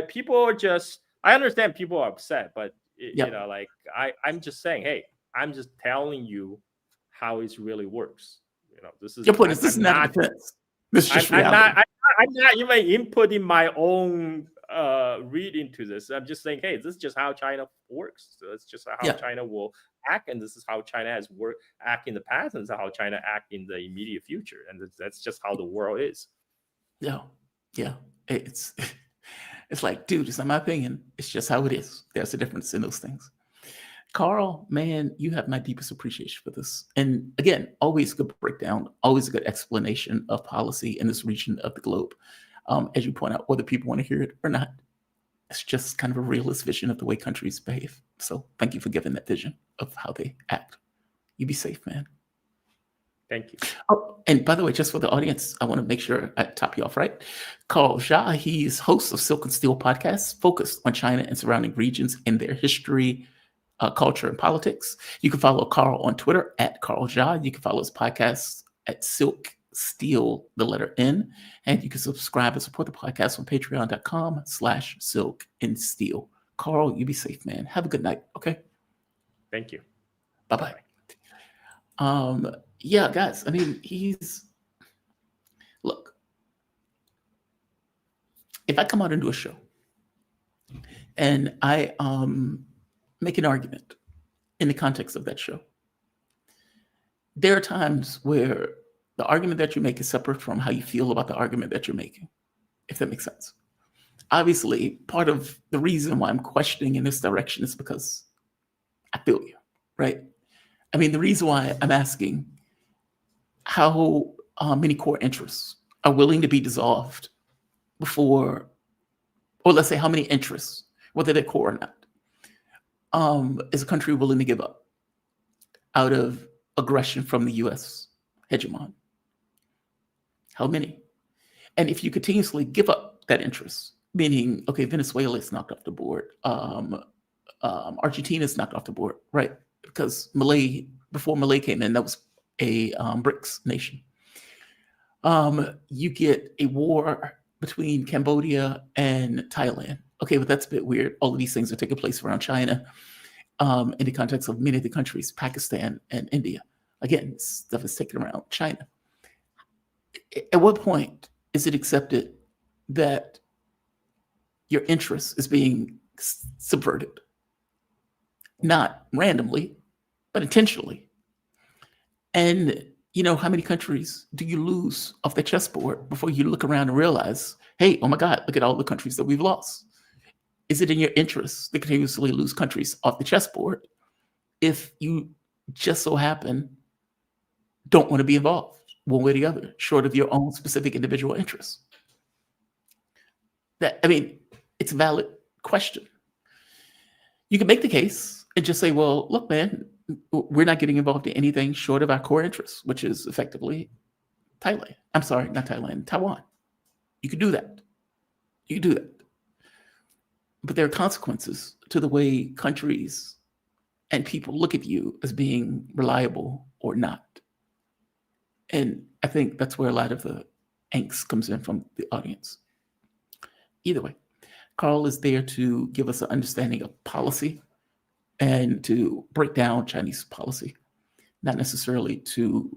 people are just, I understand people are upset, but I'm just saying, hey, I'm just telling you how it really works. This is your point. This is not defense. This is just reality. I'm not even inputting my own read into this. I'm just saying, hey, this is just how China works. So it's just how China will act, and this is how China has act in the past, and this is how China act in the immediate future, and that's just how the world is. Yeah. It's like, dude, it's not my opinion. It's just how it is. There's a difference in those things. Carl, man, you have my deepest appreciation for this. And again, always a good breakdown, always a good explanation of policy in this region of the globe. As you point out, whether people want to hear it or not, it's just kind of a realist vision of the way countries behave. So thank you for giving that vision of how they act. You be safe, man. Thank you. Oh, and by the way, just for the audience, I want to make sure I top you off right. Carl Jha, he's host of Silk and Steel podcasts focused on China and surrounding regions and their history, culture, and politics. You can follow Carl on Twitter at Carl Jha. You can follow his podcast at Silk Steel, the letter N. And you can subscribe and support the podcast on patreon.com/Silk and Steel. Carl, you be safe, man. Have a good night. Okay. Thank you. Bye-bye. Yeah, guys, I mean, look, if I come out and do a show and I make an argument in the context of that show, there are times where the argument that you make is separate from how you feel about the argument that you're making, if that makes sense. Obviously, part of the reason why I'm questioning in this direction is because I feel you, right? I mean, the reason why I'm asking how many core interests are willing to be dissolved before, or let's say how many interests, whether they're core or not, is a country willing to give up out of aggression from the U.S. hegemon? How many? And if you continuously give up that interest, meaning, okay, Venezuela is knocked off the board, Argentina is knocked off the board, right? Because before Malay came in, that was a BRICS nation. You get a war between Cambodia and Thailand. Okay, but that's a bit weird. All of these things are taking place around China in the context of many of the countries, Pakistan and India. Again, stuff is taken around China. At what point is it accepted that your interest is being subverted, not randomly, but intentionally. And you know, how many countries do you lose off the chessboard before you look around and realize, hey, oh my God, look at all the countries that we've lost. Is it in your interest to continuously lose countries off the chessboard if you just so happen don't want to be involved one way or the other, short of your own specific individual interests? It's a valid question. You can make the case and just say, well, look, man, we're not getting involved in anything short of our core interests, which is effectively Thailand. I'm sorry, not Thailand, Taiwan. You could do that. You could do that. But there are consequences to the way countries and people look at you as being reliable or not. And I think that's where a lot of the angst comes in from the audience. Either way, Carl is there to give us an understanding of policy and to break down Chinese policy, not necessarily to,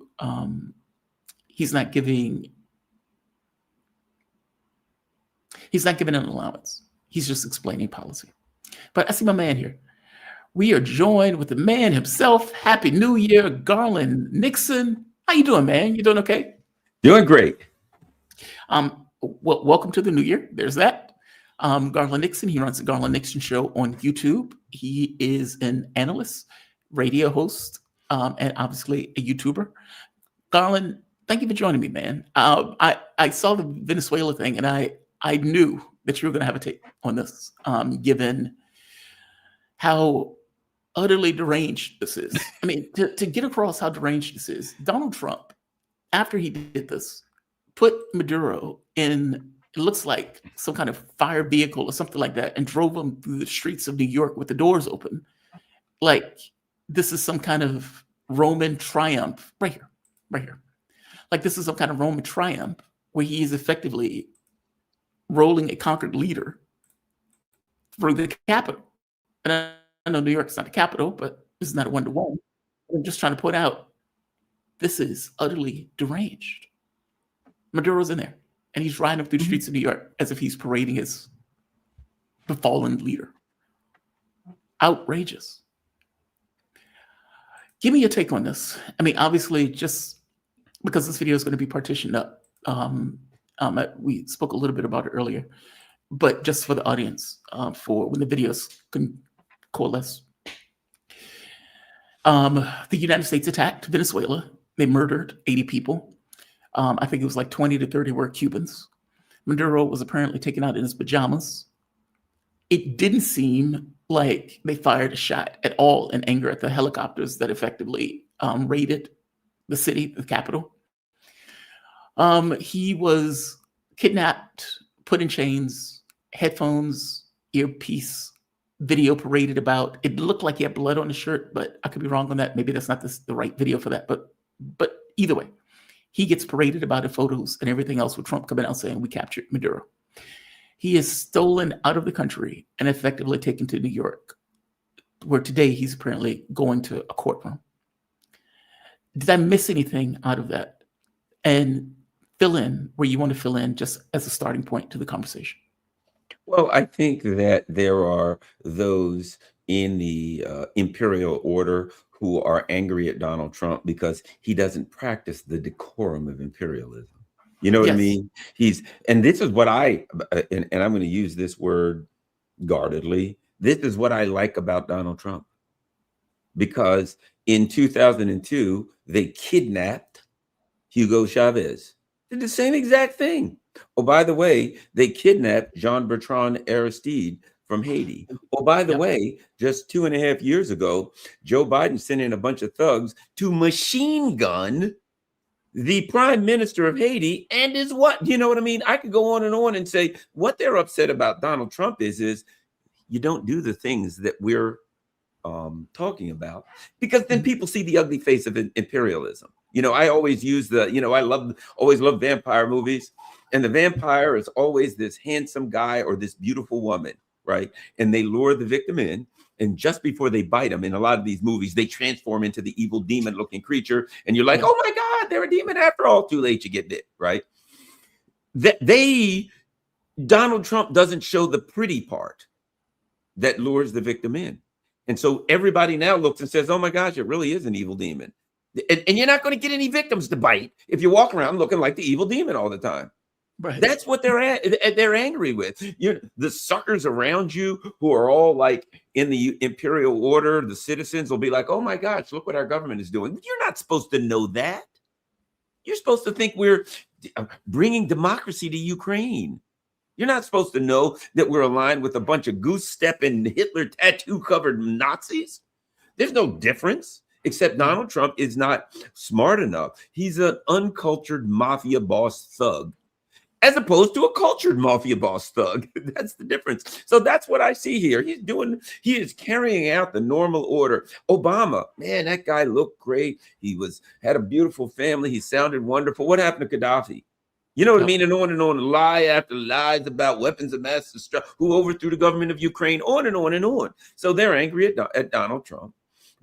he's not giving an allowance. He's just explaining policy. But I see my man here. We are joined with the man himself. Happy New Year, Garland Nixon. How you doing, man? You doing okay? Doing great. Well, welcome to the new year. There's that. Garland Nixon, he runs the Garland Nixon Show on YouTube. He is an analyst, radio host, and obviously a YouTuber. Garland, thank you for joining me, man. I saw the Venezuela thing, and I knew that you were going to have a take on this, given how utterly deranged this is. I mean, to get across how deranged this is, Donald Trump, after he did this, put Maduro in, it looks like some kind of fire vehicle or something like that, and drove him through the streets of New York with the doors open. Like this is some kind of Roman triumph right here. Like this is some kind of Roman triumph where he is effectively rolling a conquered leader through the Capitol. And I know New York's not the capital, but this is not a one-to-one. I'm just trying to point out this is utterly deranged. Maduro's in there, and he's riding up through the streets of New York as if he's parading the fallen leader. Outrageous. Give me your take on this. I mean, obviously, just because this video is going to be partitioned up, we spoke a little bit about it earlier, but just for the audience, for when the videos can coalesce. The United States attacked Venezuela. They murdered 80 people. I think it was like 20 to 30 were Cubans. Maduro was apparently taken out in his pajamas. It didn't seem like they fired a shot at all in anger at the helicopters that effectively raided the city, the capital. He was kidnapped, put in chains, headphones, earpiece, video paraded about. It looked like he had blood on his shirt, but I could be wrong on that. Maybe that's not the right video for that. But either way, he gets paraded about in photos and everything else with Trump coming out saying we captured Maduro. He is stolen out of the country and effectively taken to New York, where today he's apparently going to a courtroom. Did I miss anything out of that? And fill in where you want to fill in just as a starting point to the conversation. Well, I think that there are those in the imperial order who are angry at Donald Trump because he doesn't practice the decorum of imperialism. You know what I mean? And this is what and I'm going to use this word guardedly. This is what I like about Donald Trump. Because in 2002, they kidnapped Hugo Chavez. Did the same exact thing. Oh, by the way, they kidnapped Jean-Bertrand Aristide from Haiti. Oh, by the way, just 2.5 years ago, Joe Biden sent in a bunch of thugs to machine gun the prime minister of Haiti and his what? You know what I mean? I could go on and say what they're upset about Donald Trump is you don't do the things that we're talking about, because then people see the ugly face of imperialism. You know, I always use always love vampire movies. And the vampire is always this handsome guy or this beautiful woman, right? And they lure the victim in. And just before they bite him, in a lot of these movies, they transform into the evil demon-looking creature. And you're like, oh my God, they're a demon after all. Too late, you get bit, right? That they Donald Trump doesn't show the pretty part that lures the victim in. And so everybody now looks and says, oh my gosh, it really is an evil demon. And you're not going to get any victims to bite if you walk around looking like the evil demon all the time. Right. That's what they're angry with. The suckers around you who are all like in the imperial order, the citizens will be like, oh my gosh, look what our government is doing. You're not supposed to know that. You're supposed to think we're bringing democracy to Ukraine. You're not supposed to know that we're aligned with a bunch of goose-stepping, Hitler tattoo-covered Nazis. There's no difference, except Donald Trump is not smart enough. He's an uncultured mafia boss thug, as opposed to a cultured mafia boss thug. That's the difference. So that's what I see here. He is carrying out the normal order. Obama, man, that guy looked great. He had a beautiful family. He sounded wonderful. What happened to Gaddafi? You know what I mean? And on, lie after lies about weapons of mass destruction, who overthrew the government of Ukraine, on and on and on. So they're angry at Donald Trump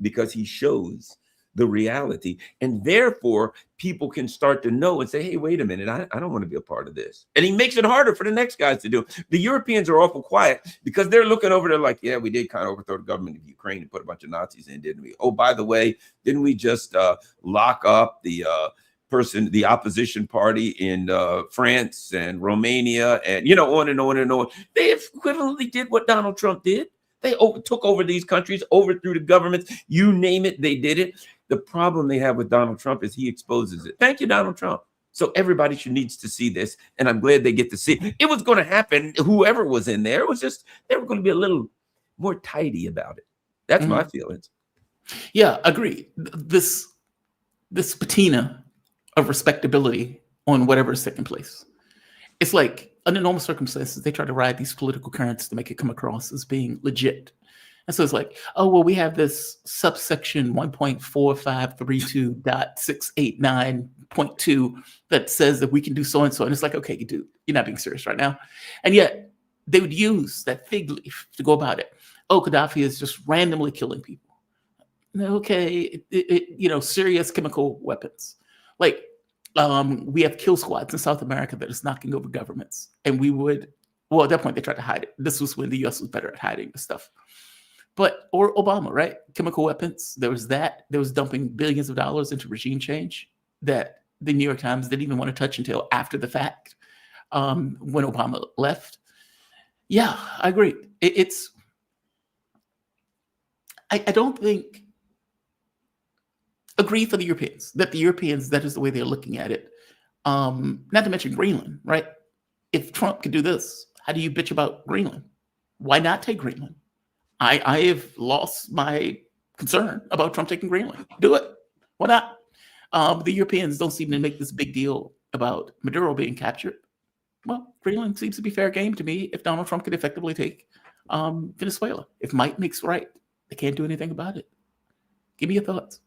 because he shows the reality. And therefore, people can start to know and say, hey, wait a minute, I don't want to be a part of this. And he makes it harder for the next guys to do. The Europeans are awful quiet because they're looking over there like, yeah, we did kind of overthrow the government of Ukraine and put a bunch of Nazis in, didn't we? Oh, by the way, didn't we just lock up the opposition party in France and Romania and, on and on and on. They equivalently did what Donald Trump did. They took over these countries, overthrew the governments, you name it, they did it. The problem they have with Donald Trump is he exposes it. Thank you, Donald Trump. So everybody needs to see this, and I'm glad they get to see it. It was going to happen, whoever was in there. It was just, they were going to be a little more tidy about it. That's my feelings. Yeah, agreed. This patina of respectability on whatever is taking place. It's like, under normal circumstances, they try to ride these political currents to make it come across as being legit. And so it's like, oh, well, we have this subsection 1.4532.689.2 that says that we can do so and so. And it's like, okay, dude, you're not being serious right now. And yet they would use that fig leaf to go about it. Oh, Gaddafi is just randomly killing people. Okay, serious chemical weapons. Like, we have kill squads in South America that is knocking over governments. And at that point, they tried to hide it. This was when the US was better at hiding the stuff. Or Obama, right? Chemical weapons. There was that. There was dumping billions of dollars into regime change that the New York Times didn't even want to touch until after the fact, when Obama left. Yeah, I agree. I don't think, agree for the Europeans, that is the way they're looking at it. Not to mention Greenland, right? If Trump could do this, how do you bitch about Greenland? Why not take Greenland? I have lost my concern about Trump taking Greenland. Do it. Why not? The Europeans don't seem to make this big deal about Maduro being captured. Well, Greenland seems to be fair game to me if Donald Trump could effectively take Venezuela. If might makes right, they can't do anything about it. Give me your thoughts.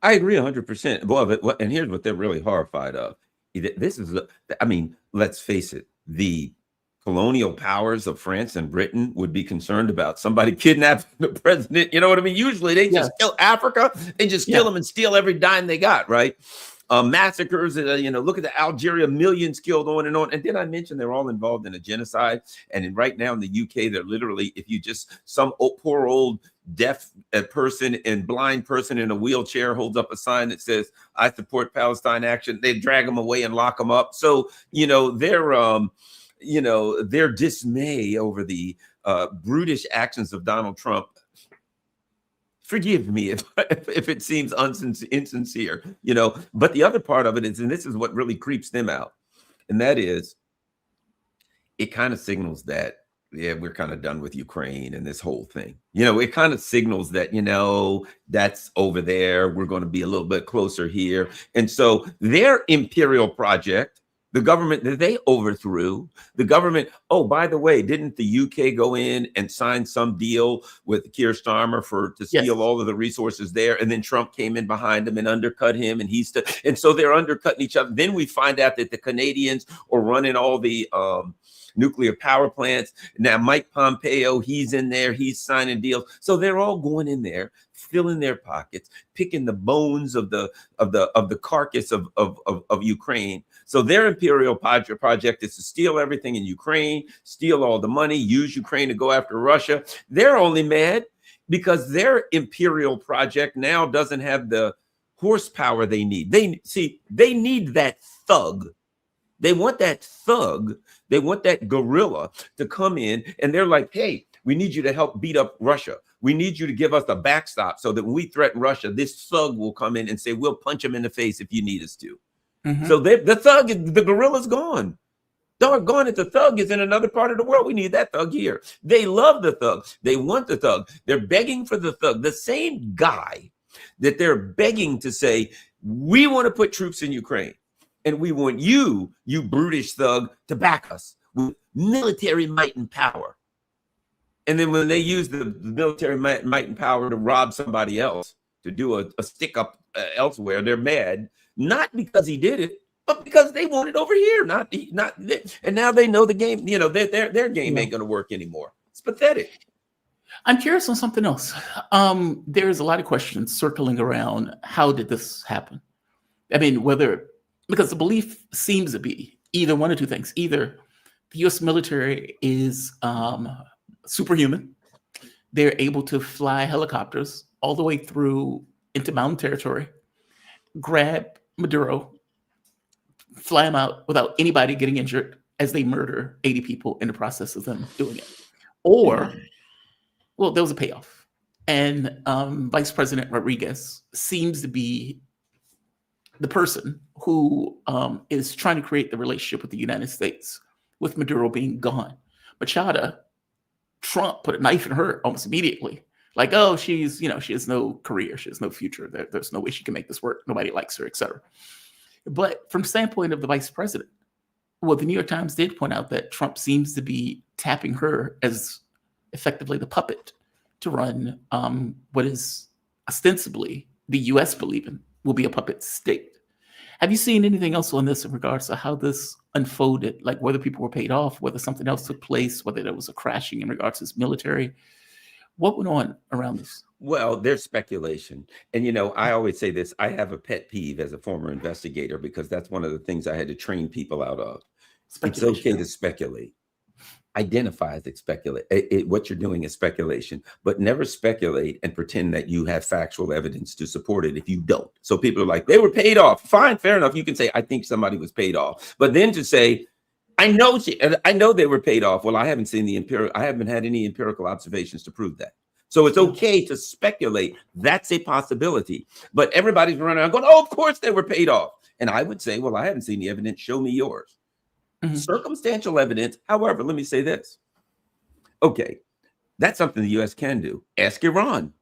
I agree 100%. Well, and here's what they're really horrified of. This is, let's face it, the colonial powers of France and Britain would be concerned about somebody kidnapping the president. You know what I mean? Usually they just kill Africa. They just kill them and steal every dime they got, right? Massacres, look at the Algeria, millions killed, on and on. And then I mentioned they're all involved in a genocide. And right now in the UK, they're literally, if you just, some poor old deaf person and blind person in a wheelchair holds up a sign that says, I support Palestine action, they drag them away and lock them up. So, their dismay over the brutish actions of Donald Trump, forgive me if it seems insincere, but the other part of it is, and this is what really creeps them out, and that is, it kind of signals that, we're kind of done with Ukraine and this whole thing. It kind of signals that, that's over there. We're going to be a little bit closer here. And so their imperial project, the government that they overthrew, the government, oh, by the way, didn't the UK go in and sign some deal with Keir Starmer to steal all of the resources there? And then Trump came in behind him and undercut him, and so they're undercutting each other. Then we find out that the Canadians are running all the nuclear power plants. Now Mike Pompeo, he's in there, he's signing deals. So they're all going in there, filling their pockets, picking the bones of the carcass of Ukraine. So their imperial project is to steal everything in Ukraine, steal all the money, use Ukraine to go after Russia. They're only mad because their imperial project now doesn't have the horsepower they need. They need that thug. They want that thug. They want that guerrilla to come in, and they're like, hey, we need you to help beat up Russia. We need you to give us a backstop so that when we threaten Russia, this thug will come in and say, we'll punch him in the face if you need us to. Mm-hmm. So the guerrilla's gone. Doggone it, the thug is in another part of the world. We need that thug here. They love the thug. They want the thug. They're begging for the thug. The same guy that they're begging to say, we want to put troops in Ukraine. And we want you brutish thug, to back us with military might and power. And then when they use the military might and power to rob somebody else, to do a stick up elsewhere, they're mad, not because he did it, but because they want it over here. And now they know the game. You know, their game ain't going to work anymore. It's pathetic. I'm curious on something else. There's a lot of questions circling around how did this happen? I mean, because the belief seems to be either one or two things. Either the U.S. military is superhuman. They're able to fly helicopters all the way through into mountain territory, grab Maduro, fly him out without anybody getting injured as they murder 80 people in the process of them doing it. Or, well, there was a payoff. And Vice President Rodriguez seems to be the person who is trying to create the relationship with the United States, with Maduro being gone. Machada, Trump put a knife in her almost immediately. Like, oh, she has no career. She has no future. There's no way she can make this work. Nobody likes her, et cetera. But from the standpoint of the vice president, well, the New York Times did point out that Trump seems to be tapping her as effectively the puppet to run what is ostensibly the U.S. believing will be a puppet state. Have you seen anything else on this in regards to how this unfolded, like whether people were paid off, whether something else took place, whether there was a crashing in regards to his military? What went on around this? Well, there's speculation. And, you know, I always say this, I have a pet peeve as a former investigator, because that's one of the things I had to train people out of. It's okay to speculate. Identify as speculate. What you're doing is speculation, but never speculate and pretend that you have factual evidence to support it if you don't. So people are like, they were paid off. Fine, fair enough. You can say, I think somebody was paid off. But then to say, I know they were paid off. Well, I haven't had any empirical observations to prove that. So it's okay to speculate. That's a possibility. But everybody's running around going, oh, of course they were paid off. And I would say, well, I haven't seen the evidence. Show me yours. Mm-hmm. Circumstantial evidence. However, let me say this. Okay, that's something the U.S. can do. Ask Iran,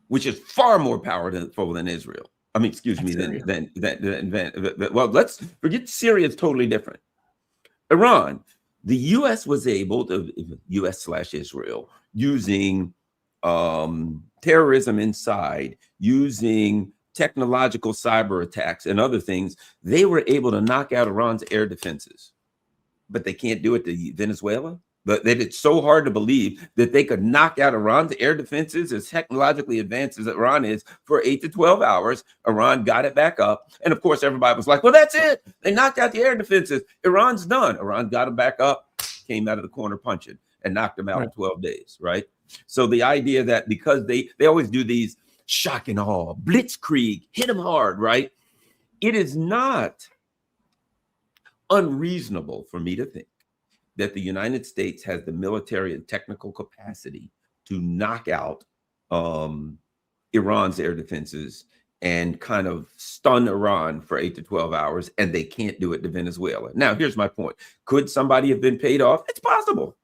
which is far more powerful than Israel. I mean, excuse me, well, let's forget Syria is totally different. Iran, the U.S. was able to, U.S./Israel, using terrorism inside, using technological cyber attacks and other things, they were able to knock out Iran's air defenses. But they can't do it to Venezuela. But it's so hard to believe that they could knock out Iran's air defenses, as technologically advanced as Iran is, for 8 to 12 hours. Iran got it back up. And of course, everybody was like, well, that's it. They knocked out the air defenses. Iran's done. Iran got them back up, came out of the corner punching, and knocked them out in 12 days, right? So the idea that because they always do these shock and awe, blitzkrieg, hit them hard, right? It is not unreasonable for me to think that the United States has the military and technical capacity to knock out Iran's air defenses and kind of stun Iran for 8 to 12 hours, and they can't do it to Venezuela. Now, here's my point. Could somebody have been paid off? It's possible.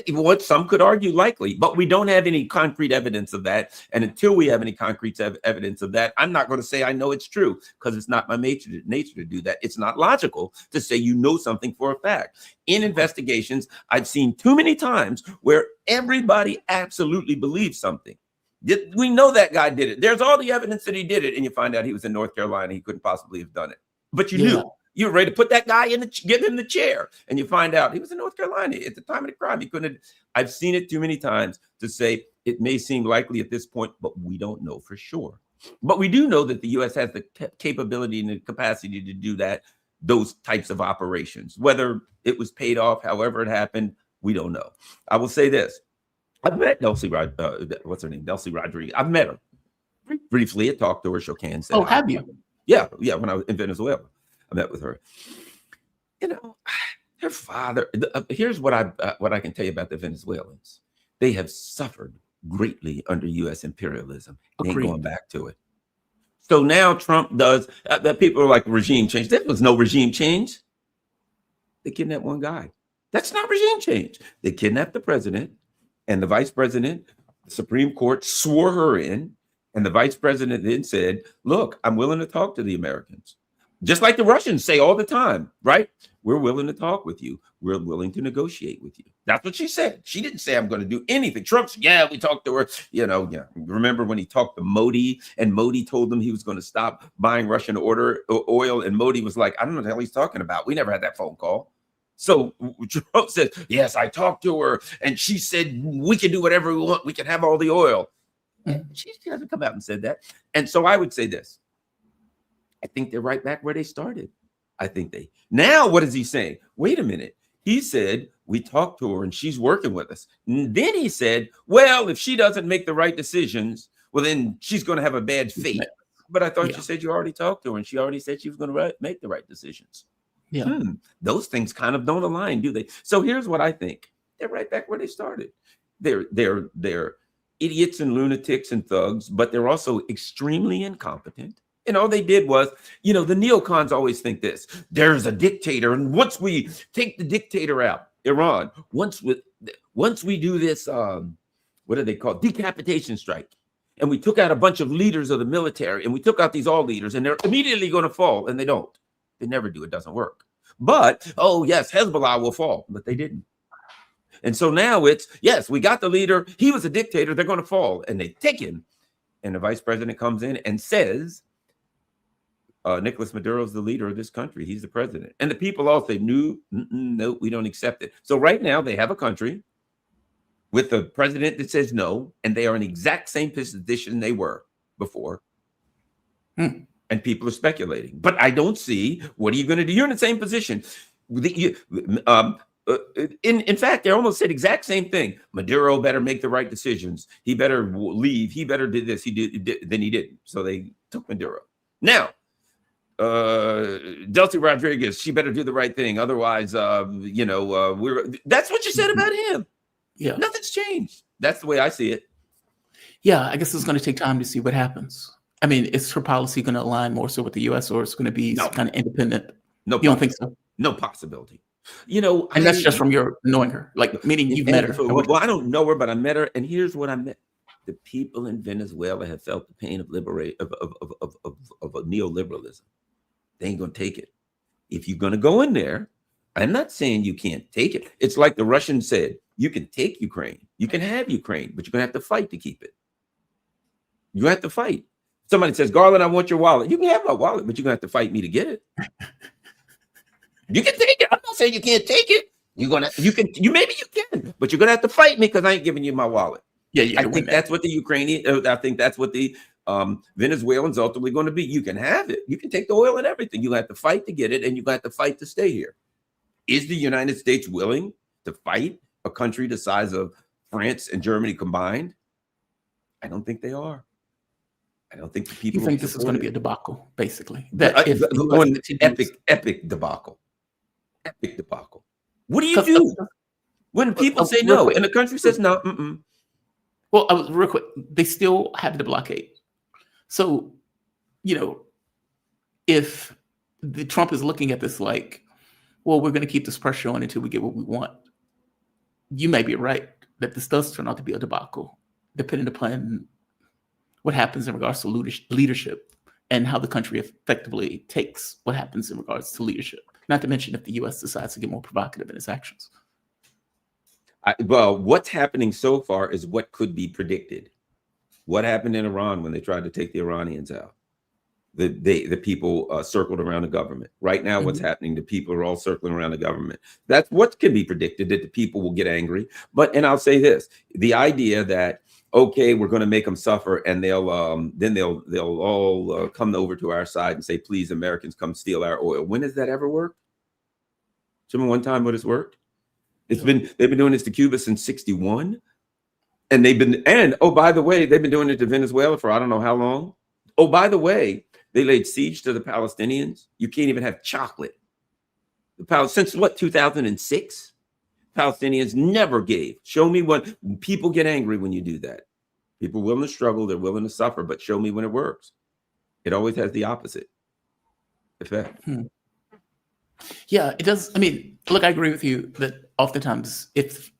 What some could argue likely, but we don't have any concrete evidence of that. And until we have any concrete evidence of that, I'm not going to say I know it's true, because it's not my nature to do that. It's not logical to say you know something for a fact. In investigations, I've seen too many times where everybody absolutely believes something. We know that guy did it. There's all the evidence that he did it, and you find out he was in North Carolina. He couldn't possibly have done it, but you knew. You were ready to put that guy give him the chair, and you find out he was in North Carolina at the time of the crime. He couldn't. I've seen it too many times to say it may seem likely at this point, but we don't know for sure. But we do know that the U.S. has the capability and the capacity to do those types of operations. Whether it was paid off, however it happened, we don't know. I will say this: I've met Delcy Rodriguez. I've met her briefly. I talked to her, shook hands. Oh, have you? Yeah. When I was in Venezuela, I met with her. You know, her father. Here's what I can tell you about the Venezuelans. They have suffered greatly under U.S. imperialism. They ain't going back to it. So now Trump does that. People are like regime change. There was no regime change. They kidnapped one guy. That's not regime change. They kidnapped the president and the vice president. The Supreme Court swore her in, and the vice president then said, "Look, I'm willing to talk to the Americans." Just like the Russians say all the time, right? We're willing to talk with you. We're willing to negotiate with you. That's what she said. She didn't say I'm going to do anything. Trump's, we talked to her, Remember when he talked to Modi, and Modi told him he was going to stop buying Russian oil, and Modi was like, I don't know what the hell he's talking about. We never had that phone call. So Trump said, yes, I talked to her, and she said, we can do whatever we want. We can have all the oil. And she hasn't come out and said that. And so I would say this. I think they're right back where they started. Now, what is he saying? Wait a minute. He said, we talked to her and she's working with us. And then he said, well, if she doesn't make the right decisions, well, then she's going to have a bad fate. But I thought you said you already talked to her and she already said she was going to make the right decisions. Yeah. Those things kind of don't align, do they? So here's what I think. They're right back where they started. They're idiots and lunatics and thugs, but they're also extremely incompetent. And all they did was, the neocons always think this. There's a dictator, and once we take the dictator out, Iran, once we do this, what do they call it? Decapitation strike, and we took out a bunch of leaders of the military, and we took out these all leaders, and they're immediately going to fall, and they don't. They never do. It doesn't work. But, oh, yes, Hezbollah will fall, but they didn't. And so now it's, yes, we got the leader. He was a dictator. They're going to fall, and they take him. And the vice president comes in and says, Nicolas Maduro is the leader of this country. He's the president. And the people all say, no, we don't accept it. So right now they have a country with a president that says no, and they are in the exact same position they were before. And people are speculating. But I don't see, what are you going to do? You're in the same position. In fact, they almost said exact same thing. Maduro better make the right decisions. He better leave. He better do this. Then he didn't. So they took Maduro. Now, Delcy Rodriguez, she better do the right thing. Otherwise, that's what you said about him. Yeah. Nothing's changed. That's the way I see it. Yeah, I guess it's going to take time to see what happens. I mean, is her policy going to align more so with the U.S. or it's going to be kind of independent? No, you don't think so? No possibility. And that's just from your knowing her, like meaning you've met her. Well, I don't know her, but I met her, and here's what I met. The people in Venezuela have felt the pain of neoliberalism. They ain't gonna take it. If you're gonna go in there, I'm not saying you can't take it. It's like the Russians said, you can take Ukraine, you can have Ukraine, but you're gonna have to fight to keep it. You have to fight. Somebody says, Garland, I want your wallet. You can have my wallet, but you're gonna have to fight me to get it. You can take it. I'm not saying you can't take it. Maybe you can, but you're gonna have to fight me because I ain't giving you my wallet. I think that's what the Ukrainian. I think that's what the Venezuelans ultimately going to be. You can have it. You can take the oil and everything. You have to fight to get it, and you have to fight to stay here. Is the United States willing to fight a country the size of France and Germany combined? I don't think they are. I don't think the people. You think this is going to be a debacle, basically? Epic debacle. Epic debacle. What do you do when people say no and the country says no? Well, real quick, they still had the blockade. So, if Trump is looking at this like, well, we're going to keep this pressure on until we get what we want, you may be right that this does turn out to be a debacle, depending upon what happens in regards to leadership and how the country effectively takes what happens in regards to leadership. Not to mention if the U.S. decides to get more provocative in its actions. Well, what's happening so far is what could be predicted. What happened in Iran when they tried to take the Iranians out? the people circled around the government. Right now, what's Mhm. happening, the people are all circling around the government. That's what can be predicted, that the people will get angry. And I'll say this, the idea that, okay, we're going to make them suffer, and they'll all come over to our side and say, please, Americans, come steal our oil. When has that ever worked? Show me one time what has worked. They've been doing this to Cuba since '61, and oh, by the way, they've been doing it to Venezuela for I don't know how long. Oh, by the way, they laid siege to the Palestinians. You can't even have chocolate. Since what, 2006? Palestinians never gave. Show me when people get angry when you do that. People are willing to struggle, they're willing to suffer, but show me when it works. It always has the opposite effect. Yeah, it does. I mean, look, I agree with you that oftentimes if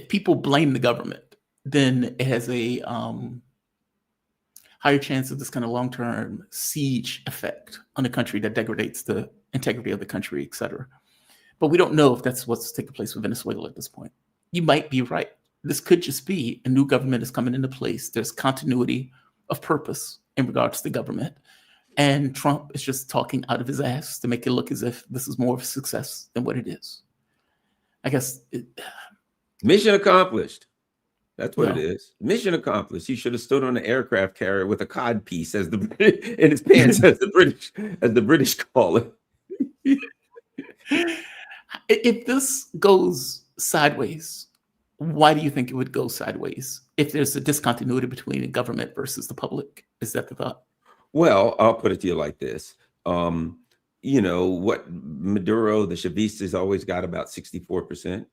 people blame the government, then it has a higher chance of this kind of long-term siege effect on a country that degrades the integrity of the country, et cetera. But we don't know if that's what's taking place with Venezuela at this point. You might be right. This could just be a new government is coming into place. There's continuity of purpose in regards to the government. And Trump is just talking out of his ass to make it look as if this is more of a success than what it is. I guess. Mission accomplished. That's what it is. Mission accomplished. He should have stood on an aircraft carrier with a cod piece in his pants, as the British call it. If this goes sideways, why do you think it would go sideways? If there's a discontinuity between the government versus the public, is that the thought? Well, I'll put it to you like this. You know what, Maduro, the Chavistas always got about 64%,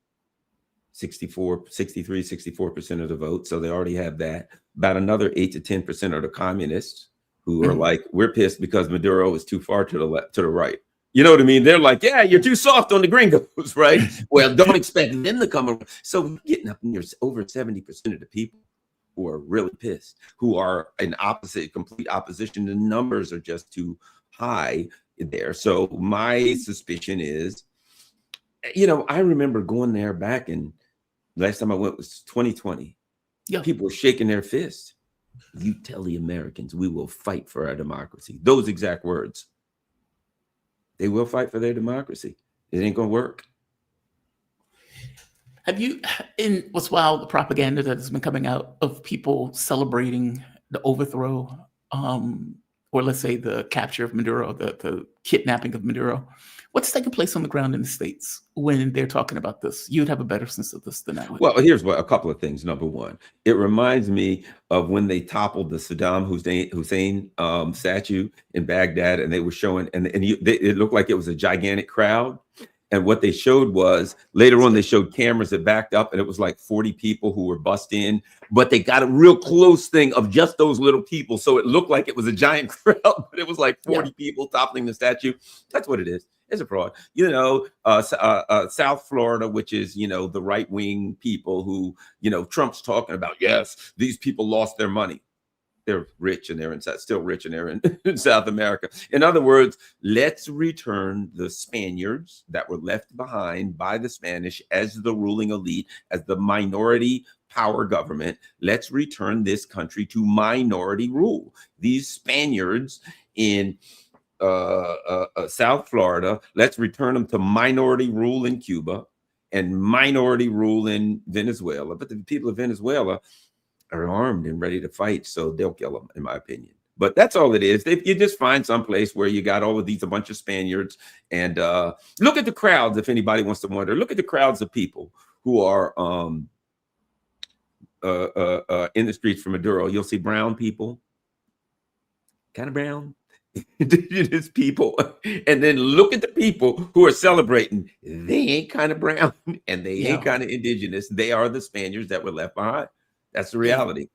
64% of the vote. So they already have that. About another 8 to 10% are the communists who are like, we're pissed because Maduro is too far to the left, to the right. You know what I mean? They're like, yeah, you're too soft on the gringos, right? Well, don't expect them to come around. So we're getting up near over 70% of the people who are really pissed, who are in complete opposition. The numbers are just too high there. So my suspicion is, you know, I remember going there back in, last time I went was 2020. Yeah. People were shaking their fists. You tell the Americans we will fight for our democracy. Those exact words. They will fight for their democracy. It ain't gonna work. Have you, in what's wild, the propaganda that has been coming out of people celebrating the overthrow, or let's say the capture of Maduro, the kidnapping of Maduro? What's taking place on the ground in the States when they're talking about this? You'd have a better sense of this than I would. Well, here's a couple of things. Number one, it reminds me of when they toppled the Saddam Hussein statue in Baghdad, and they were showing, it looked like it was a gigantic crowd. And what they showed was, later on, they showed cameras that backed up, and it was like 40 people who were bussed in, but they got a real close thing of just those little people. So it looked like it was a giant crowd, but it was like 40 people toppling the statue. That's what it is. It's a fraud. You know, South Florida, which is, you know, the right wing people who, you know, Trump's talking about, yes, these people lost their money. They're rich and they're still rich and they're in South America. In other words, let's return the Spaniards that were left behind by the Spanish as the ruling elite, as the minority power government. Let's return this country to minority rule. These Spaniards in South Florida, let's return them to minority rule in Cuba and minority rule in Venezuela. But the people of Venezuela are armed and ready to fight, so they'll kill them, in my opinion. But that's all it is. You just find some place where you got all of these, a bunch of Spaniards, and look at the crowds. If anybody wants to wonder, look at the crowds of people who are in the streets for Maduro. You'll see brown people, kind of brown, indigenous people, and then look at the people who are celebrating. They ain't kind of brown and they ain't kind of indigenous. They are the Spaniards that were left behind. That's the reality.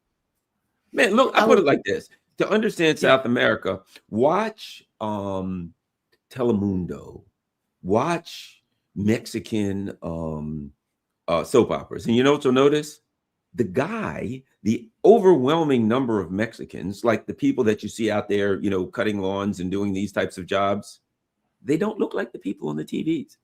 Man, look, I put it like this. To understand South America, watch Telemundo, watch Mexican soap operas. And you know what you'll notice? The overwhelming number of Mexicans, like the people that you see out there, you know, cutting lawns and doing these types of jobs, they don't look like the people on the TVs.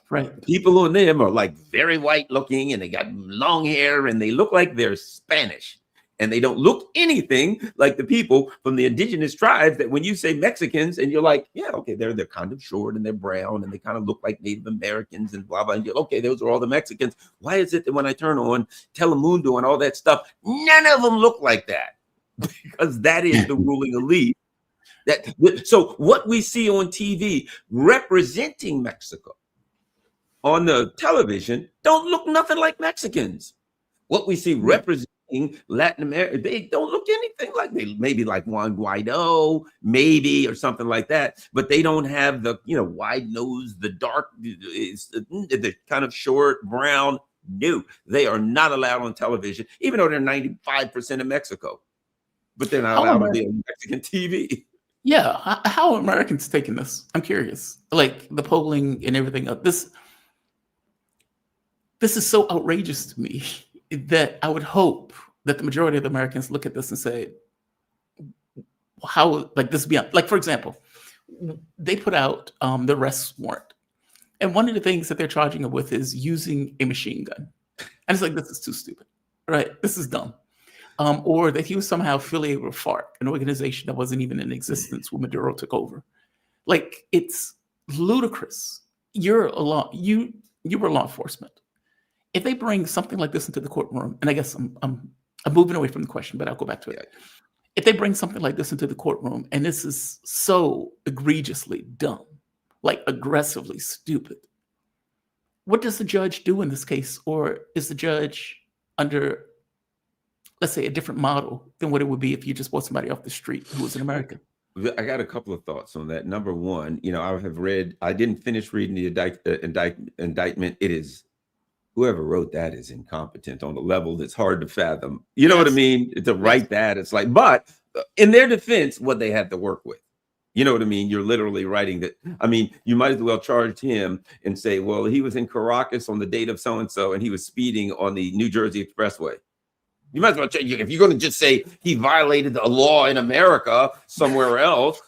Right. People on them are like very white looking and they got long hair and they look like they're Spanish. and they don't look anything like the people from the indigenous tribes that when you say Mexicans and you're like, yeah, okay, they're kind of short and they're brown and they kind of look like Native Americans and blah, blah. And you're, okay, those are all the Mexicans. Why is it that when I turn on Telemundo and all that stuff, none of them look like that? Because that is the ruling elite. So what we see on TV representing Mexico on the television don't look nothing like Mexicans. What we see representing Latin America, they don't look anything like, they maybe like Juan Guaido, maybe, or something like that, but they don't have the, wide nose, the dark, the kind of short brown. No, they are not allowed on television, even though they're 95% of Mexico, but they're not allowed to be on Mexican TV. Yeah, how are Americans taking this? I'm curious. Like the polling and everything else. This is so outrageous to me that I would hope that the majority of the Americans look at this and say, how, like, this beyond, like, for example, they put out the arrest warrant. And one of the things that they're charging him with is using a machine gun. And it's like, this is too stupid, right? This is dumb. Or that he was somehow affiliated with FARC, an organization that wasn't even in existence when Maduro took over. Like, it's ludicrous. You were law enforcement. If they bring something like this into the courtroom, and I guess I'm moving away from the question, but I'll go back to it. If they bring something like this into the courtroom, and this is so egregiously dumb, like aggressively stupid, what does the judge do in this case? Or is the judge under, let's say, a different model than what it would be if you just brought somebody off the street who was an American? I got a couple of thoughts on that. Number one, I didn't finish reading the indictment. It is, whoever wrote that is incompetent on a level that's hard to fathom. You know what I mean? To write that, it's like, but in their defense, what they had to work with. You know what I mean? You're literally writing that. I mean, you might as well charge him and say, well, he was in Caracas on the date of so-and-so, and he was speeding on the New Jersey Expressway. You might as well change. If you're going to just say he violated a law in America somewhere else,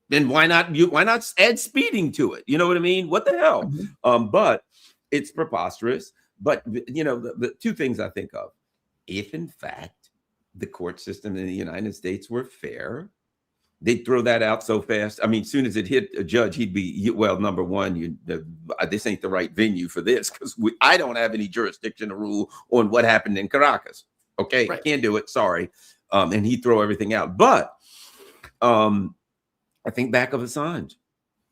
then why not add speeding to it? You know what I mean? What the hell? But it's preposterous. But the two things I think of, if in fact the court system in the United States were fair, they'd throw that out so fast. I mean, as soon as it hit a judge, he'd be, well, number one, this ain't the right venue for this, because I don't have any jurisdiction to rule on what happened in Caracas. Okay, right. Can't do it. Sorry. And he'd throw everything out. But I think back of Assange.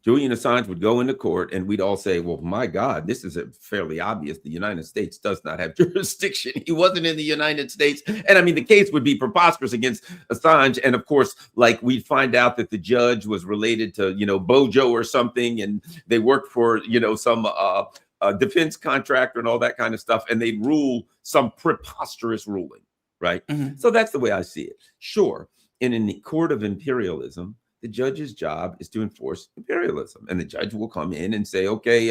Julian Assange would go into court and we'd all say, well, my God, this is fairly obvious. The United States does not have jurisdiction. He wasn't in the United States. And I mean, the case would be preposterous against Assange. And of course, like, we'd find out that the judge was related to, Bojo or something. And they worked for, some defense contractor and all that kind of stuff. And they'd rule some preposterous ruling. Right. Mm-hmm. So that's the way I see it. Sure. And in the court of imperialism, the judge's job is to enforce imperialism. And the judge will come in and say, okay,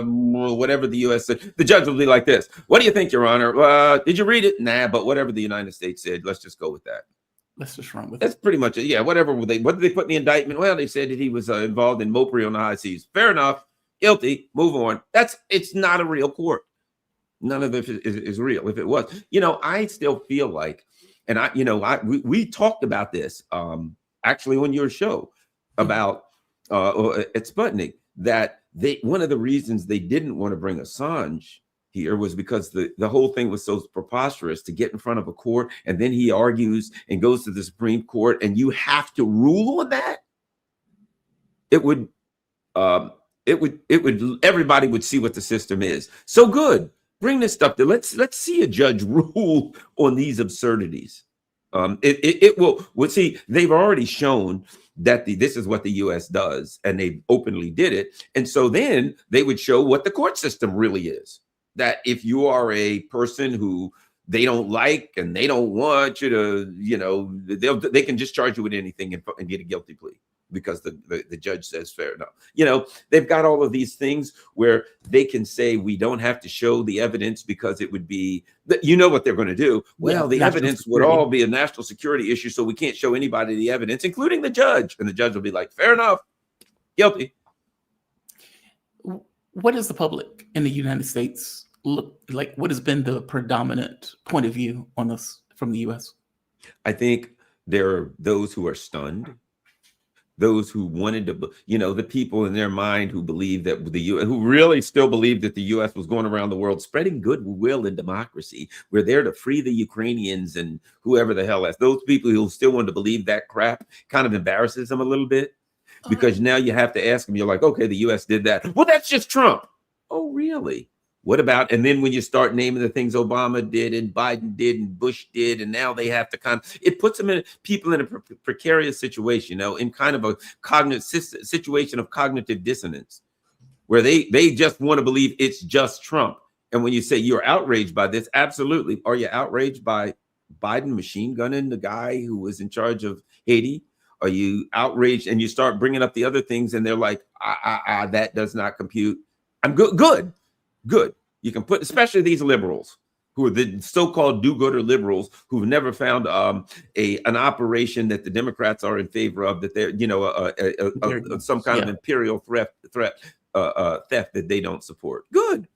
whatever the U.S. said. The judge will be like this. What do you think, Your Honor? Did you read it? Nah, but whatever the United States said, let's just go with that. Let's just run with it. That's pretty much it. Yeah, whatever. What did they put in the indictment? Well, they said that he was involved in mopery on the high seas. Fair enough. Guilty. Move on. It's not a real court. None of it is real. If it was, I still feel like, and we talked about this, actually on your show about at Sputnik, that one of the reasons they didn't want to bring Assange here was because the whole thing was so preposterous to get in front of a court, and then he argues and goes to the Supreme Court, and you have to rule on that. It would everybody would see what the system is. So good. Bring this stuff to let's see a judge rule on these absurdities. It will. Well, see, they've already shown that this is what the U.S. does, and they openly did it. And so then they would show what the court system really is. That if you are a person who they don't like and they don't want you to, they can just charge you with anything and get a guilty plea because the judge says fair enough. They've got all of these things where they can say we don't have to show the evidence because it would be, what they're going to do. Well, the evidence would all be a national security issue, so we can't show anybody the evidence, including the judge. And the judge will be like, fair enough, guilty. What does the public in the United States look like? What has been the predominant point of view on this from the U.S.? I think there are those who are stunned, those who wanted to, the people in their mind who believe that the U.S., who really still believe that the U.S. was going around the world spreading goodwill and democracy. We're there to free the Ukrainians and whoever the hell else. Those people who still want to believe that crap kind of embarrasses them a little bit, because now you have to ask them. You're like, okay, the U.S. did that. Well, that's just Trump. Oh, really? What about, and then when you start naming the things Obama did and Biden did and Bush did, and now they have to it puts them people in a precarious situation, in kind of a cognitive situation of cognitive dissonance, where they just want to believe it's just Trump. And when you say you're outraged by this, absolutely. Are you outraged by Biden machine gunning the guy who was in charge of Haiti? Are you outraged? And you start bringing up the other things, and they're like, that does not compute. I'm good. You can put, especially these liberals who are the so-called do-gooder liberals who've never found an operation that the Democrats are in favor of, that they're some kind of imperial theft that they don't support. Good.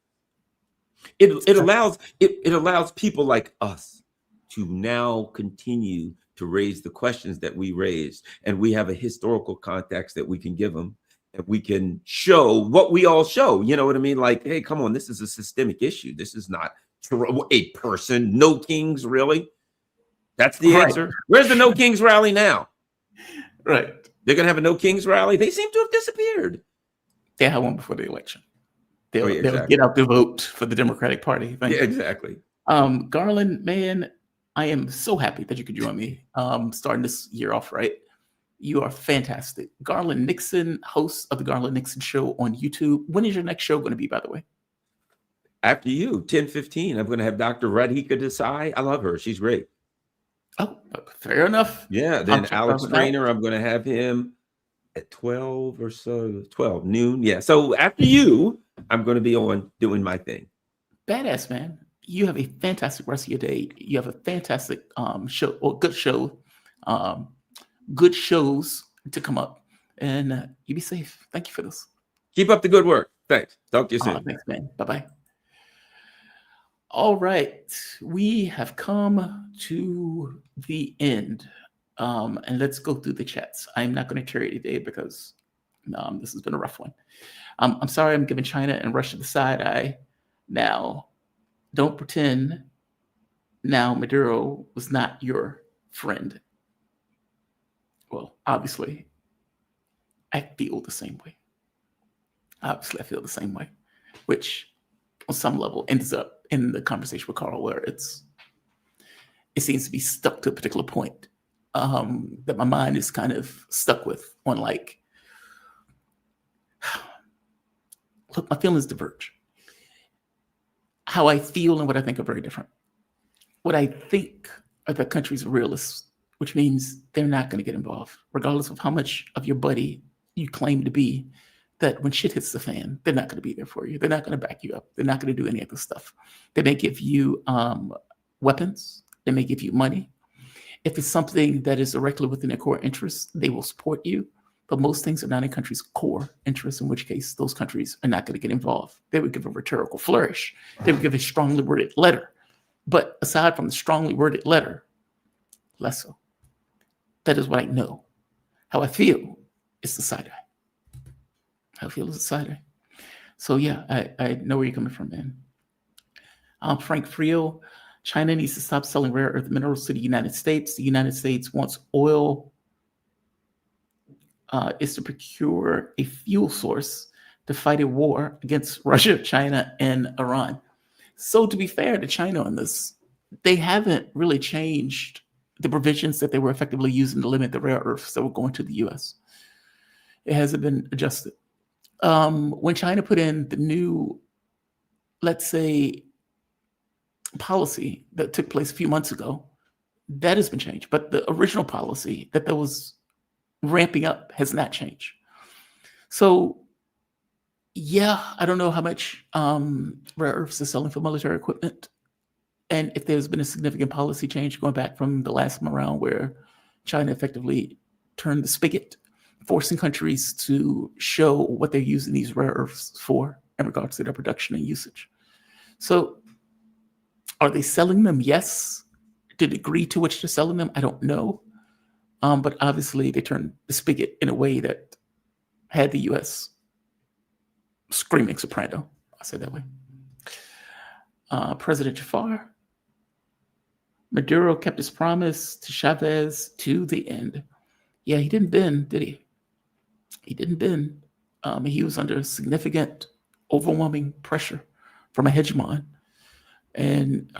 It allows people like us to now continue to raise the questions that we raised, and we have a historical context that we can give them. And we can show what we all show, you know what I mean? Like, hey, come on, this is a systemic issue. This is not a person. No kings, really? That's the answer. Where's the No Kings rally now? Right. They're going to have a No Kings rally? They seem to have disappeared. They had one before the election. They'll Exactly. get out the vote for the Democratic Party. Yeah, exactly. Garland, man, I am so happy that you could join me starting this year off right. You are fantastic. Garland Nixon, host of the Garland Nixon Show on YouTube. When is your next show going to be, by the way? After you, 10:15. I'm going to have Dr. Radhika Desai. I love her. She's great. Oh, fair enough. Yeah. Then Alex Trainer, I'm going to have him at 12 or so, 12 noon. Yeah. So after you, I'm going to be on doing my thing. Badass, man. You have a fantastic rest of your day. You have a fantastic show, or good show. Good shows to come up, and you be safe. Thank you for this. Keep up the good work. Thanks. Talk to you soon. Thanks, man. Bye-bye. All right. We have come to the end, and let's go through the chats. I'm not going to carry it today because this has been a rough one. I'm sorry I'm giving China and Russia the side eye. Now, don't pretend now Maduro was not your friend. Well, obviously, I feel the same way. Which on some level ends up in the conversation with Carl, where it seems to be stuck to a particular point that my mind is kind of stuck with on, like, look, my feelings diverge. How I feel and what I think are very different. What I think are the countries are realists, which means they're not going to get involved, regardless of how much of your buddy you claim to be, that when shit hits the fan, they're not going to be there for you. They're not going to back you up. They're not going to do any of this stuff. They may give you weapons. They may give you money. If it's something that is directly within their core interests, they will support you. But most things are not in countries' core interests, in which case those countries are not going to get involved. They would give a rhetorical flourish. They would give a strongly worded letter. But aside from the strongly worded letter, less so. That is what I know. How I feel is the side eye. How I feel is the side eye. So yeah, I know where you're coming from, man. Frank Frio, China needs to stop selling rare earth minerals to the United States. The United States wants oil is to procure a fuel source to fight a war against Russia, China, and Iran. So to be fair to China on this, they haven't really changed the provisions that they were effectively using to limit the rare earths that were going to the U.S. It hasn't been adjusted. When China put in the new, let's say, policy that took place a few months ago, that has been changed. But the original policy that was ramping up has not changed. So, yeah, I don't know how much rare earths are selling for military equipment. And if there's been a significant policy change going back from the last time around, where China effectively turned the spigot, forcing countries to show what they're using these rare earths for in regards to their production and usage. So are they selling them? Yes, the degree to which they're selling them, I don't know. But obviously, they turned the spigot in a way that had the U.S. screaming soprano. I'll say that way. President Jafar. Maduro kept his promise to Chavez to the end. Yeah, he didn't bend, did he? He didn't bend. He was under significant, overwhelming pressure from a hegemon. And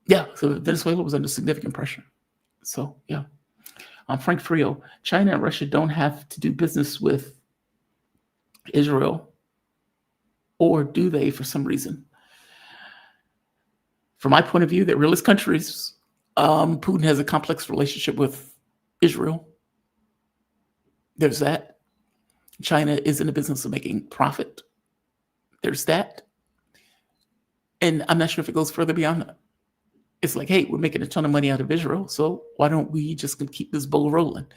yeah, so Venezuela was under significant pressure. So, yeah. Frank Frio, China and Russia don't have to do business with Israel, or do they for some reason? From my point of view, they're realist countries. Putin has a complex relationship with Israel. There's that. China is in the business of making profit. There's that. And I'm not sure if it goes further beyond that. It's like, hey, we're making a ton of money out of Israel, so why don't we just keep this bowl rolling?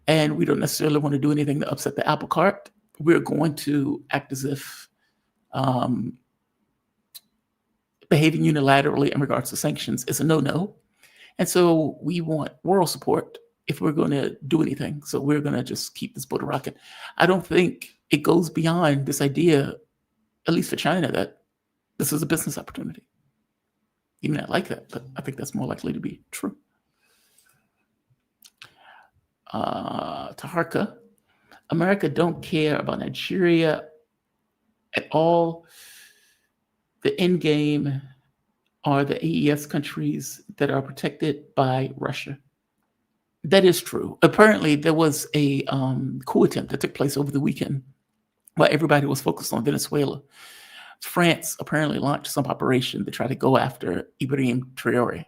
And we don't necessarily want to do anything to upset the apple cart. We're going to act as if behaving unilaterally in regards to sanctions is a no-no. And so we want world support if we're going to do anything. So we're going to just keep this boat rocking. I don't think it goes beyond this idea, at least for China, that this is a business opportunity. You may not like that, but I think that's more likely to be true. Taharka, America don't care about Nigeria at all. The end game are the AES countries that are protected by Russia. That is true. Apparently, there was a coup attempt that took place over the weekend while everybody was focused on Venezuela. France apparently launched some operation to try to go after Ibrahim Traore.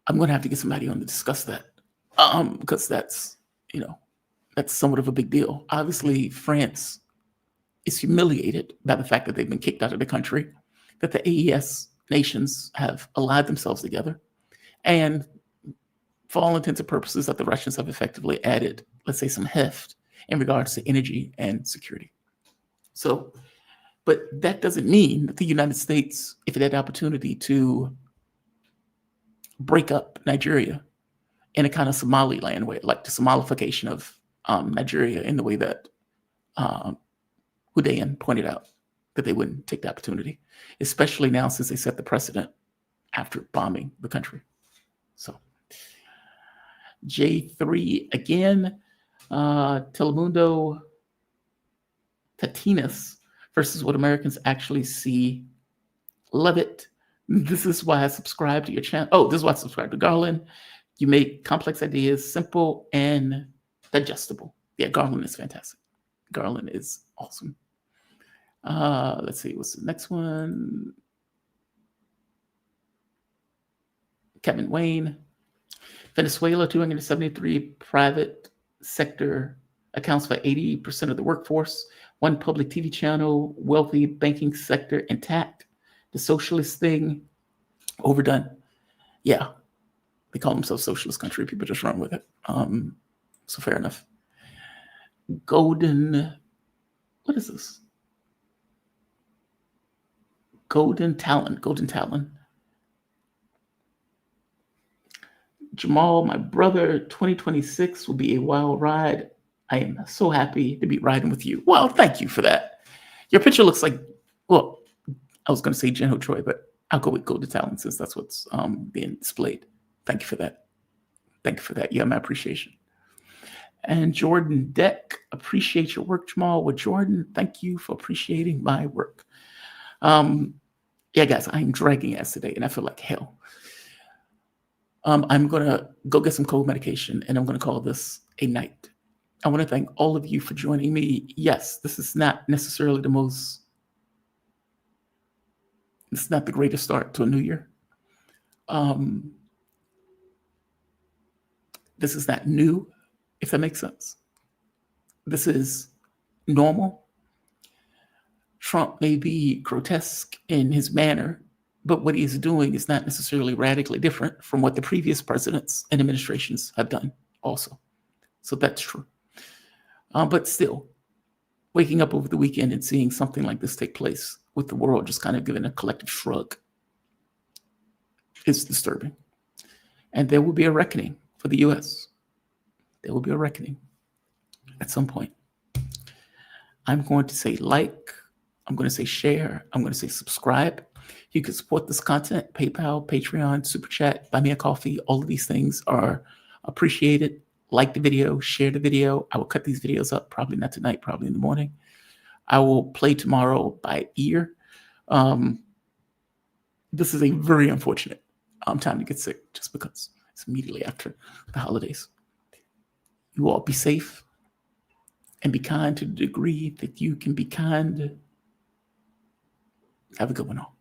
I'm going to have to get somebody on to discuss that because that's somewhat of a big deal. Obviously, France is humiliated by the fact that they've been kicked out of the country, that the AES nations have allied themselves together, and for all intents and purposes, that the Russians have effectively added, let's say, some heft in regards to energy and security. So, but that doesn't mean that the United States, if it had the opportunity to break up Nigeria in a kind of Somaliland way, like the Somalification of Nigeria in the way that Houdayan pointed out, that they wouldn't take the opportunity, especially now since they set the precedent after bombing the country. So J3 again, Telemundo Tatinas versus what Americans actually see. Love it. This is why I subscribe to your channel. Oh, this is why I subscribe to Garland. You make complex ideas simple and digestible. Yeah, Garland is fantastic. Garland is awesome. Let's see, what's the next one? Kevin Wayne. Venezuela, 273 private sector accounts for 80% of the workforce. One public TV channel, wealthy banking sector intact. The socialist thing, overdone. Yeah, they call themselves socialist country. People just run with it. So fair enough. Golden, what is this? Golden Talon. Jamal, my brother, 2026 will be a wild ride. I am so happy to be riding with you. Well, thank you for that. Your picture looks like, well, I was going to say Jen Ho Troy, but I'll go with Golden Talon since that's what's being displayed. Thank you for that. Thank you for that. You have my appreciation. And Jordan Deck, appreciate your work, Jamal. Well, Jordan, thank you for appreciating my work. Yeah, guys, I'm dragging ass today, and I feel like hell. I'm going to go get some cold medication, and I'm going to call this a night. I want to thank all of you for joining me. Yes, this is not necessarily it's not the greatest start to a new year. This is not new, if that makes sense. This is normal. Trump may be grotesque in his manner, but what he is doing is not necessarily radically different from what the previous presidents and administrations have done also. So that's true. But still, waking up over the weekend and seeing something like this take place with the world just kind of giving a collective shrug. It's disturbing. And there will be a reckoning for the US. There will be a reckoning at some point. I'm going to say like, I'm going to say share, I'm going to say subscribe. You can support this content, PayPal, Patreon, Super Chat, Buy Me a Coffee. All of these things are appreciated. Like the video, share the video. I will cut these videos up, probably not tonight, probably in the morning. I will play tomorrow by ear. This is a very unfortunate time to get sick, just because it's immediately after the holidays. You all be safe and be kind to the degree that you can be kind. Have a good one all.